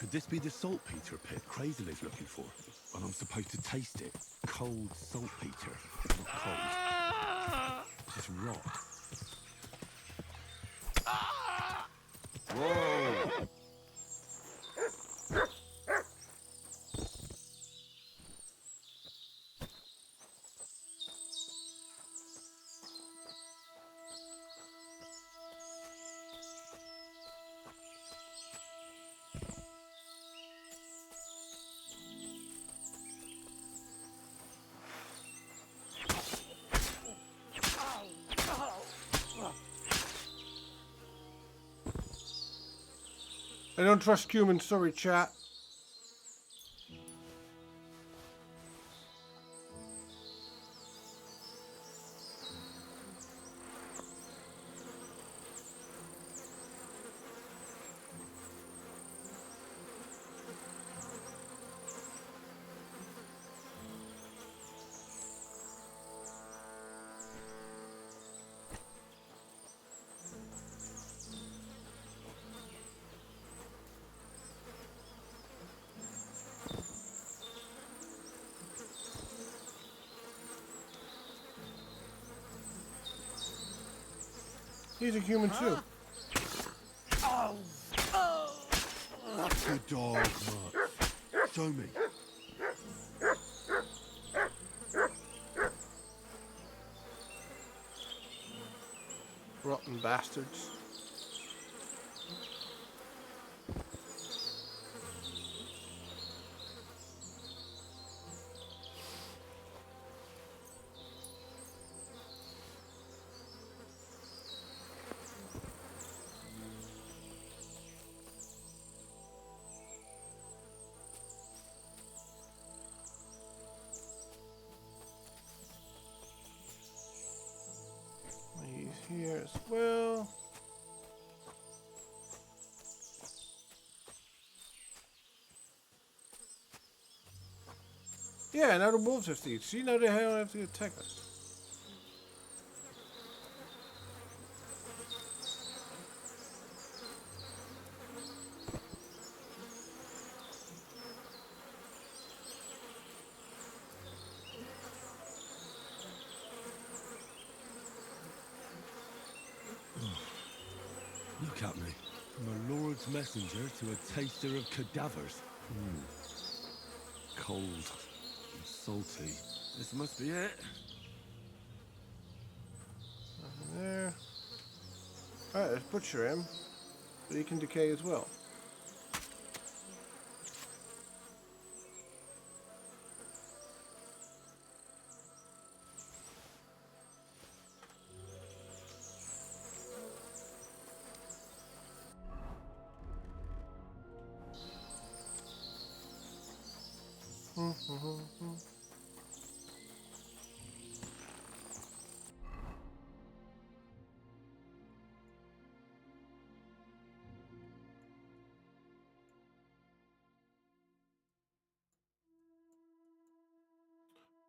Could this be the saltpeter pit Crazel is looking for? And I'm supposed to taste it. Cold saltpeter. Not cold. Just rock. Whoa! I don't trust humans, sorry chat. He's a human too. Good dog, Mark. Show me. Rotten bastards. He's here as well. Yeah, now the wolves have to eat. See, now they don't have to attack us. Look at me. From a lord's messenger to a taster of cadavers. Cold and salty. This must be it. Nothing there. Alright, let's butcher him. But he can decay as well.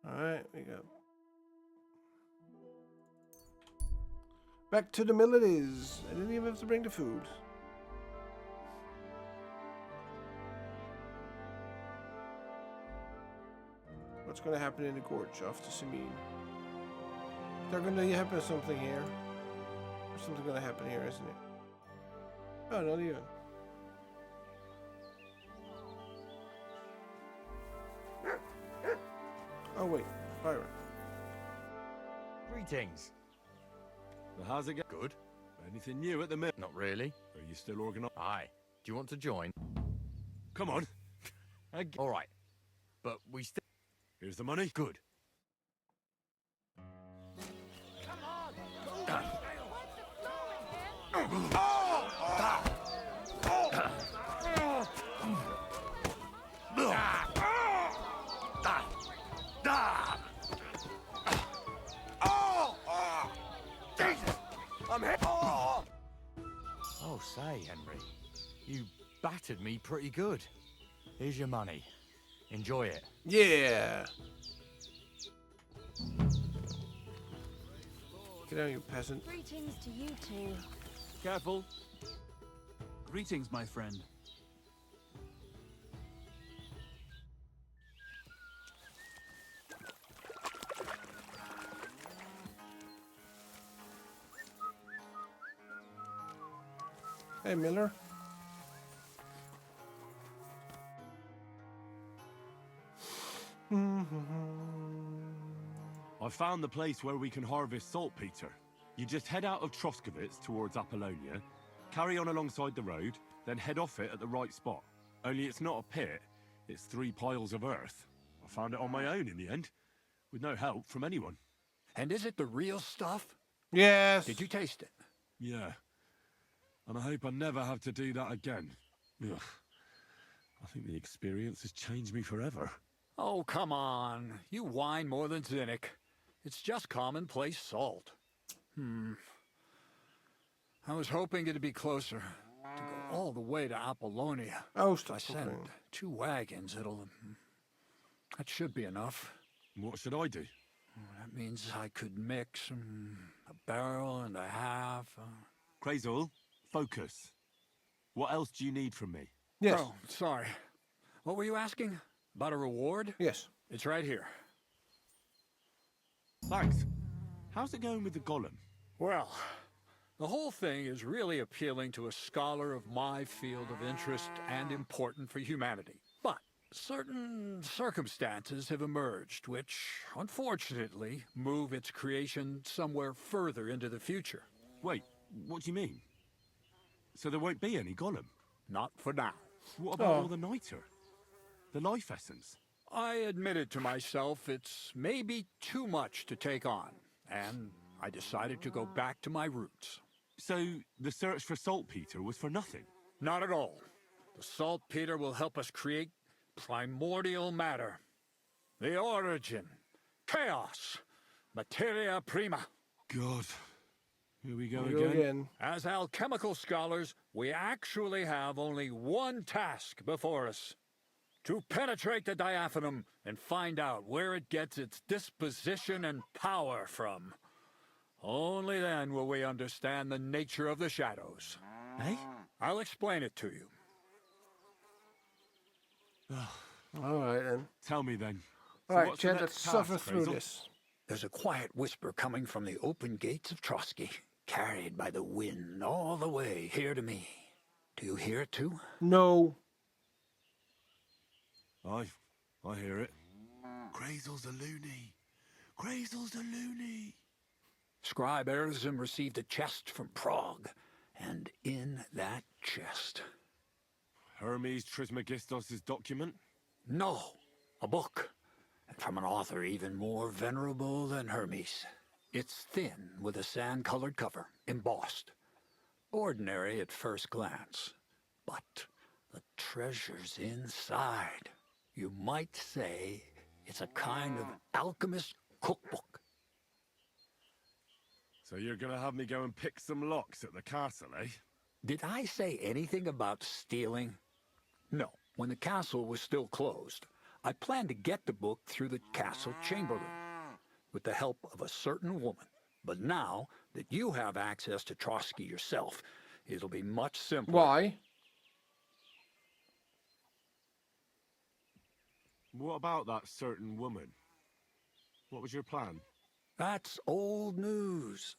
Alright, we go. Back to the mill it is. I didn't even have to bring the food. What's going to happen in the gorge off to Simeon? There's going to happen something here. There's something going to happen here, isn't it? Oh, not even. Oh wait, Byron. Greetings. Well, how's it going? Good. Anything new at the mill? Not really. Are you still organized? Aye. Do you want to join? Come on. All right. But we still... Here's the money. Good. I'm hit. Oh, say, Henry, you battered me pretty good. Here's your money. Enjoy it. Yeah. Get out, you peasant. Greetings to you two. Careful. Greetings, my friend. Hey, Miller. I found the place where we can harvest saltpeter. You just head out of Troskovitz towards Apollonia, carry on alongside the road, then head off it at the right spot. Only it's not a pit, it's 3 piles of earth. I found it on my own in the end, with no help from anyone. And is it the real stuff? Yes. Did you taste it? Yeah. And I hope I never have to do that again. Ugh. I think the experience has changed me forever. Oh, come on. You whine more than Zinnik. It's just commonplace salt. I was hoping it'd be closer. To go all the way to Apollonia. Oh, if I send 2 wagons, that should be enough. What should I do? That means I could mix a barrel and a half. Crazel, focus. What else do you need from me? Yes. Oh, sorry. What were you asking? About a reward? Yes. It's right here. Thanks. How's it going with the golem? Well, the whole thing is really appealing to a scholar of my field of interest and important for humanity. But certain circumstances have emerged which, unfortunately, move its creation somewhere further into the future. Wait, what do you mean? So there won't be any golem? Not for now. What about all the niter? The life essence? I admitted to myself it's maybe too much to take on, and I decided to go back to my roots. So the search for saltpeter was for nothing? Not at all. The saltpeter will help us create primordial matter. The origin. Chaos. Materia prima. God. Here we go again. As alchemical scholars, we actually have only one task before us. To penetrate the diaphanum and find out where it gets its disposition and power from. Only then will we understand the nature of the shadows. Eh? I'll explain it to you. All right, then. Tell me then. All right, Chad, let's suffer through this. There's a quiet whisper coming from the open gates of Trotsky, carried by the wind all the way here to me. Do you hear it too? No. I hear it. Crazel's a loony. Crazel's a loony. Scribe Erzim received a chest from Prague, and in that chest... Hermes Trismegistos' document? No, a book. And from an author even more venerable than Hermes. It's thin, with a sand-colored cover, embossed. Ordinary at first glance. But the treasure's inside. You might say it's a kind of alchemist cookbook. So you're gonna have me go and pick some locks at the castle, eh? Did I say anything about stealing? No. When the castle was still closed, I planned to get the book through the castle chamberlain, with the help of a certain woman. But now that you have access to Trotsky yourself, it'll be much simpler. Why? What about that certain woman? What was your plan? That's old news.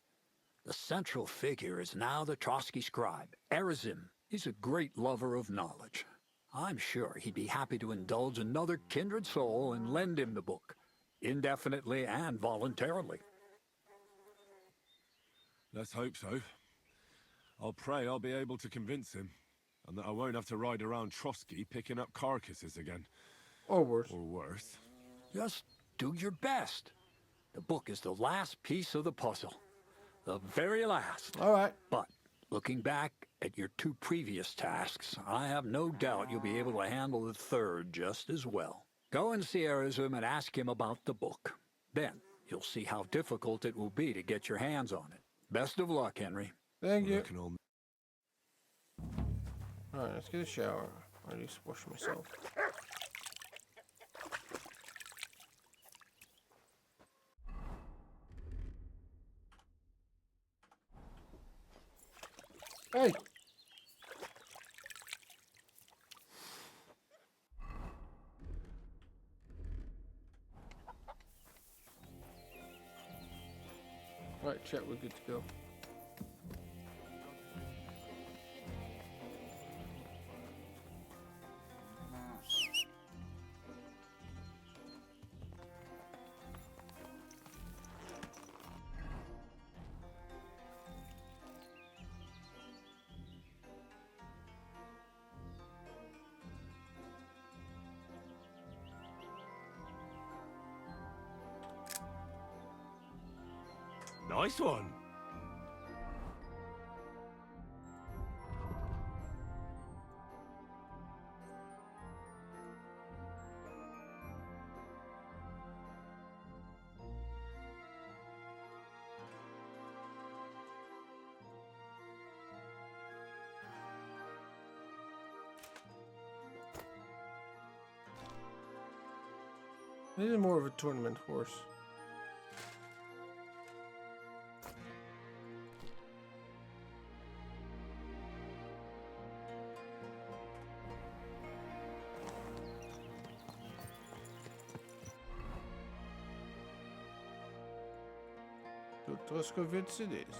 The central figure is now the Trotsky scribe, Erzim. He's a great lover of knowledge. I'm sure he'd be happy to indulge another kindred soul and lend him the book, indefinitely and voluntarily. Let's hope so. I'll pray I'll be able to convince him, and that I won't have to ride around Trotsky picking up carcasses again. Or worse. Or worse. Just do your best. The book is the last piece of the puzzle. The very last. All right. But looking back at your 2 previous tasks, I have no doubt you'll be able to handle the third just as well. Go and see Erzim and ask him about the book. Then you'll see how difficult it will be to get your hands on it. Best of luck, Henry. Thank you. All right, let's get a shower. Or at least wash myself. Hey! Right, chat, we're good to go. Nice one. This is more of a tournament horse. To Troskowiec it is.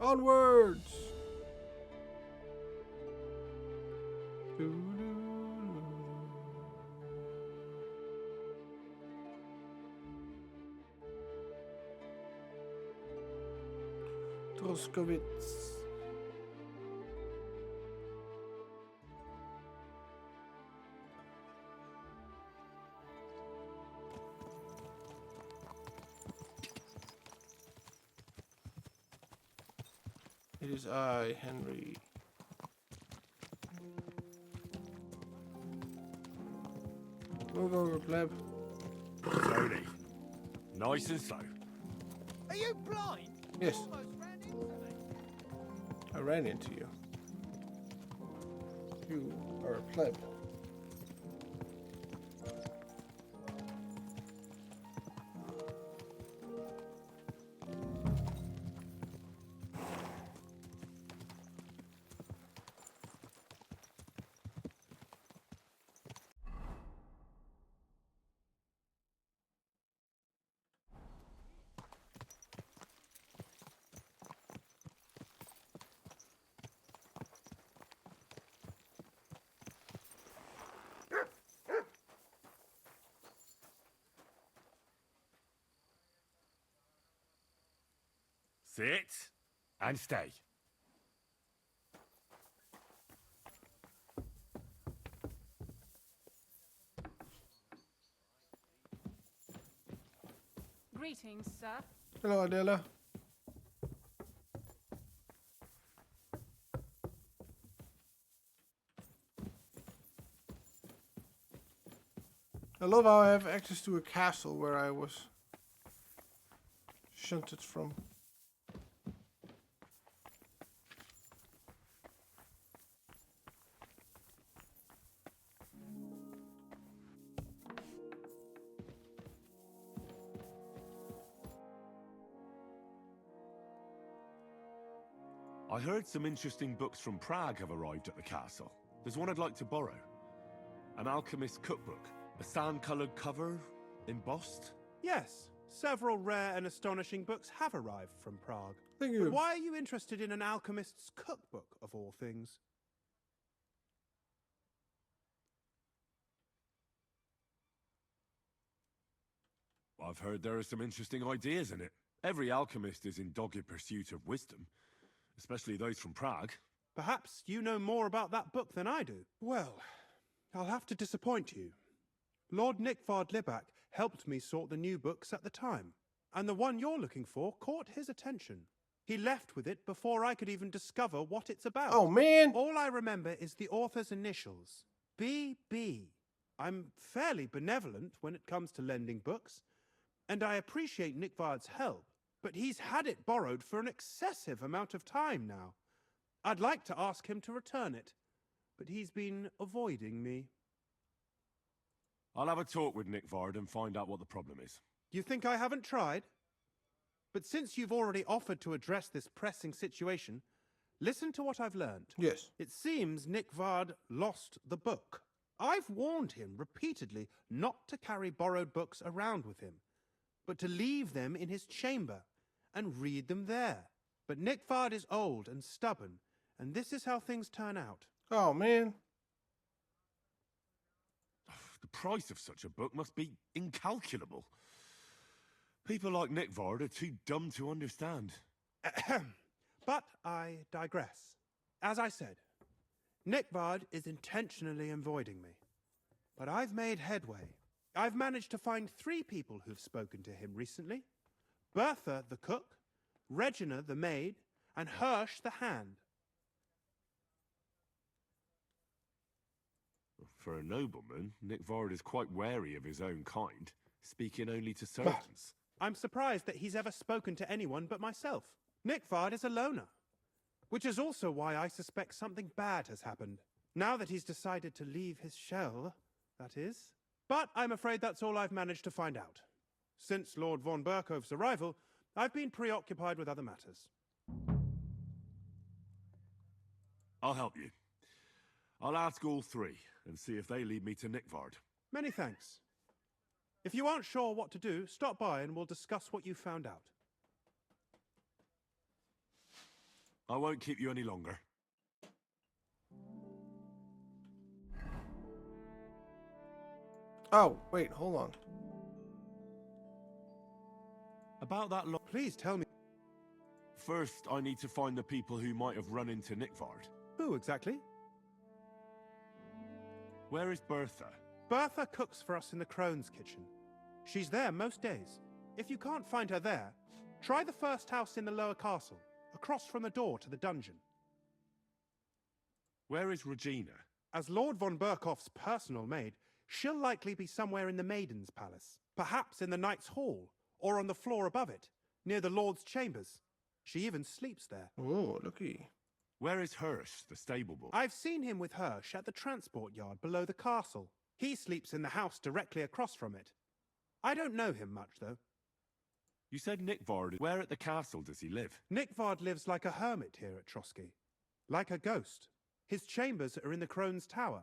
Onwards! Troskowiec. It is I, Henry. Move over, pleb. Slowly. Nice and slow. Are you blind? Yes. Almost ran into me. I ran into you. You are a pleb. Sit and stay. Greetings, sir. Hello, Adela. I love how I have access to a castle where I was shunted from. I heard some interesting books from Prague have arrived at the castle. There's one I'd like to borrow. An alchemist's cookbook. A sand-coloured cover, embossed. Yes, several rare and astonishing books have arrived from Prague. Thank you. But why are you interested in an alchemist's cookbook, of all things? I've heard there are some interesting ideas in it. Every alchemist is in dogged pursuit of wisdom, especially those from Prague. Perhaps you know more about that book than I do. Well, I'll have to disappoint you. Lord Nickvard-Libak helped me sort the new books at the time, and the one you're looking for caught his attention. He left with it before I could even discover what it's about. Oh, man! All I remember is the author's initials. B.B. I'm fairly benevolent when it comes to lending books, and I appreciate Nickvard's help, but he's had it borrowed for an excessive amount of time now. I'd like to ask him to return it, but he's been avoiding me. I'll have a talk with Nickvard and find out what the problem is. You think I haven't tried? But since you've already offered to address this pressing situation, listen to what I've learned. Yes. It seems Nickvard lost the book. I've warned him repeatedly not to carry borrowed books around with him, but to leave them in his chamber and read them there. But Nickvard is old and stubborn, and this is how things turn out. Oh, man. The price of such a book must be incalculable. People like Nickvard are too dumb to understand. But I digress. As I said, Nickvard is intentionally avoiding me. but I've made headway. I've managed to find 3 people who've spoken to him recently. Bertha, the cook, Regina, the maid, and Hirsch, the hand. For a nobleman, Nickvard is quite wary of his own kind, speaking only to servants. I'm surprised that he's ever spoken to anyone but myself. Nickvard is a loner, which is also why I suspect something bad has happened. Now that he's decided to leave his shell, that is. But I'm afraid that's all I've managed to find out. Since Lord von Berkove's arrival, I've been preoccupied with other matters. I'll help you. I'll ask all 3 and see if they lead me to Nickvard. Many thanks. If you aren't sure what to do, stop by and we'll discuss what you found out. I won't keep you any longer. Oh, wait, hold on. About that Please tell me. First, I need to find the people who might have run into Nickvard. Who exactly? Where is Bertha? Bertha cooks for us in the Crone's kitchen. She's there most days. If you can't find her there, try the first house in the lower castle, across from the door to the dungeon. Where is Regina? As Lord von Berkoff's personal maid, she'll likely be somewhere in the Maiden's Palace. Perhaps in the Knight's Hall, or on the floor above it, near the Lord's chambers. She even sleeps there. Oh, looky. Where is Hirsch, the stable boy? I've seen him with Hirsch at the transport yard below the castle. He sleeps in the house directly across from it. I don't know him much, though. You said Nickvard. Where at the castle does he live? Nickvard lives like a hermit here at Trotsky. Like a ghost. His chambers are in the Crone's tower.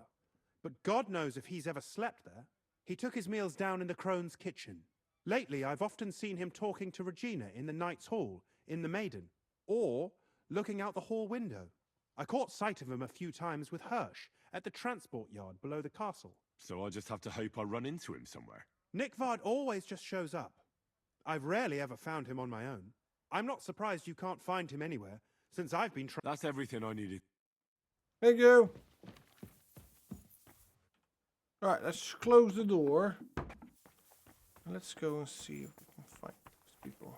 But God knows if he's ever slept there. He took his meals down in the Crone's kitchen. Lately, I've often seen him talking to Regina in the Knight's Hall, in the Maiden, or looking out the hall window. I caught sight of him a few times with Hirsch at the transport yard below the castle. So I just have to hope I run into him somewhere. Nickvard always just shows up. I've rarely ever found him on my own. I'm not surprised you can't find him anywhere, since I've been trying. That's everything I needed. Thank you. Alright, let's close the door. And let's go and see if we can find those people.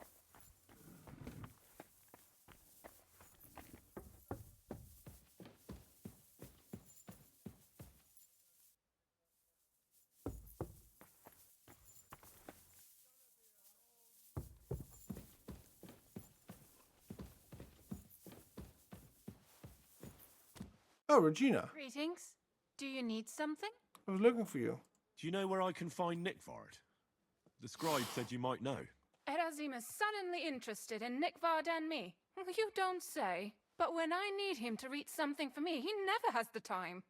Oh, Regina. Greetings. Do you need something? I was looking for you. Do you know where I can find Nickvard? The scribe said you might know. Erazim is suddenly interested in Nickvard and me. You don't say. But when I need him to read something for me, he never has the time.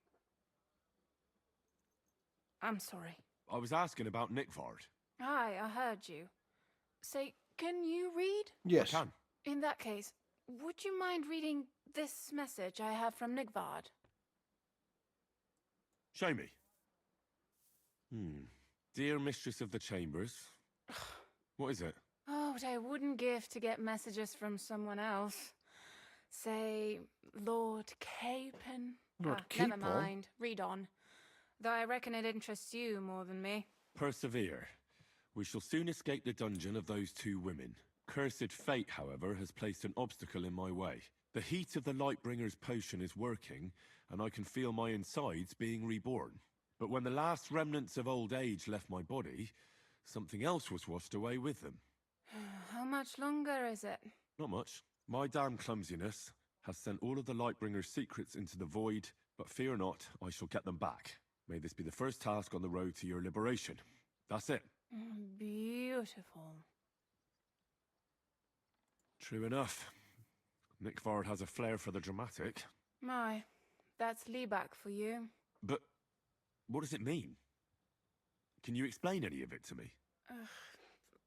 I'm sorry. I was asking about Nickvard. Aye, I heard you. Say, can you read? Yes. I can. In that case, would you mind reading this message I have from Nickvard? Show me. Dear Mistress of the Chambers. What is it? Oh, what I wouldn't give to get messages from someone else. Say, Lord Capon. Lord Never Capon? mind. Read on. Though I reckon it interests you more than me. Persevere. We shall soon escape the dungeon of those 2 women. Cursed fate, however, has placed an obstacle in my way. The heat of the Lightbringer's potion is working, and I can feel my insides being reborn. But when the last remnants of old age left my body, something else was washed away with them. How much longer is it? Not much. My damn clumsiness has sent all of the Lightbringer's secrets into the void, but fear not, I shall get them back. May this be the first task on the road to your liberation. That's it. Beautiful. True enough. Nickvard has a flair for the dramatic. My, that's Liebach for you. But what does it mean? Can you explain any of it to me?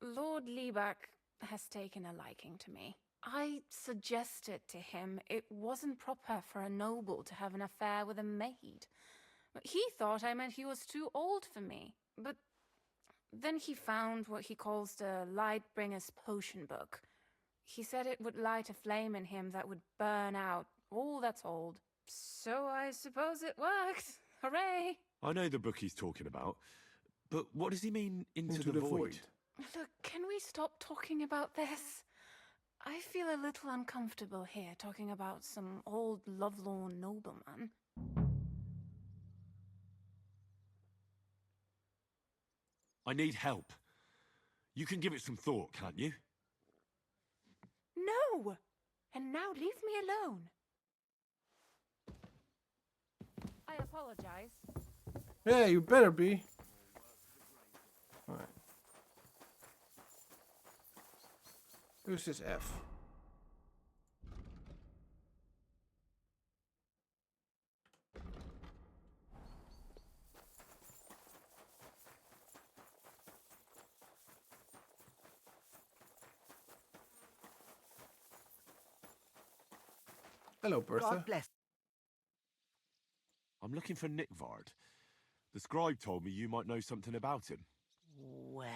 Lord Liebach has taken a liking to me. I suggested to him it wasn't proper for a noble to have an affair with a maid. He thought I meant he was too old for me. But then he found what he calls the Lightbringer's potion book. He said it would light a flame in him that would burn out all that's old. So I suppose it worked. Hooray! I know the book he's talking about, but what does he mean, into the void? Look, can we stop talking about this? I feel a little uncomfortable here talking about some old lovelorn nobleman. I need help. You can give it some thought, can't you? No! And now leave me alone. I apologize. Yeah, you better be. Alright. Who's this F? Hello, Bertha. God bless. I'm looking for Nickvard. The scribe told me you might know something about him. Well,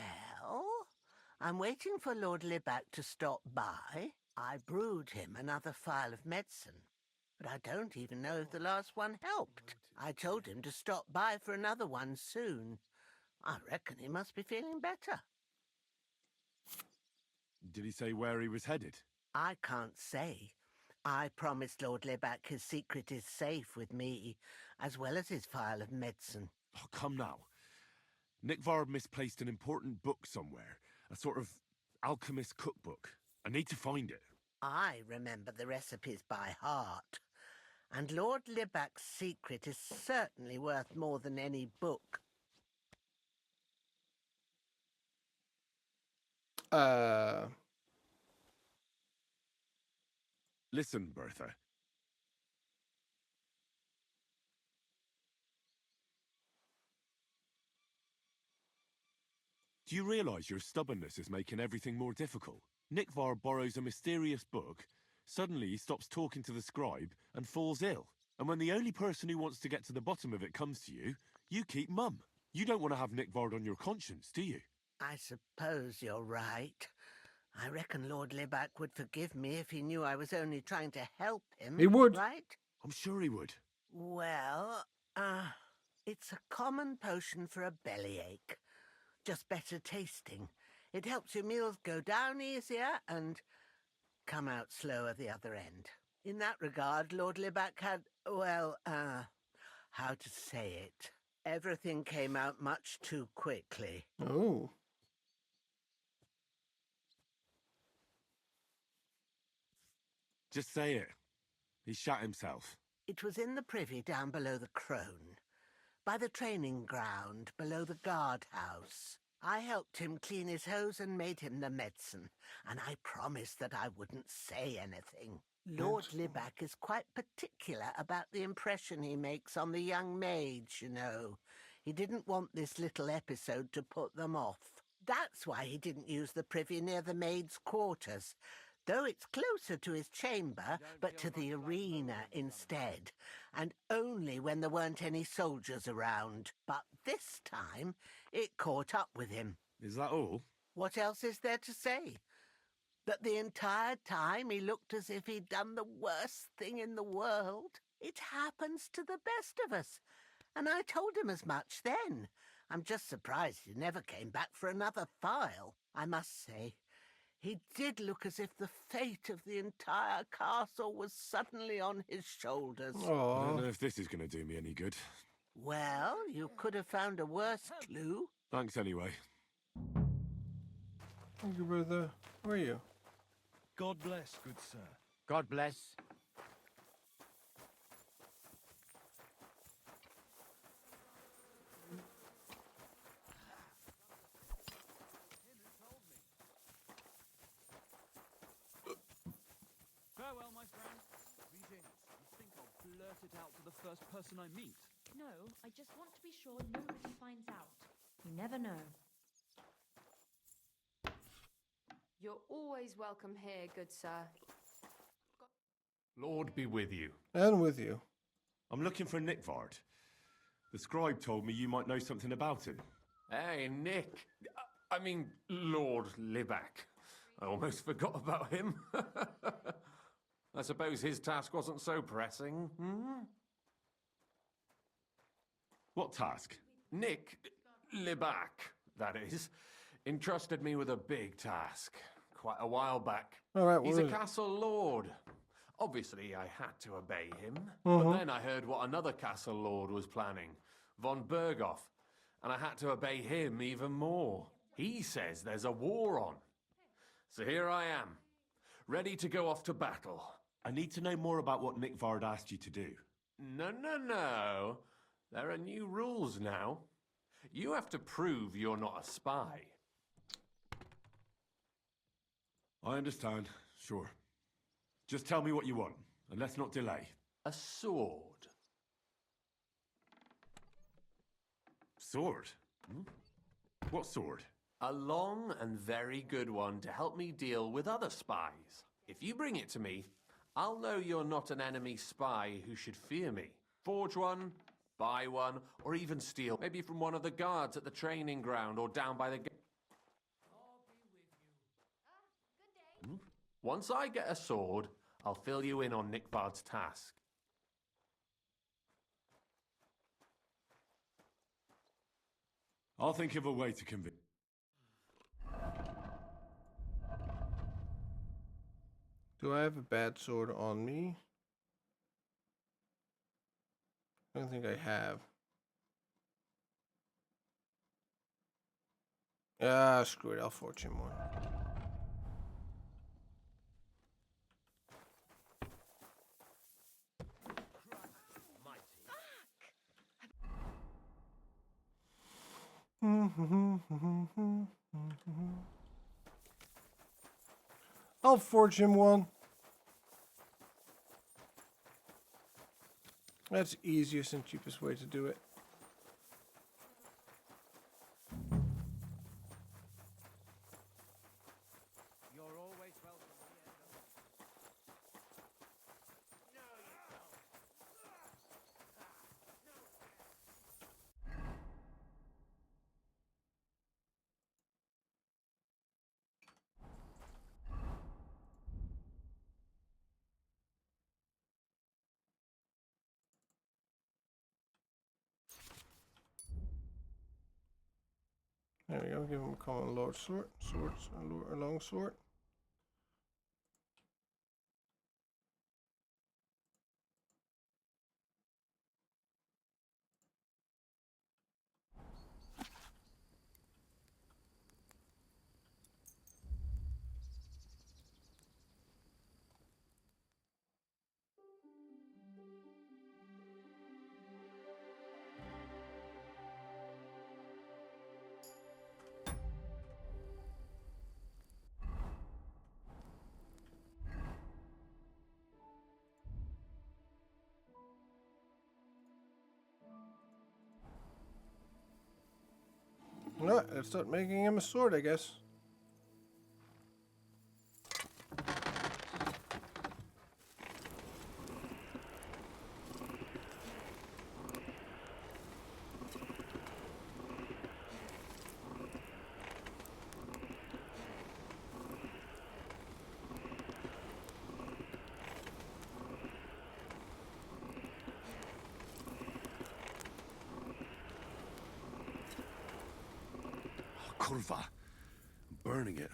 I'm waiting for Lord Libac to stop by. I brewed him another phial of medicine, but I don't even know if the last one helped. I told him to stop by for another one soon. I reckon he must be feeling better. Did he say where he was headed? I can't say. I promised Lord Libac his secret is safe with me, as well as his phial of medicine. Oh, come now. Nickvard misplaced an important book somewhere, a sort of alchemist cookbook. I need to find it. I remember the recipes by heart, and Lord Libac's secret is certainly worth more than any book. Listen, Bertha. Do you realise your stubbornness is making everything more difficult? Nickvard borrows a mysterious book, suddenly he stops talking to the scribe and falls ill. And when the only person who wants to get to the bottom of it comes to you, you keep mum. You don't want to have Nickvard on your conscience, do you? I suppose you're right. I reckon Lord Libac would forgive me if he knew I was only trying to help him. He would. Right? I'm sure he would. Well, it's a common potion for a bellyache. Just better tasting. It helps your meals go down easier and come out slower the other end. In that regard, Lord Libac had, well, how to say it? Everything came out much too quickly. Oh. Just say it. He shot himself. It was in the privy down below the Crone, by the training ground below the guardhouse. I helped him clean his hose and made him the medicine, and I promised that I wouldn't say anything. Lord Libac is quite particular about the impression he makes on the young maids, you know. He didn't want this little episode to put them off. That's why he didn't use the privy near the maids' quarters, though it's closer to his chamber, but to the arena instead, and only when there weren't any soldiers around. But this time, it caught up with him. Is that all? What else is there to say? That the entire time he looked as if he'd done the worst thing in the world. It happens to the best of us, and I told him as much then. I'm just surprised he never came back for another file. I must say, he did look as if the fate of the entire castle was suddenly on his shoulders. I don't know if this is going to do me any good. Well, you could have found a worse clue. Thanks anyway. Thank you, brother. Where are you? God bless, good sir. God bless. Farewell, my friend. Greetings. You think I'll blurt it out to the first person I meet? No, I just want to be sure nobody finds out. You never know. You're always welcome here, good sir. Lord be with you. And with you. I'm looking for Nickvard. The scribe told me you might know something about him. Hey, Nick. I mean, Lord Libac. I almost forgot about him. I suppose his task wasn't so pressing, hmm? What task? Nick Libac, that is, entrusted me with a big task quite a while back. All right, He's what a is it? castle lord. Obviously, I had to obey him. Mhm. But then I heard what another castle lord was planning, von Berghoff, and I had to obey him even more. He says there's a war on. So here I am, ready to go off to battle. I need to know more about what Nick Vard asked you to do. No. There are new rules now. You have to prove you're not a spy. I understand, sure. Just tell me what you want, and let's not delay. A sword. Sword? Hmm? What sword? A long and very good one to help me deal with other spies. If you bring it to me, I'll know you're not an enemy spy who should fear me. Forge one, buy one, or even steal. Maybe from one of the guards at the training ground or down by the... Once I get a sword, I'll fill you in on Nick Vard's task. I'll think of a way to convince... Do I have a bad sword on me? I don't think I have. Ah, screw it. I'll forge him one. I'll forge him one. That's the easiest and cheapest way to do it. You're always welcome here. There we go. Give him a common lord sword, a long sword. Alright, let's start making him a sword, I guess. Kurva. I'm burning it.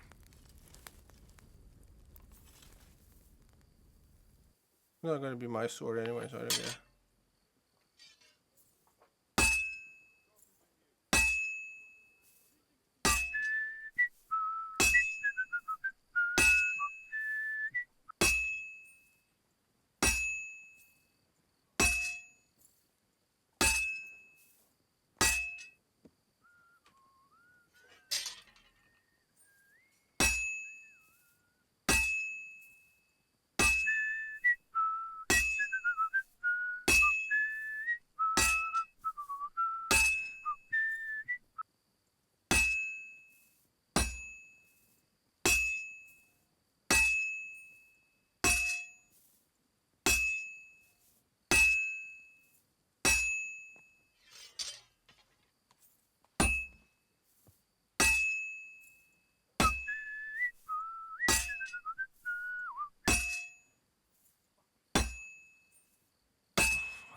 It's not going to be my sword anyway, so I don't care.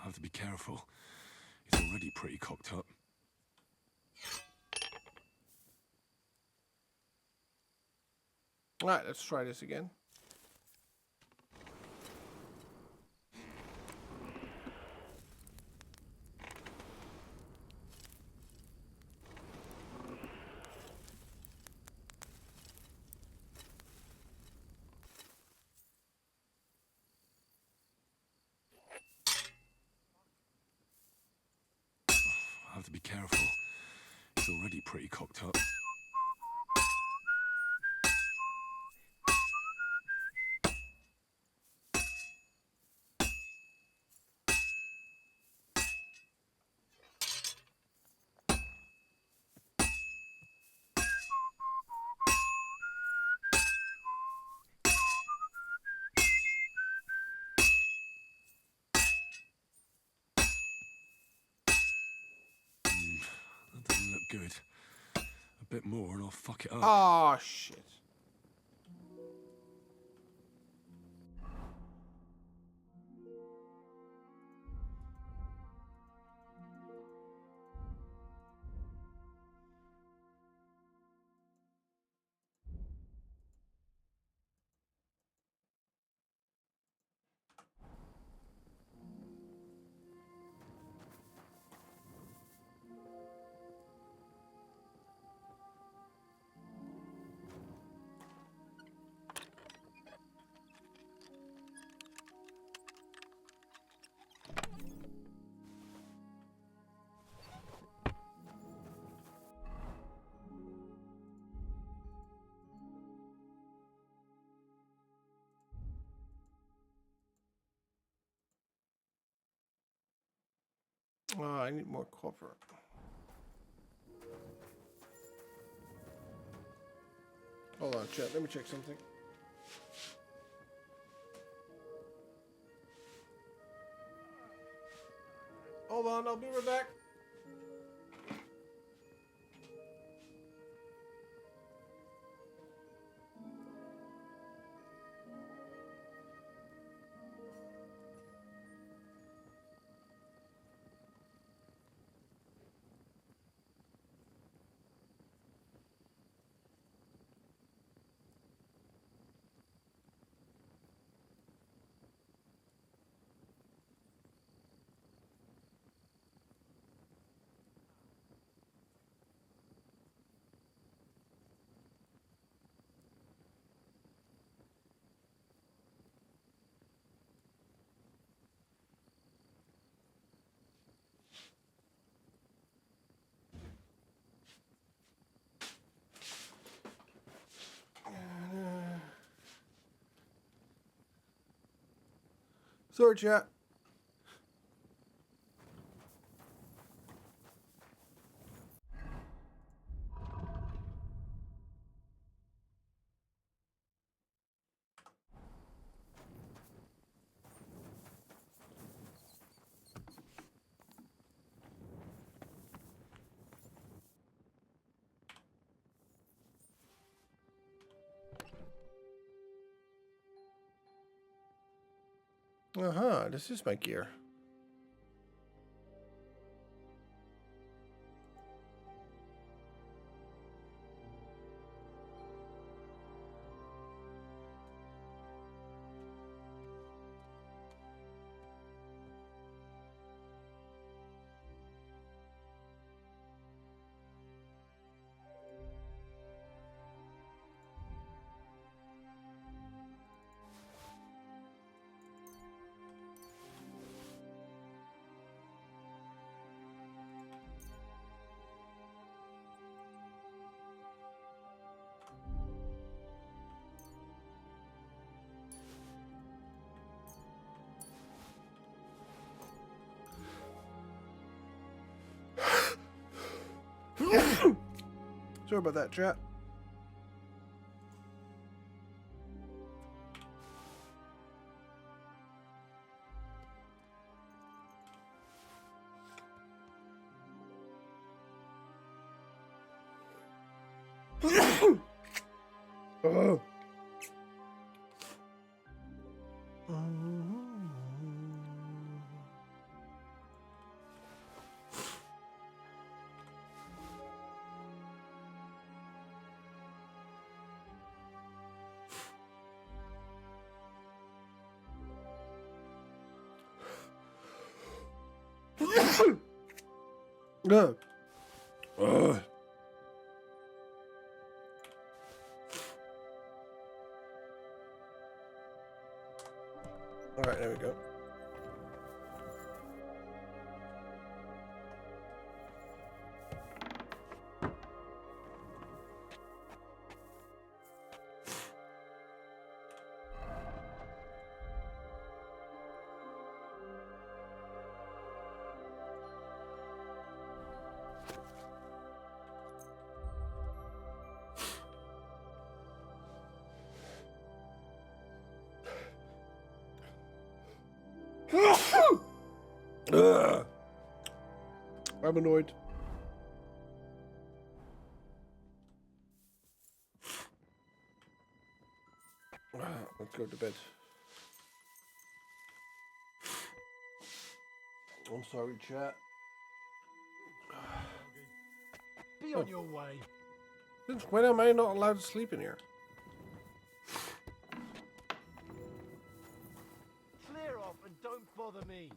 I have to be careful. It's already pretty cocked up. Alright, let's try this again. I have to be careful. It's already pretty cocked up. That doesn't look good. A bit more and I'll fuck it up. Oh, shit. Oh, I need more copper. Hold on, chat. Let me check something. Hold on, I'll be right back. Sorry, chat. This is my gear. Sorry about that, chat. Oh. No. Ugh. All right, there we go. Ugh. I'm annoyed. Let's go to bed. I'm sorry, chat. Be on your way. Since when am I not allowed to sleep in here? Clear off and don't bother me.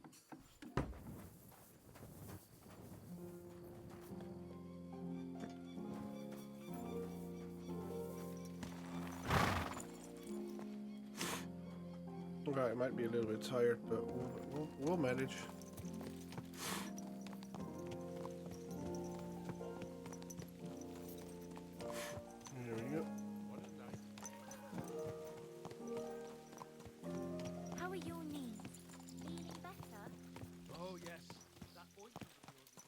Okay, I might be a little bit tired, but we'll manage. There we go. How are your knees? Feeling better? Oh, yes. That ointment of yours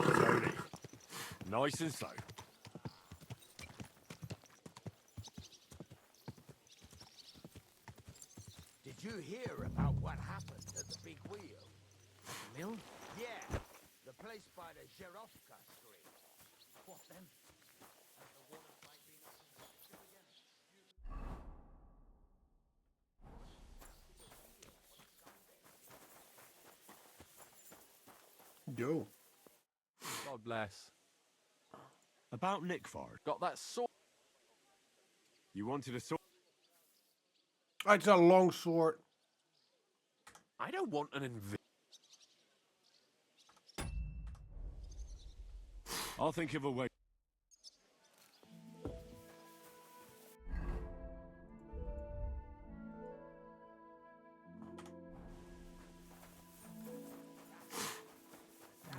Slowly. Nice and slow. Did you hear about what happened at the big wheel? Mill? Yeah, the place by the Zherovka Street. What then? Has the water fight been up and active again? Yo. God bless. About Nickford. Got that sword. You wanted a sword? It's a long sword. I don't want an I'll think of a way.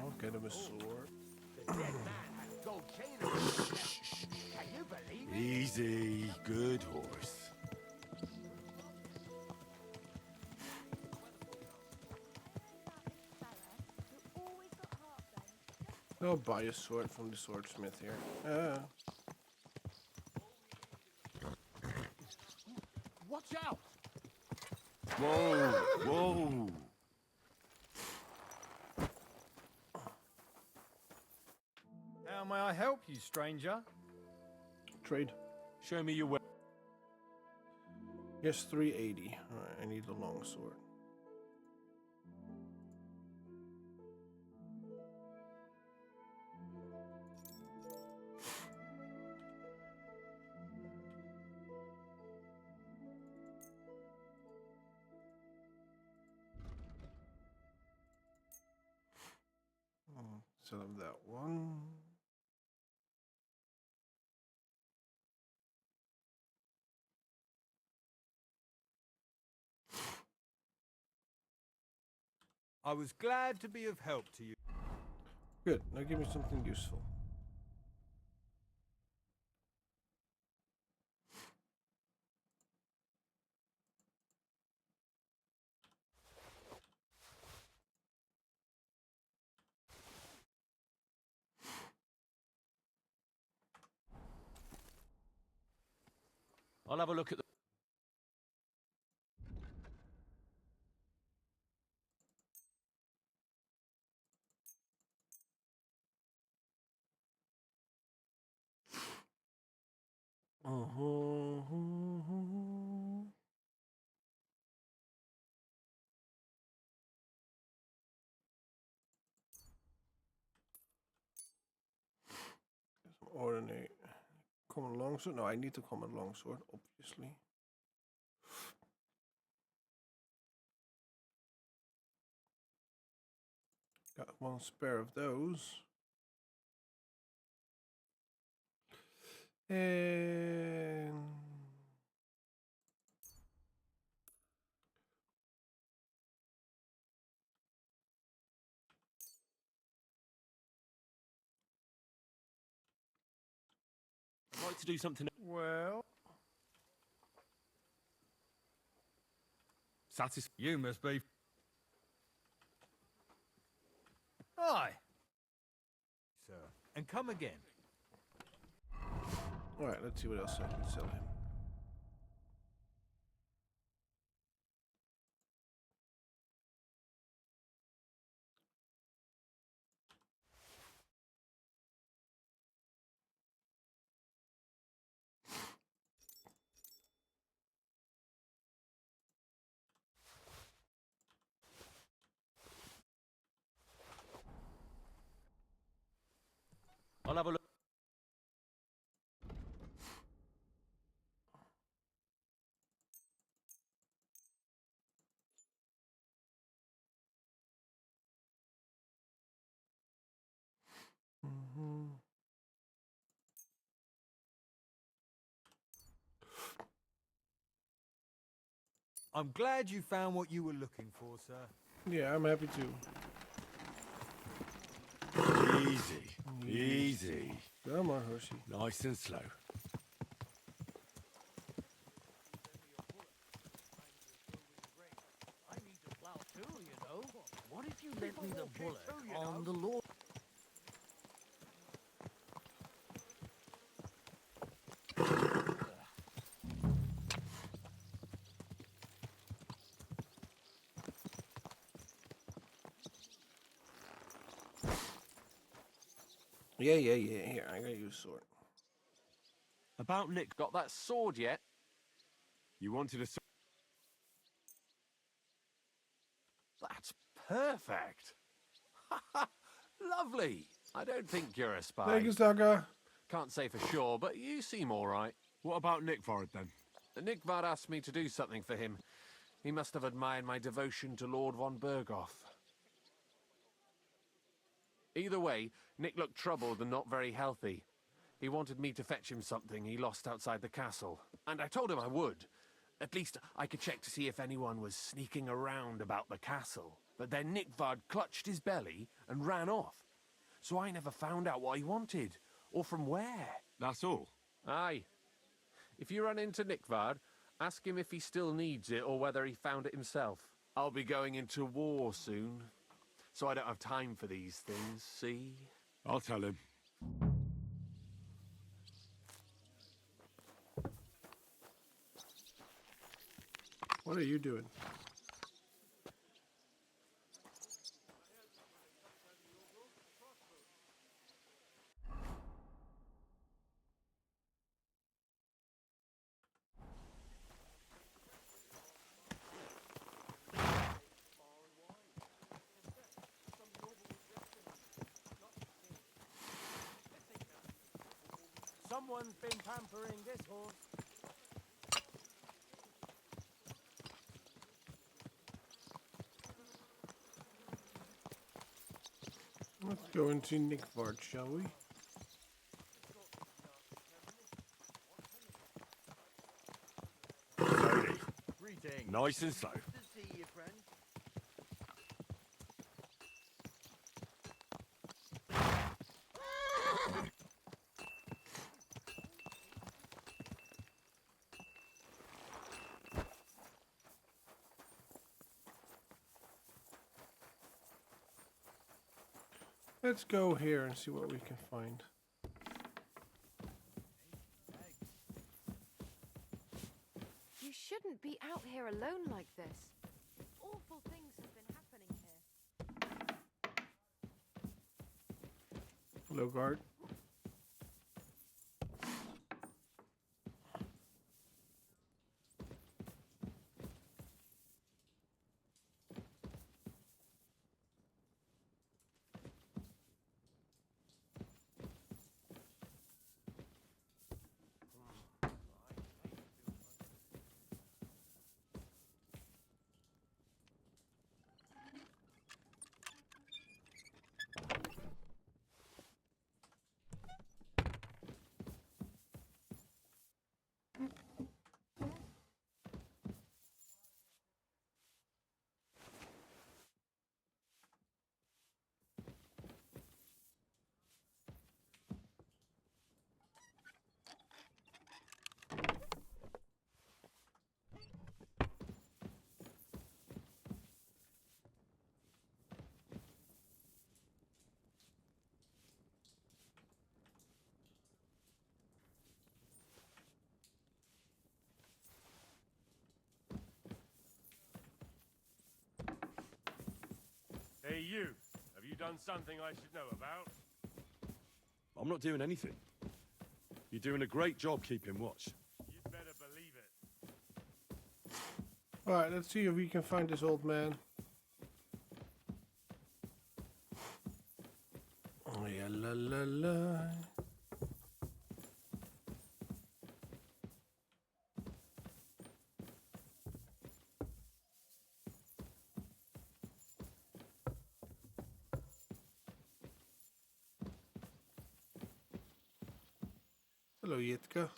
I'll get him a sword. The dead man had a gold chain around his neck. Can you believe it? Easy, good horse. I'll buy a sword from the swordsmith here. Watch out! Whoa, whoa. How may I help you, stranger? Trade. Show me your way. Yes, 380. Alright, I need the long sword. Sell him that one. I was glad to be of help to you. Good. Now give me something useful. I'll have a look at the... Ordinate. Common longsword? No, I need the common longsword, obviously. Got one spare of those. And I'd like to do something. Well, You must be. Aye. Sir, and come again. all right, let's see what else I can sell him. I'll have a look. I'm glad you found what you were looking for, sir. Yeah, I'm happy to. Easy. Easy. Come on, Hershey. Nice and slow. I need to plow too, you know. What if you lent me the bullock on the lawn? Yeah. Here, I gotta use sword. About Nick. Got that sword yet? You wanted a. That's perfect. Lovely. I don't think you're a spy. Thank you, Saga. Can't say for sure, but you seem all right. What about Nickvard then? Nickvard asked me to do something for him. He must have admired my devotion to Lord von Berghoff. Either way, Nick looked troubled and not very healthy. He wanted me to fetch him something he lost outside the castle, and I told him I would. At least I could check to see if anyone was sneaking around about the castle. But then Nickvard clutched his belly and ran off. So I never found out what he wanted, or from where. That's all? Aye. If you run into Nickvard, ask him if he still needs it or whether he found it himself. I'll be going into war soon, so I don't have time for these things, see? I'll tell him. What are you doing? someone's been pampering this horse. Let's go into Nickvard, shall we? Slowly. Nice and slow. Let's go here and see what we can find. You shouldn't be out here alone like this. Awful things have been happening here. Hello, guard. you. Have you done something I should know about? I'm not doing anything. You're doing a great job keeping watch. You'd better believe it. Alright, let's see if we can find this old man. Oh yeah, la la la. Hello, Yitka.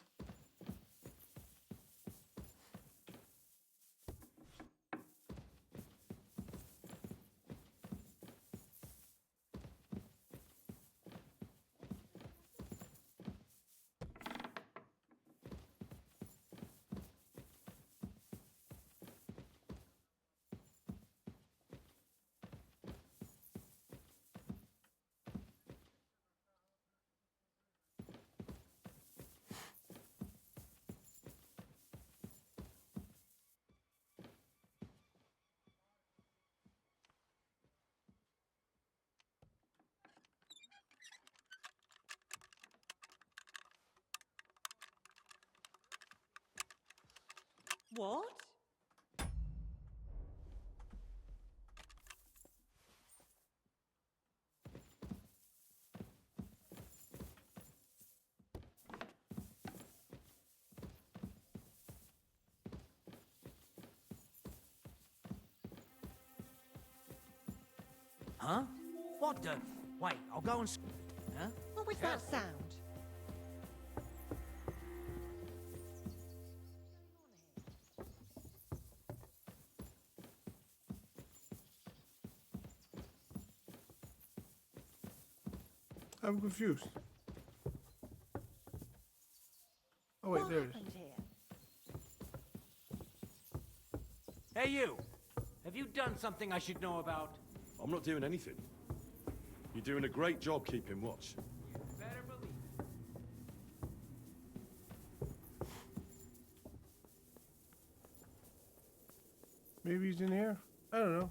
What? Huh? What the? Wait, I'll go and... Huh? What was that sound? I'm confused. Oh wait, What there it is. happened here? Hey, you! Have you done something I should know about? I'm not doing anything. You're doing a great job keeping watch. You better believe it. Maybe he's in here? I don't know.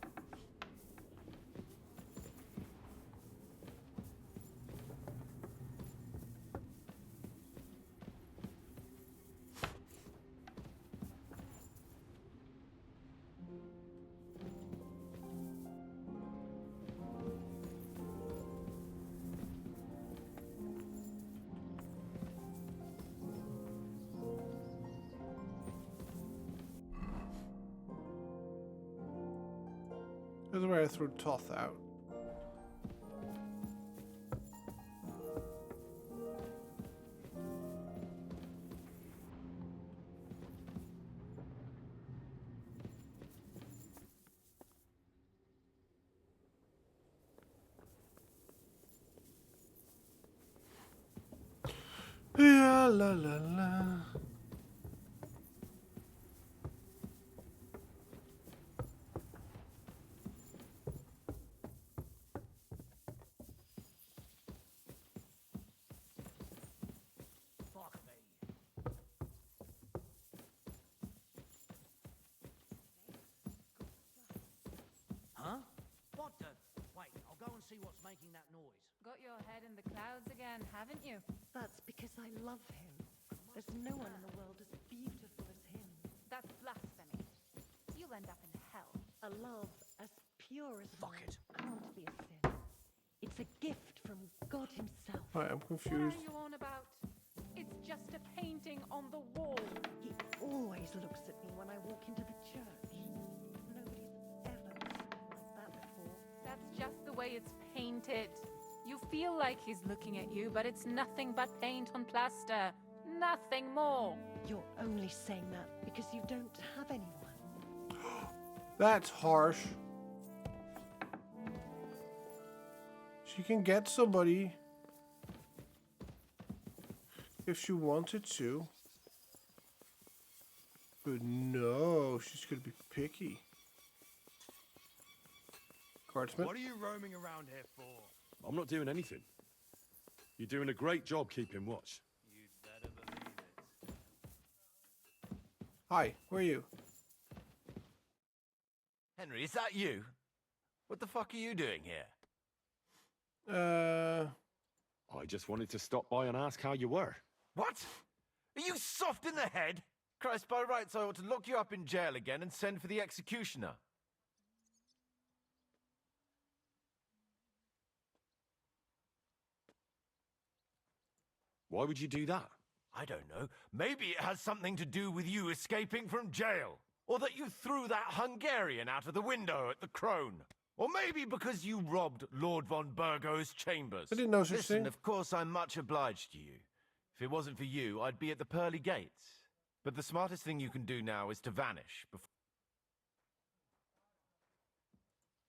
This is where I threw Toth out. Yeah, la la la. Fuck me. Huh? What the? Wait, I'll go and see what's making that noise. Got your head in the clouds again, haven't you? That's because I love him. There's no one in the world as beautiful as him. That's blasphemy. You'll end up in hell. A love as pure as Fuck mine it. can't be a sin. It's a gift from God himself. Alright, I'm What confused. are you on about? It's just a painting on the wall. He always looks at me when I walk into the church. Nobody's ever looked at me like that before. That's just the way it's painted. You feel like he's looking at you, but it's nothing but paint on plaster. Nothing more. You're only saying that because you don't have anyone. That's harsh. She can get somebody if she wanted to. But no, she's gonna be picky. Guardsman. What are you roaming around here for? I'm not doing anything. You're doing a great job keeping watch. You'd better believe it. Hi, where are you? Henry, is that you? What the fuck are you doing here? I just wanted to stop by and ask how you were. What? Are you soft in the head? Christ, by rights, I ought to lock you up in jail again and send for the executioner. Why would you do that? I don't know. Maybe it has something to do with you escaping from jail. Or that you threw that Hungarian out of the window at the Crone. Or maybe because you robbed Lord von Burgo's chambers. I didn't know such Listen, thing. of course, I'm much obliged to you. If it wasn't for you, I'd be at the pearly gates. But the smartest thing you can do now is to vanish before...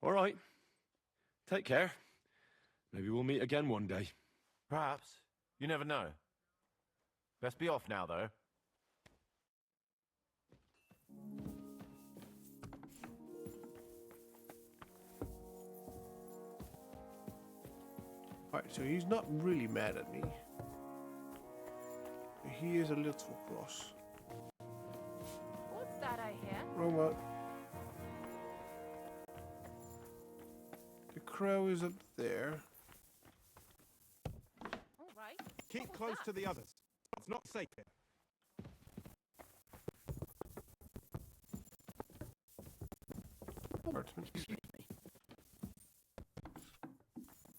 All right. Take care. Maybe we'll meet again one day. Perhaps. You never know. Best be off now, though. Alright, so he's not really mad at me. He is a little cross. What's that I hear? Wrong one. The crow is up there. All right. Keep close to the others. It's not safe here. Excuse me.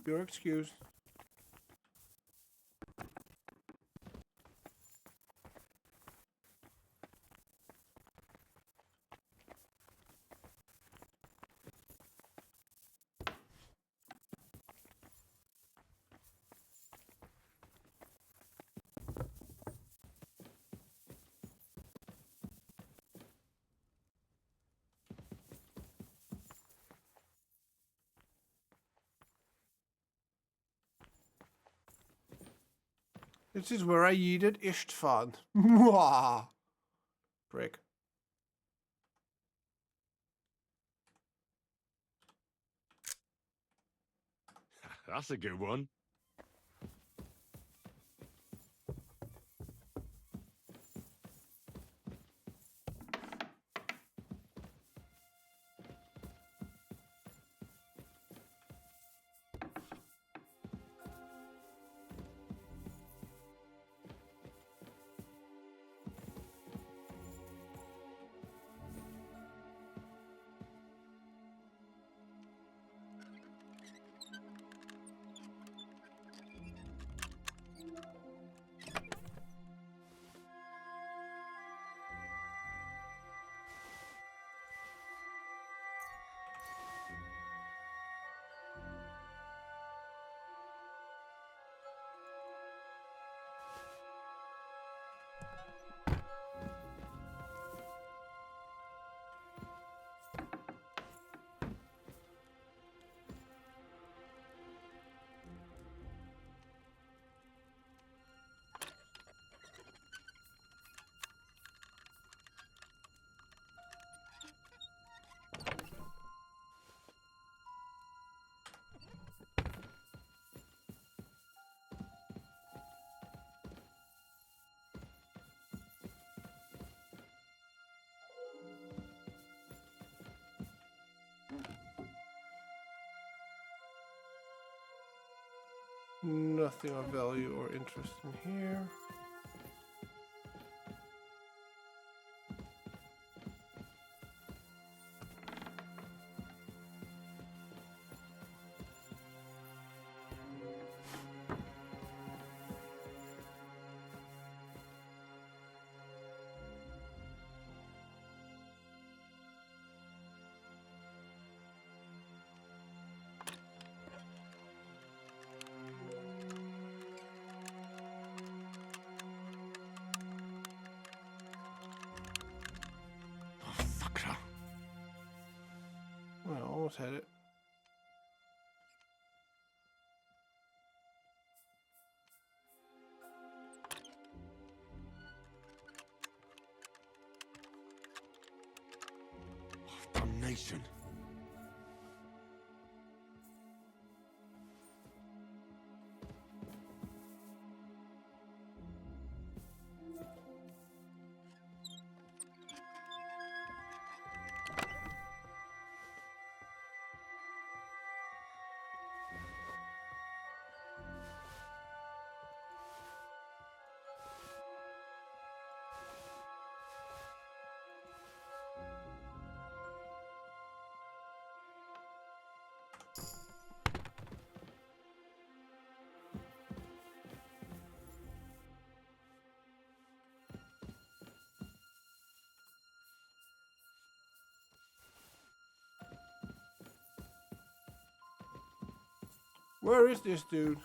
You're excused. This is where I yeeted Ishtvan. Mwah! Prick. That's a good one. Nothing of value or interest in here. Well, almost had it. Damnation. Where is this dude?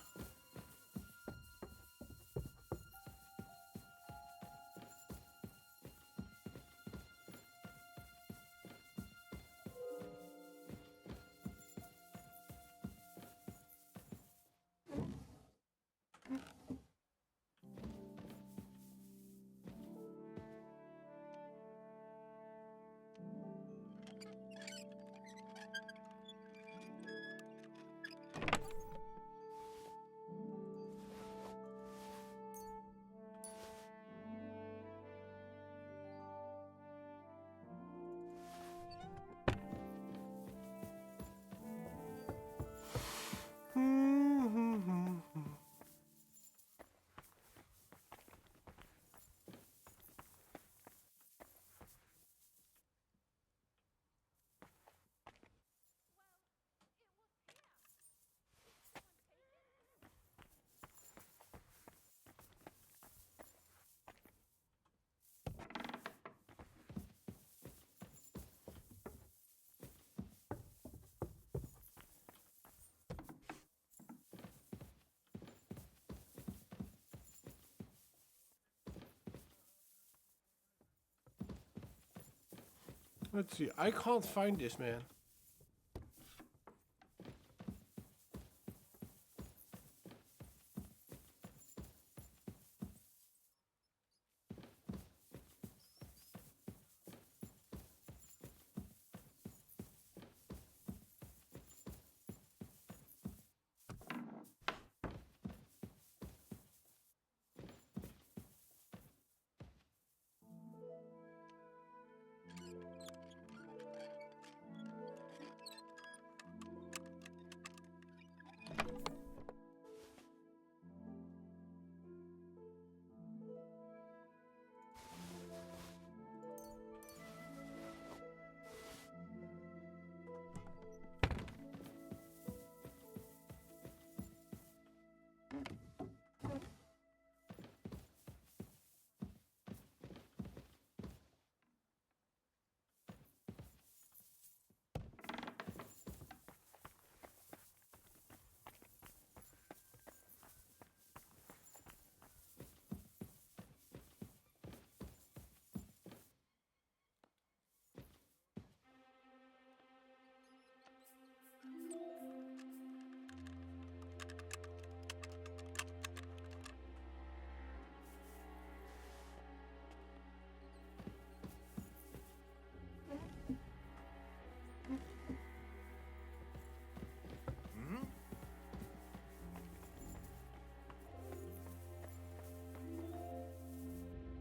Let's see. I can't find this man.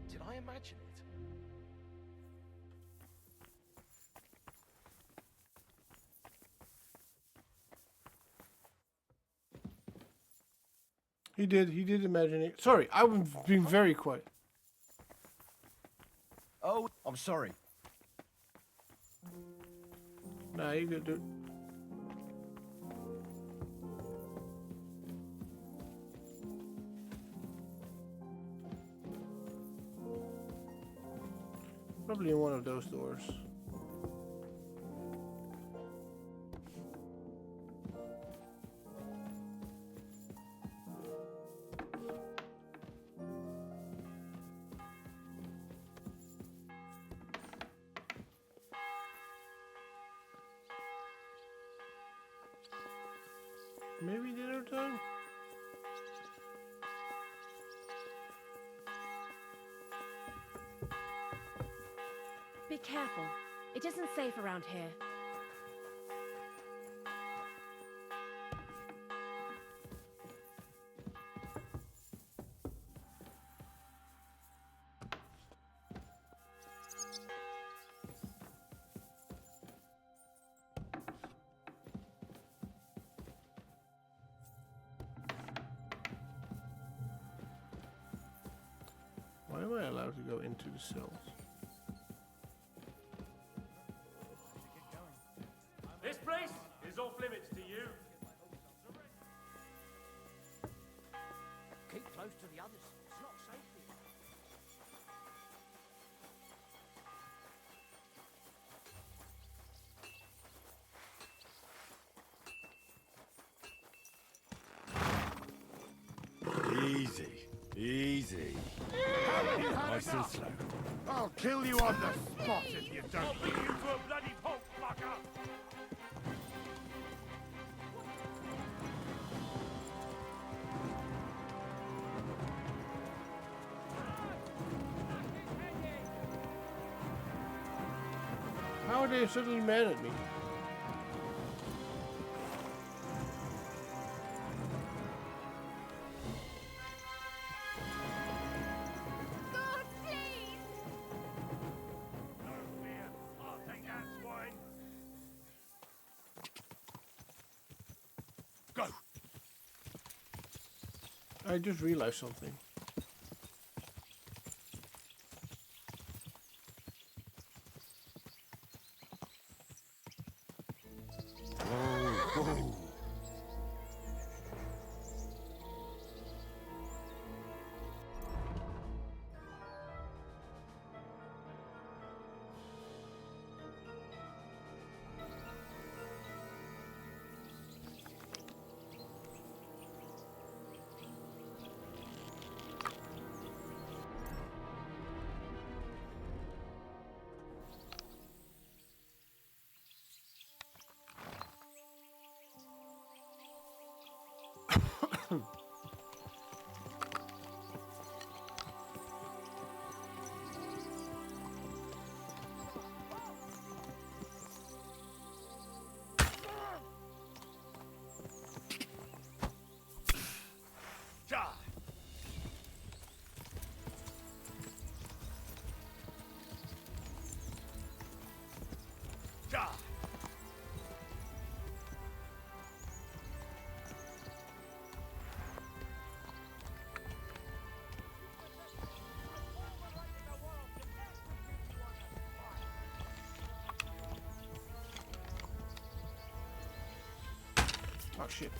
Did I imagine it? He did imagine it. Sorry, I've been very quiet. Oh, I'm sorry. Nah, you good, dude. Probably in one of those doors. Maybe the other time? Be careful. It isn't safe around here. Why am I allowed to go into the cells? This place is off limits to you. Keep close to the others. It's not safe here. Easy. Easy. Nice and slow. I'll kill you on the spot if you don't. I'll beat you to a bloody pulp, fucker! How are they suddenly mad at me? God, please! No fear, I'll take that swine. Go. I just realized something. Whoa, whoa. Oh shit.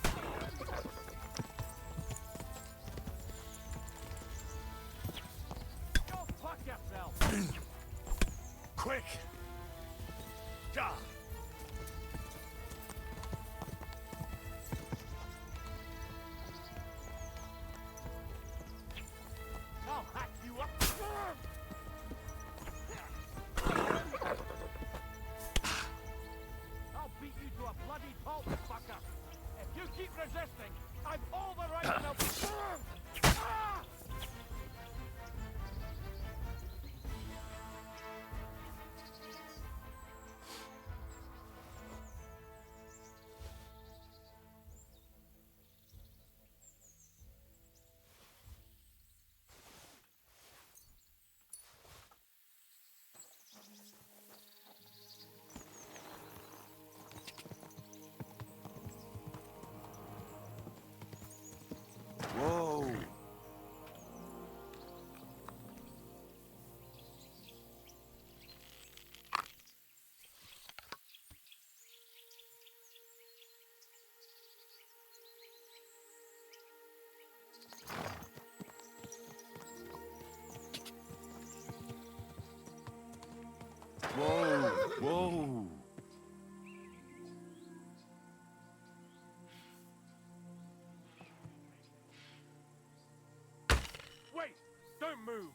Go fuck yourself! Quick. Ja. I'll hack you up! I'll beat you to a bloody pulp, fucker! If you keep resisting, I've all the right to know. Ah! Whoa. Whoa. Whoa. Wait! Don't move!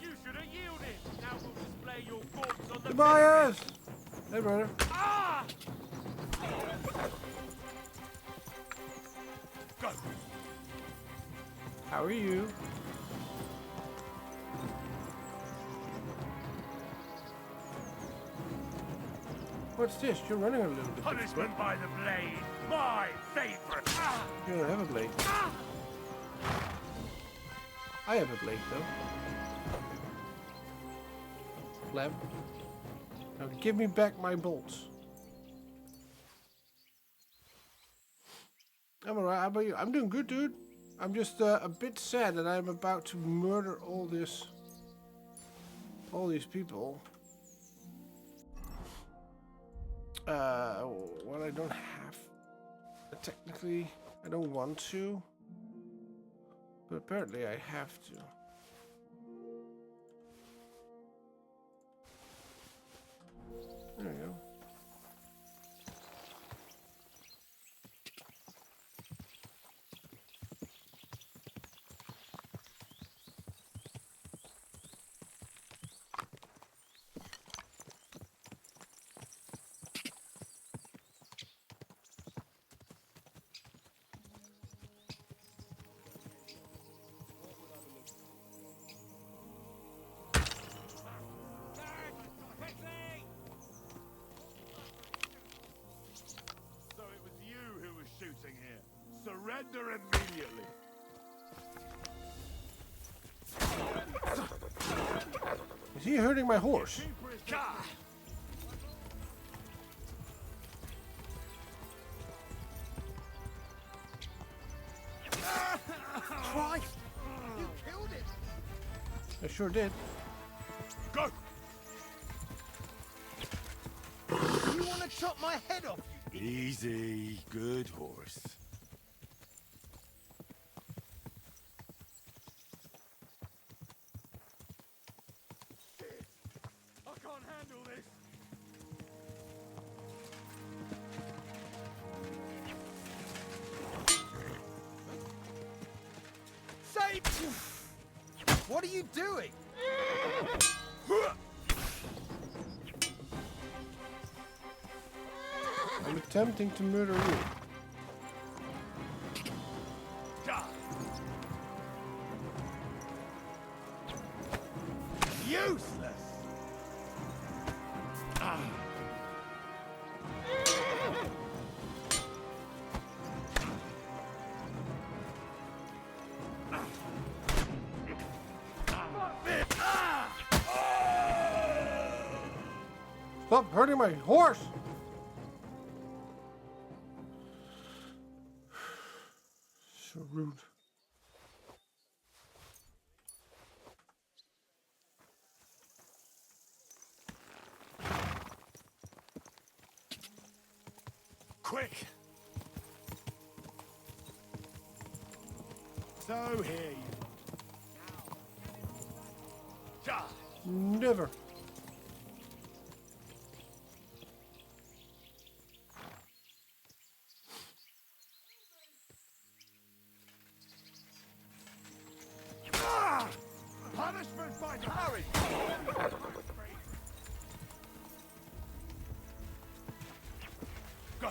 You should have yielded! Now we'll display your corpse on the Tobias! Hey, brother. Ah! Go. How are you? What's this? You're running a little bit. Punishment by the blade! My favorite! Ah! You don't have a blade. Ah! I have a blade, though. Flab. Now give me back my bolts. I'm alright. How about you? I'm doing good, dude. I'm just a bit sad that I'm about to murder all these people. Well, I don't have. Technically, I don't want to. But apparently I have to. There we go. So it was you who was shooting here. Surrender immediately. Is he hurting my horse? Christ! You killed him! I sure did. Go! You want to chop my head off? Easy, good horse. I can't handle this. Save! What are you doing? I'm attempting to murder you. Useless! Stop hurting my horse! So rude. Quick! So here you... Never. Punishment by Harry! Go!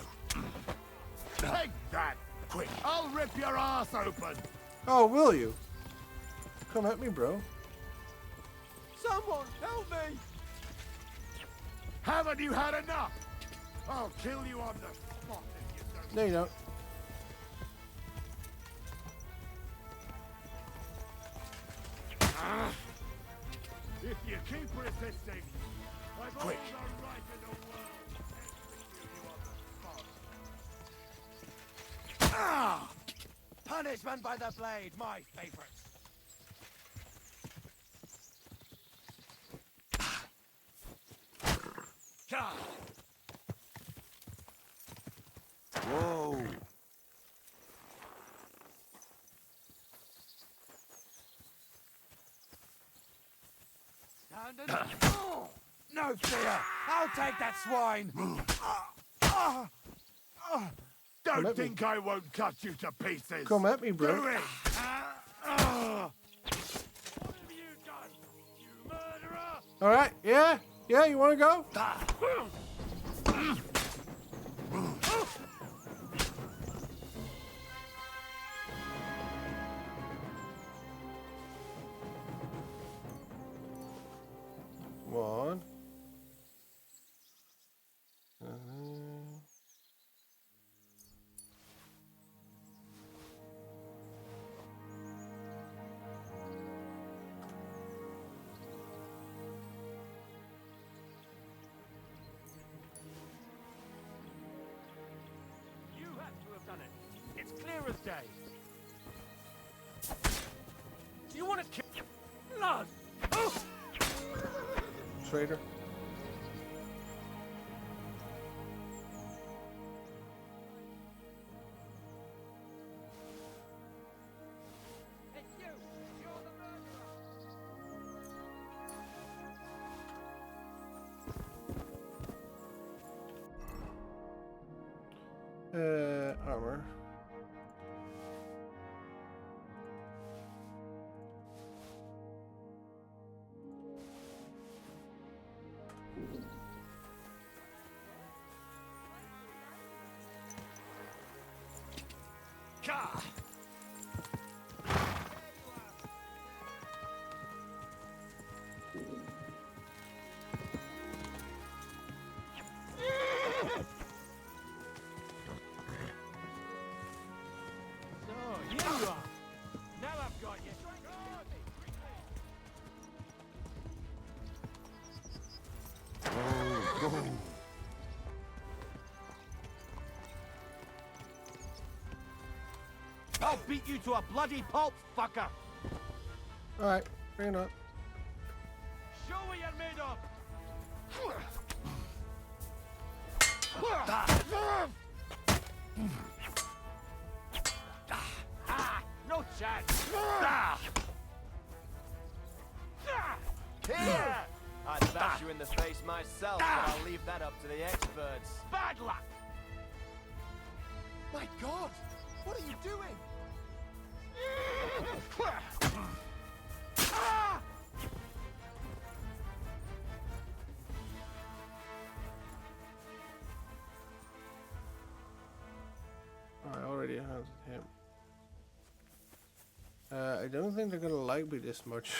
Take that! Quick! I'll rip your ass open! Oh, will you? Come at me, bro. Someone help me! Haven't you had enough? I'll kill you on the spot if you don't. No, you don't. If you keep resisting, I've all the right in the world to execute you on the spot. Ah! Punishment by the blade, my favorite. Whoa. No fear! I'll take that swine! Don't think I won't cut you to pieces! Come at me, bro. Do it! What have you done, you murderer? Alright, yeah? Yeah, you wanna go? Come on. You have to have done it. It's clear as day. You want to kill blood? Oh! Traitor. Here you are. Now I've got you. I'll beat you to a bloody pulp, fucker! Alright, bring it up. Show what you're made of! No chance! Here! I'd bash you in the face myself, but I'll leave that up to the experts. Bad luck! My God! What are you doing? I already hunted him. I don't think they're gonna like me this much.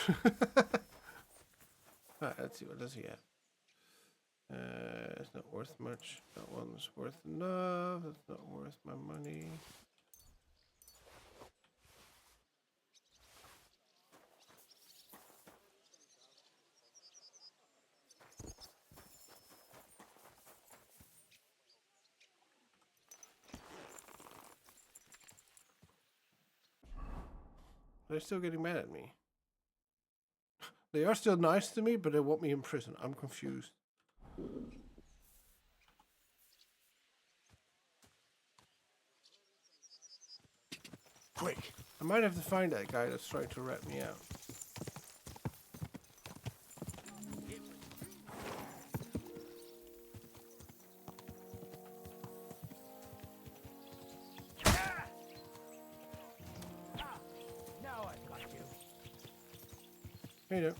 Alright, let's see, what does he have? It's not worth much. That one's worth enough. It's not worth my money. They're still getting mad at me. They are still nice to me, but they want me in prison. I'm confused. Quick! I might have to find that guy that's trying to rat me out. Now I've got you. Here you go.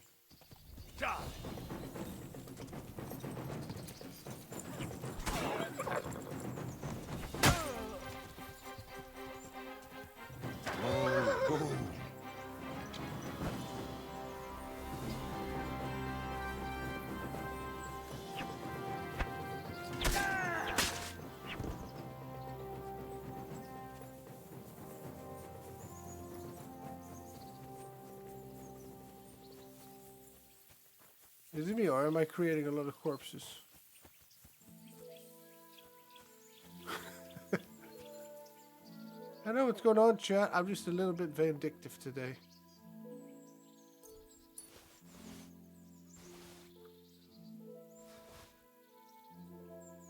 Is it me or am I creating a lot of corpses? I know what's going on, chat. I'm just a little bit vindictive today.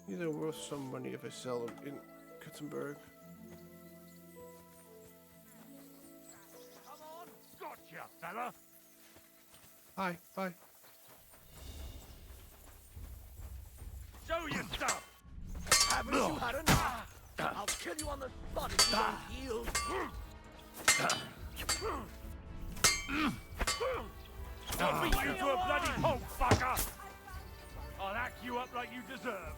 These are worth some money if I sell them in Kutzenberg. Come on! Gotcha, fella! Hi, bye. Show your stuff! Haven't you had enough? I'll kill you on the spot if you don't yield. I'll beat you to a bloody pulp, fucker! I'll act you up like you deserve.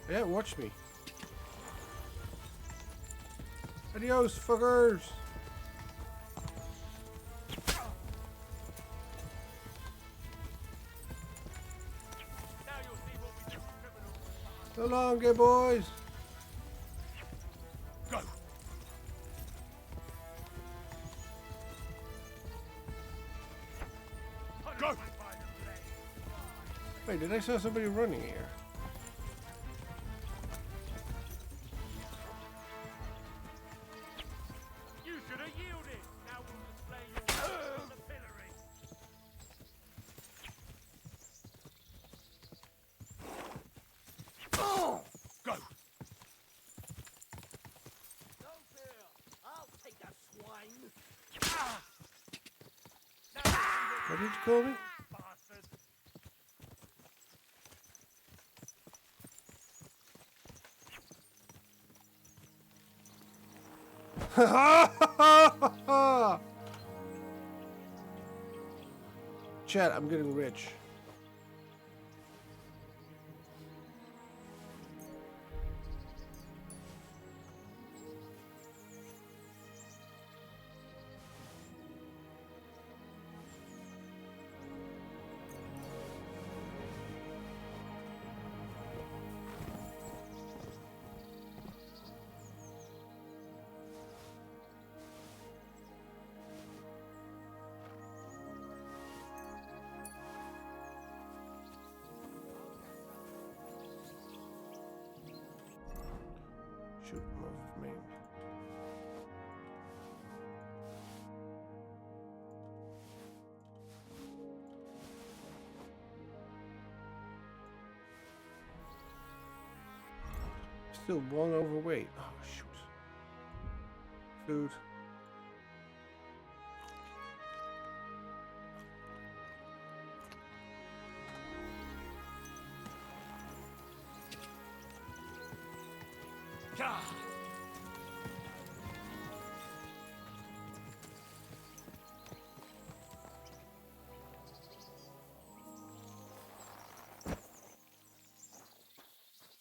Yeah, watch me. Adios, fuckers! So long, gay boys! Go! Go! Wait, did I saw somebody running here? You should have yielded! Now we'll display your on the pillory! Oh! Go! No fear! I'll take that swine! What did you call me? Bastard! Chat, I'm getting rich. Shoot move main. Still one overweight. Oh shoot. Food.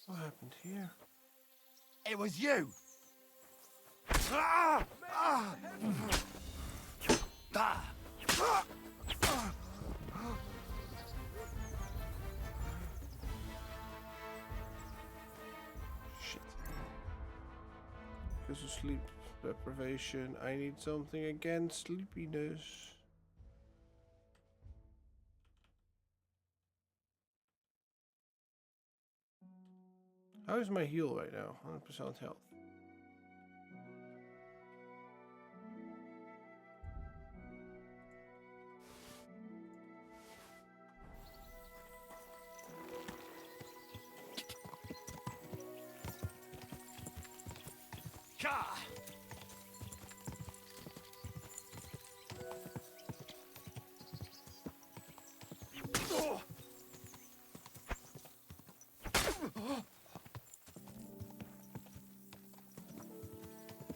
What happened here? It was you! Ah! Ah! Ah! Shit. Because of sleep deprivation, I need something against sleepiness. How is my heal right now? 100% health.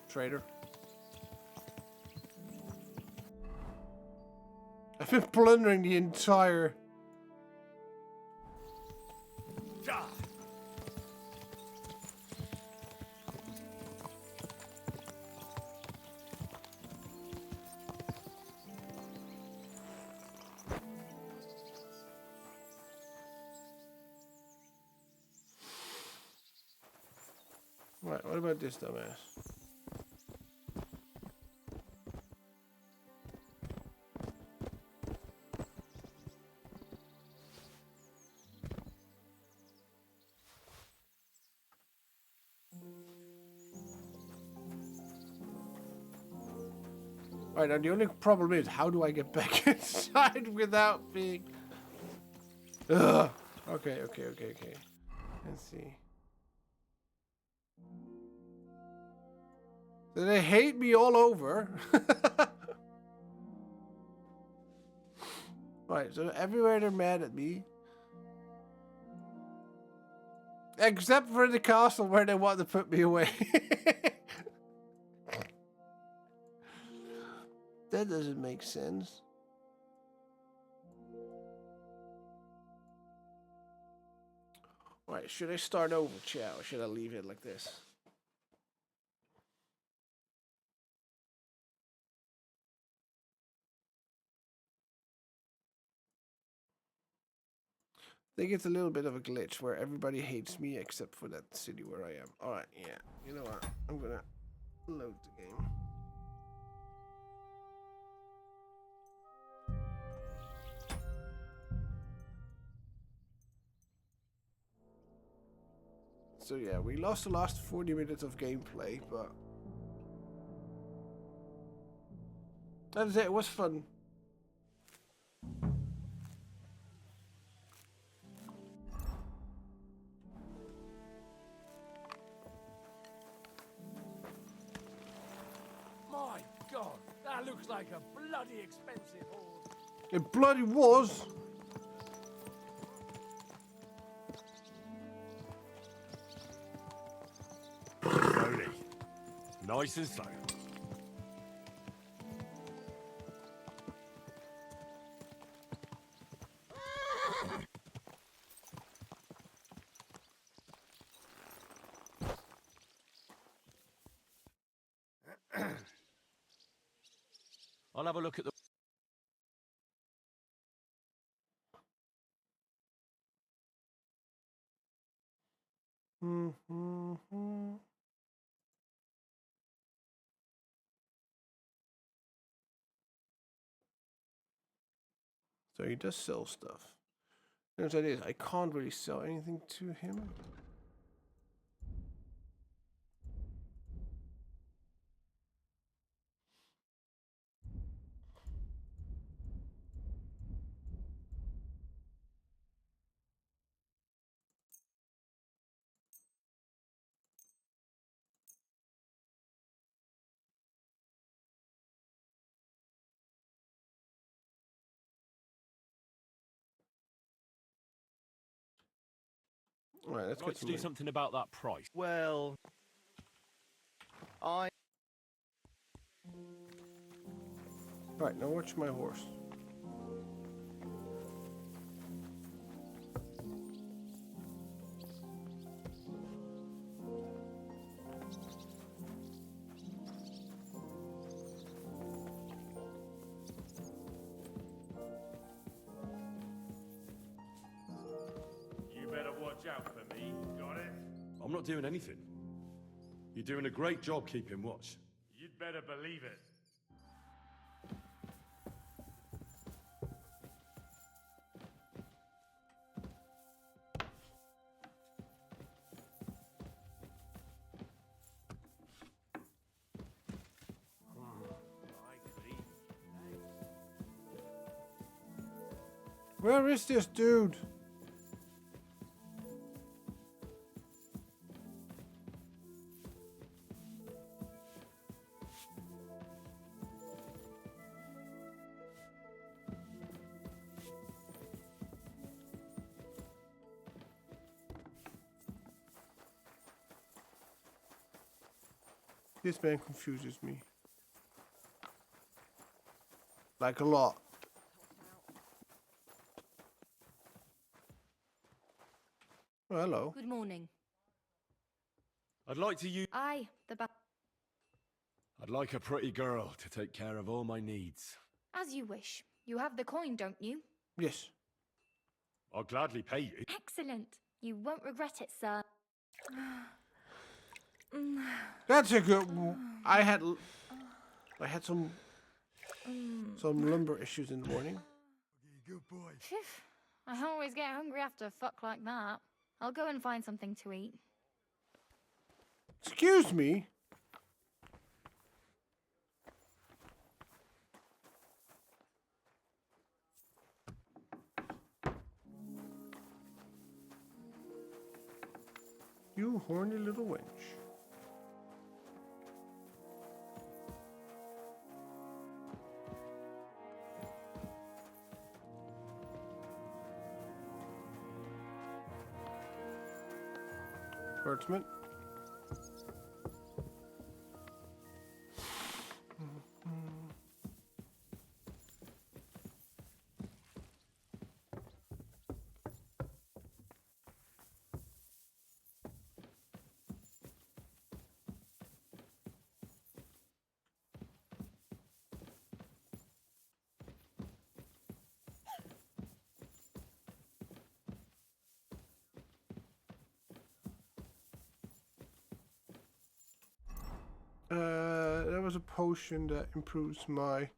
Traitor. I've been plundering the entire... Right, what about this dumbass? Right, now the only problem is, how do I get back inside without being... Ugh. Okay. Let's see. So they hate me all over. Right, so everywhere they're mad at me. Except for the castle where they want to put me away. That doesn't make sense. Right, should I start over, chat, or should I leave it like this? I think it's a little bit of a glitch where everybody hates me except for that city where I am. Alright, yeah. You know what? I'm gonna load the game. So yeah, we lost the last 40 minutes of gameplay, but that's it. It was fun. My God, that looks like a bloody expensive hoard. It bloody was. Slowly. Nice and slow. I'll have a look at the... So he does sell stuff. The thing is, I can't really sell anything to him. Alright, let's I'd get like to some do money. something about that price. Well, I... Right, now watch my horse. You better watch out for me, got it? I'm not doing anything. You're doing a great job keeping watch. You'd better believe it. Where is this dude? This man confuses me. Like a lot. Oh, hello. Good morning. I'd like to use... Aye, I'd like a pretty girl to take care of all my needs. As you wish. You have the coin, don't you? Yes. I'll gladly pay you. Excellent. You won't regret it, sir. That's a good one. I had some lumber issues in the morning. Good boy. I always get hungry after a fuck like that. I'll go and find something to eat. Excuse me. You horny little wench. Herdsman. There was a potion that improves my...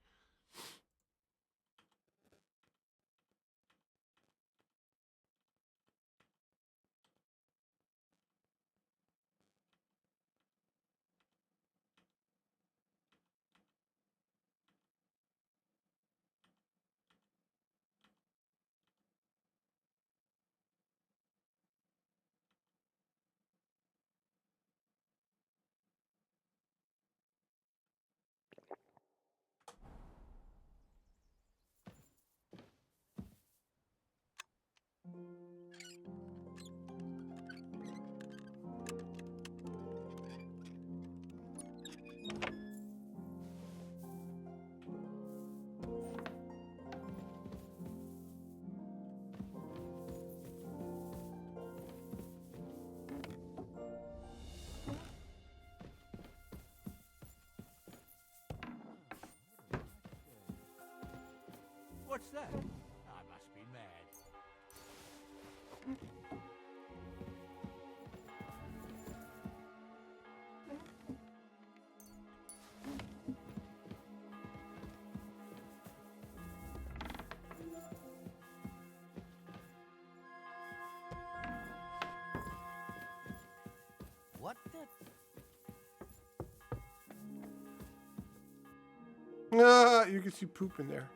What's that? I must be mad. What the? Ah, you can see poop in there.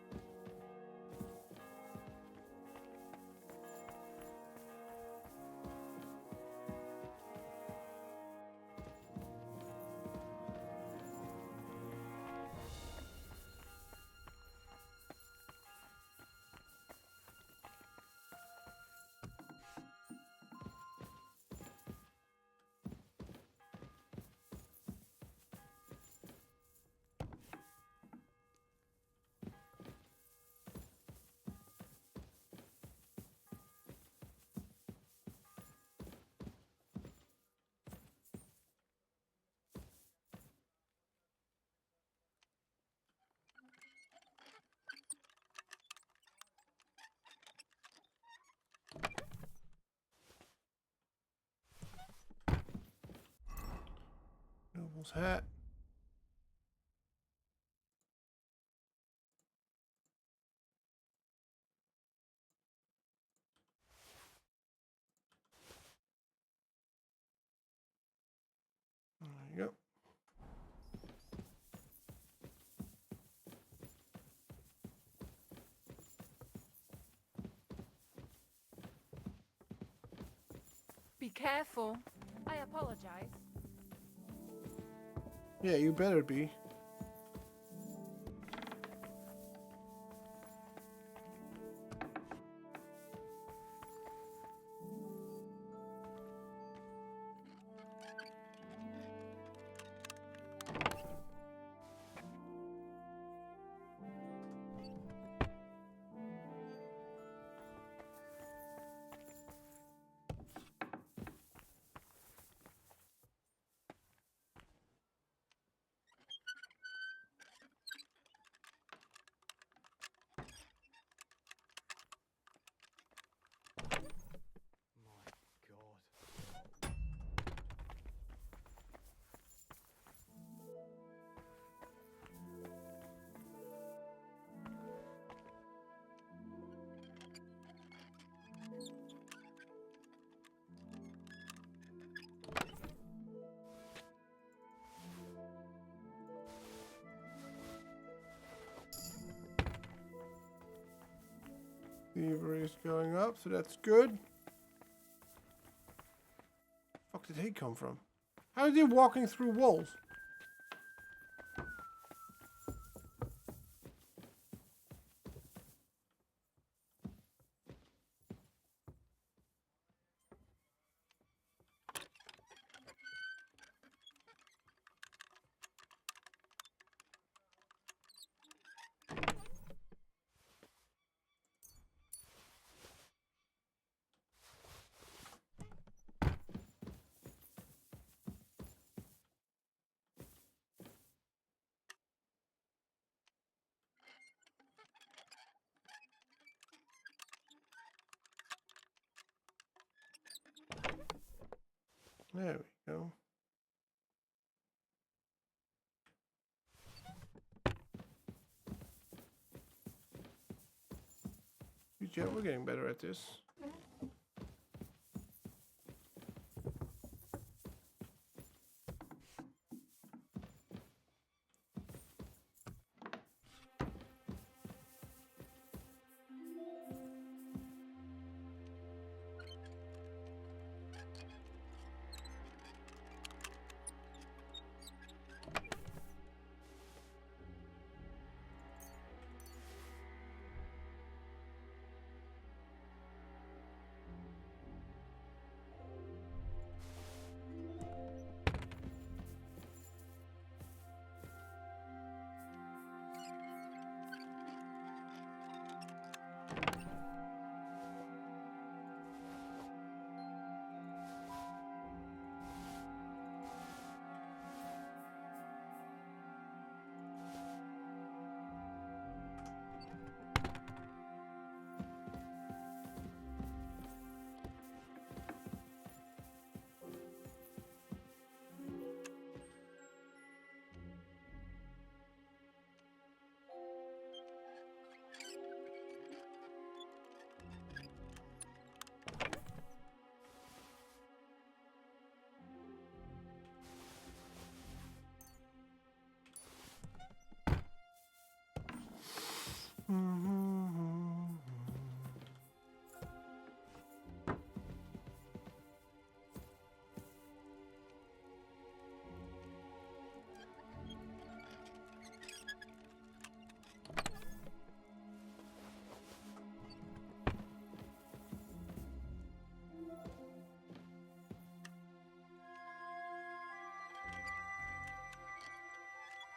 Noble's hat. There you go. Be careful. I apologize. Yeah, you better be. Thievery is going up, so that's good. Fuck did he come from? How is he walking through walls? There we go. Yeah, we're getting better at this.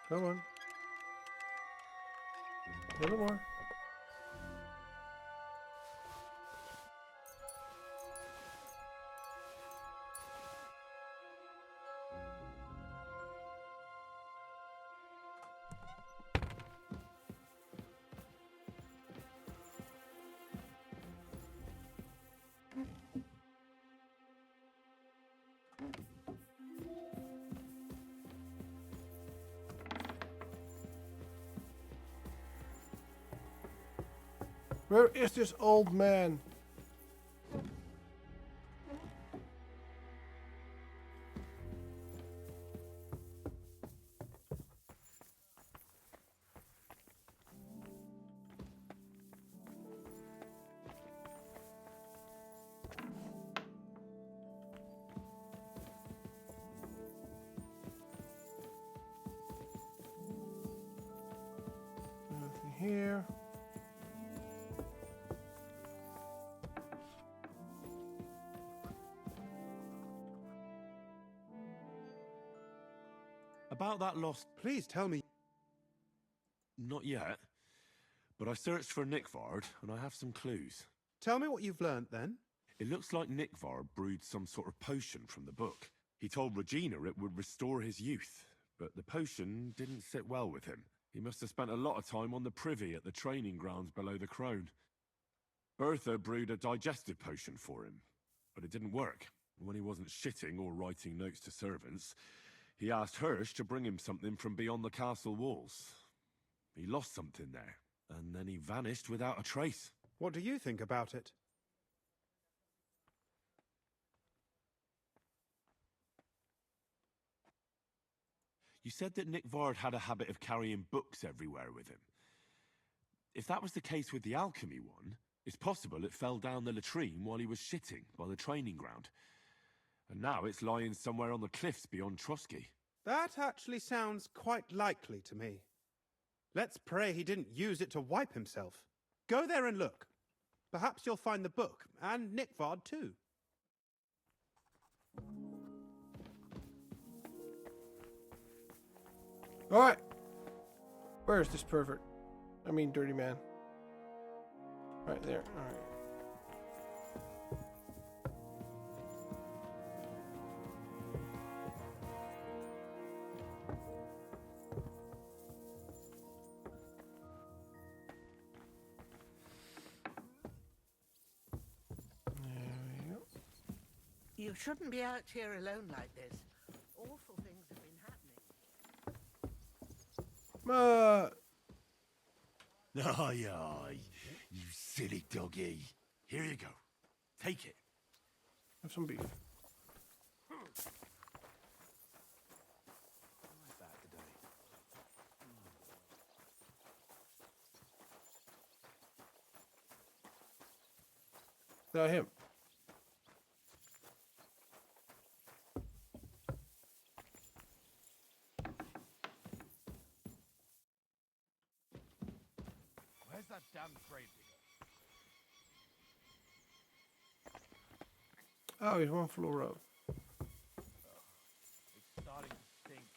Come on. A little more. Where is this old man? Nothing here. About that lost... Please tell me. Not yet. But I searched for Nickvard, and I have some clues. Tell me what you've learnt, then. It looks like Nickvard brewed some sort of potion from the book. He told Regina it would restore his youth, but the potion didn't sit well with him. He must have spent a lot of time on the privy at the training grounds below the Crone. Bertha brewed a digestive potion for him, but it didn't work. When he wasn't shitting or writing notes to servants, he asked Hirsch to bring him something from beyond the castle walls. He lost something there, and then he vanished without a trace. What do you think about it? You said that Nickvard had a habit of carrying books everywhere with him. If that was the case with the alchemy one, it's possible it fell down the latrine while he was shitting by the training ground. And now it's lying somewhere on the cliffs beyond Trotsky. That actually sounds quite likely to me. Let's pray he didn't use it to wipe himself. Go there and look. Perhaps you'll find the book, and Nickvard too. Alright. Where is this pervert? I mean, dirty man. Right there. Alright. You shouldn't be out here alone like this. Awful things have been happening. Aye, aye, you silly doggy. Here you go. Take it. Have some beef. Not him. Where's that damn grave digger? Oh, he's one floor up. It's starting to stink.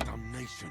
Damnation.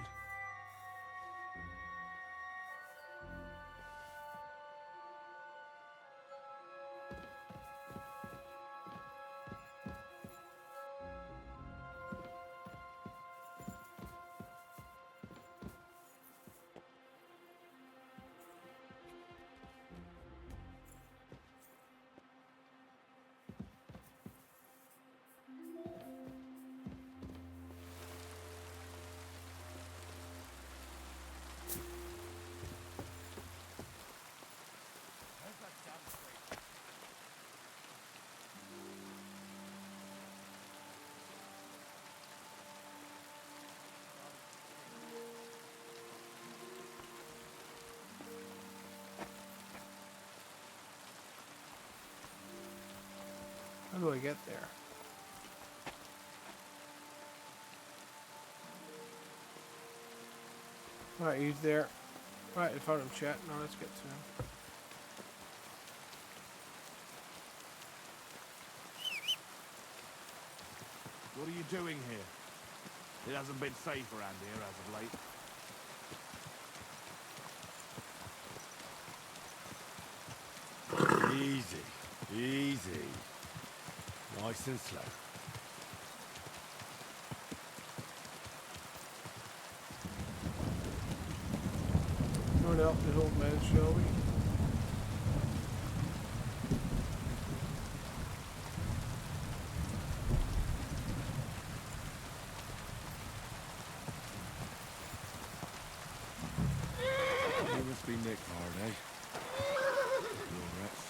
How do I get there? Alright, he's there. Right, I found him, chat. Now let's get to him. What are you doing here? It hasn't been safe around here as of late. Easy, easy. Nice and slow. Join out this old man, shall we? You must be Nick Hard, eh? Your rats.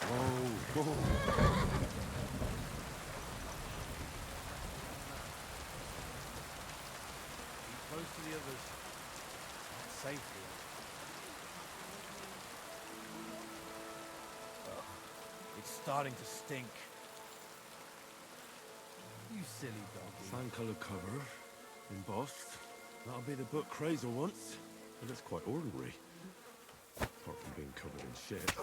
Oh, oh. Keep close to the others. It's safe here. Ugh, it's starting to stink. You silly doggy. Sand-coloured cover, embossed. That'll be the book Crazel wants, but it's quite ordinary. Apart from being covered in shit.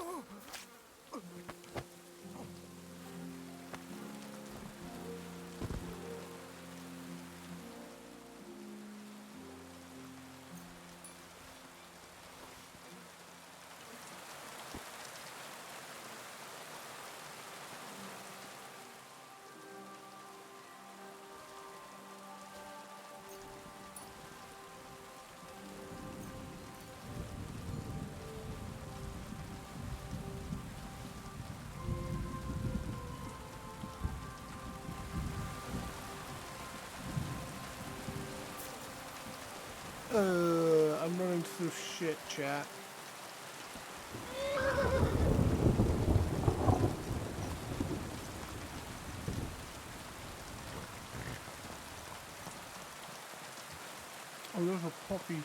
I'm running through shit, chat. Oh, those are poppies.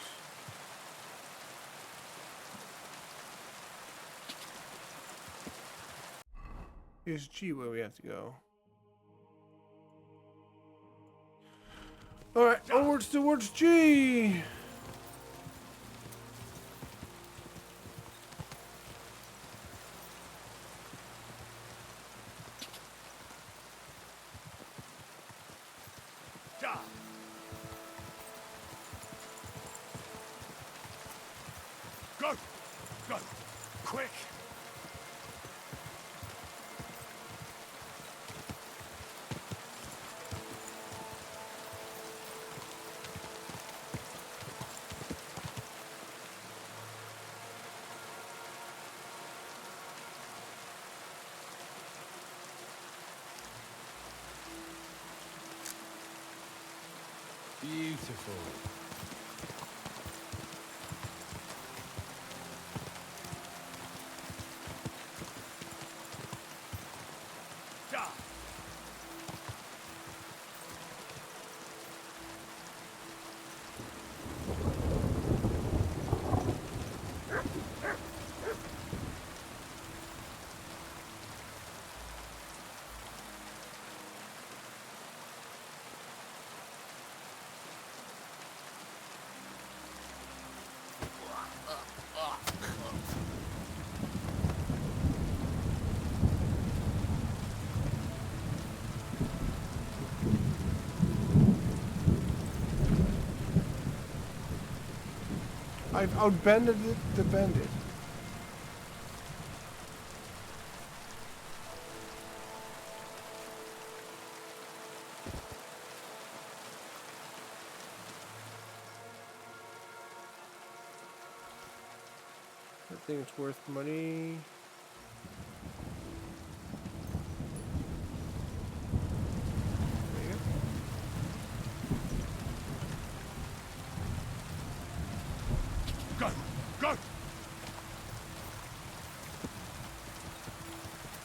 Here's G where we have to go. Alright, onwards towards G! Go! Go! Quick! Beautiful. I've outbended it to bend it. I think it's worth money. There you go. Go! Go!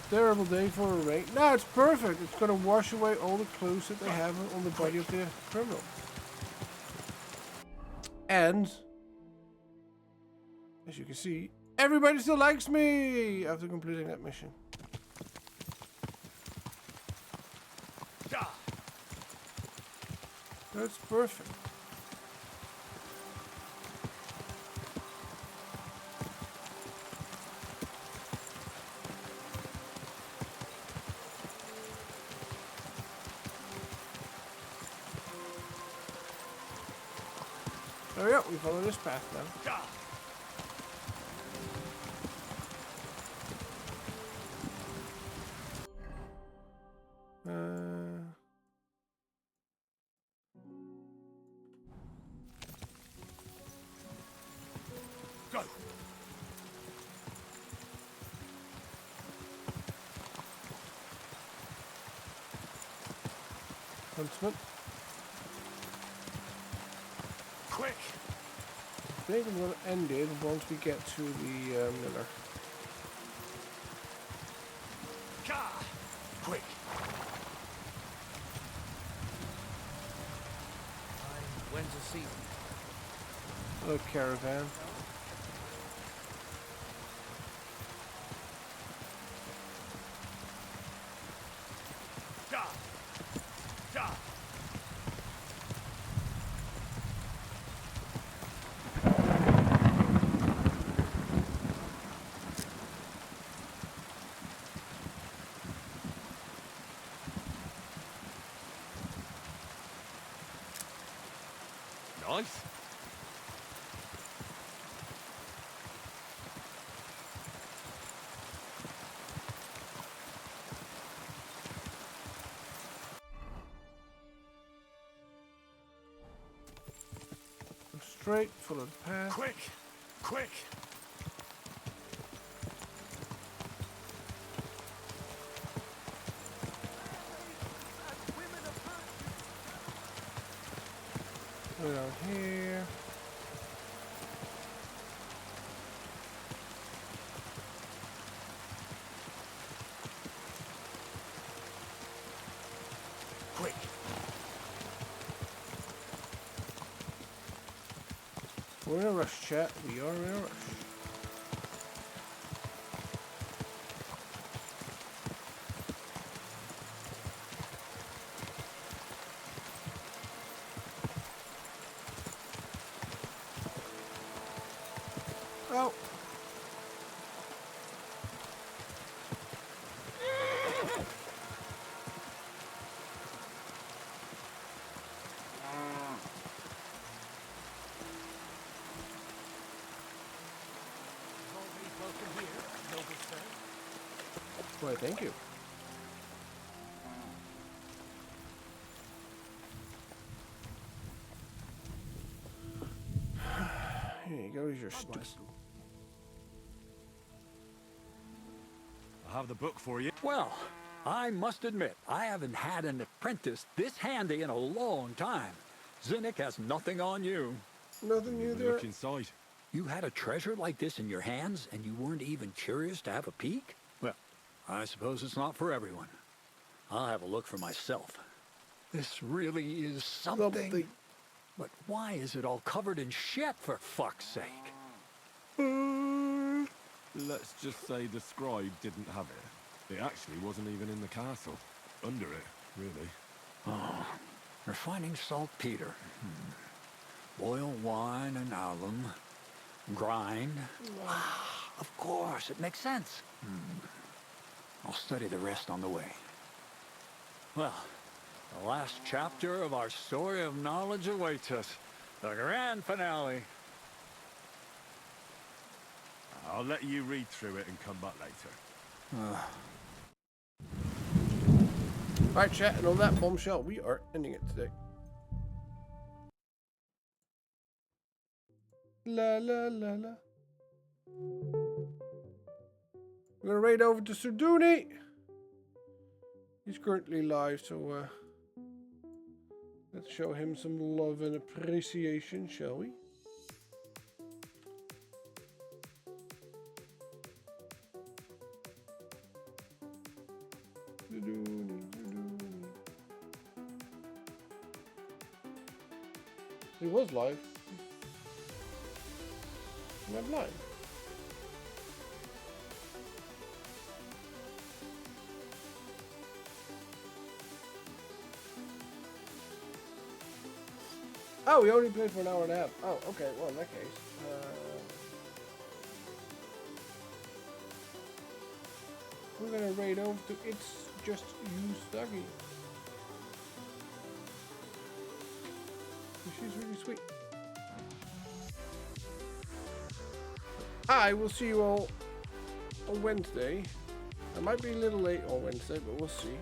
Terrible day for a raid. No, it's perfect. It's going to wash away all the clues that they have on the body of the criminal. And, as you can see, everybody still likes me after completing that mission. That's perfect. There we go, we follow this path now. Go. Huntsman. Quick. I think I'm going to end it once we get to the miller. Quick. When to see them? Hello, caravan. Nice. Go straight, follow the path. Quick. Quick. Go down here. Quick. We're in a rush, chat. We are in a rush. Oh. Always welcome here, noble sir. Why, thank you. Here you go, here's your stuff. I have the book for you. Well, I must admit, I haven't had an apprentice this handy in a long time. Zinnik has nothing on you. Nothing new there. Look inside. You had a treasure like this in your hands, and you weren't even curious to have a peek? Well, I suppose it's not for everyone. I'll have a look for myself. This really is something. But why is it all covered in shit, for fuck's sake? Let's just say the scribe didn't have it. It actually wasn't even in the castle. Under it, really. Oh, refining saltpeter. Boil wine and alum. Grind. Ah, of course, it makes sense. I'll study the rest on the way. Well, the last chapter of our story of knowledge awaits us. The grand finale. I'll let you read through it and come back later. Right, chat, and on that bombshell, we are ending it today. La la la la. We're gonna raid over to Sarduni. He's currently live, so let's show him some love and appreciation, shall we? He was live. Am I blind? Oh, we only played for an hour and a half. Oh, okay. Well, in that case, we're gonna raid over to It's Just You, Stuggy. She's really sweet. I will see you all on Wednesday. I might be a little late on Wednesday, but we'll see.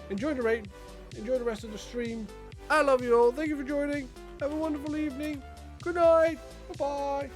Enjoy the raid. Enjoy the rest of the stream. I love you all. Thank you for joining. Have a wonderful evening. Good night. Bye-bye.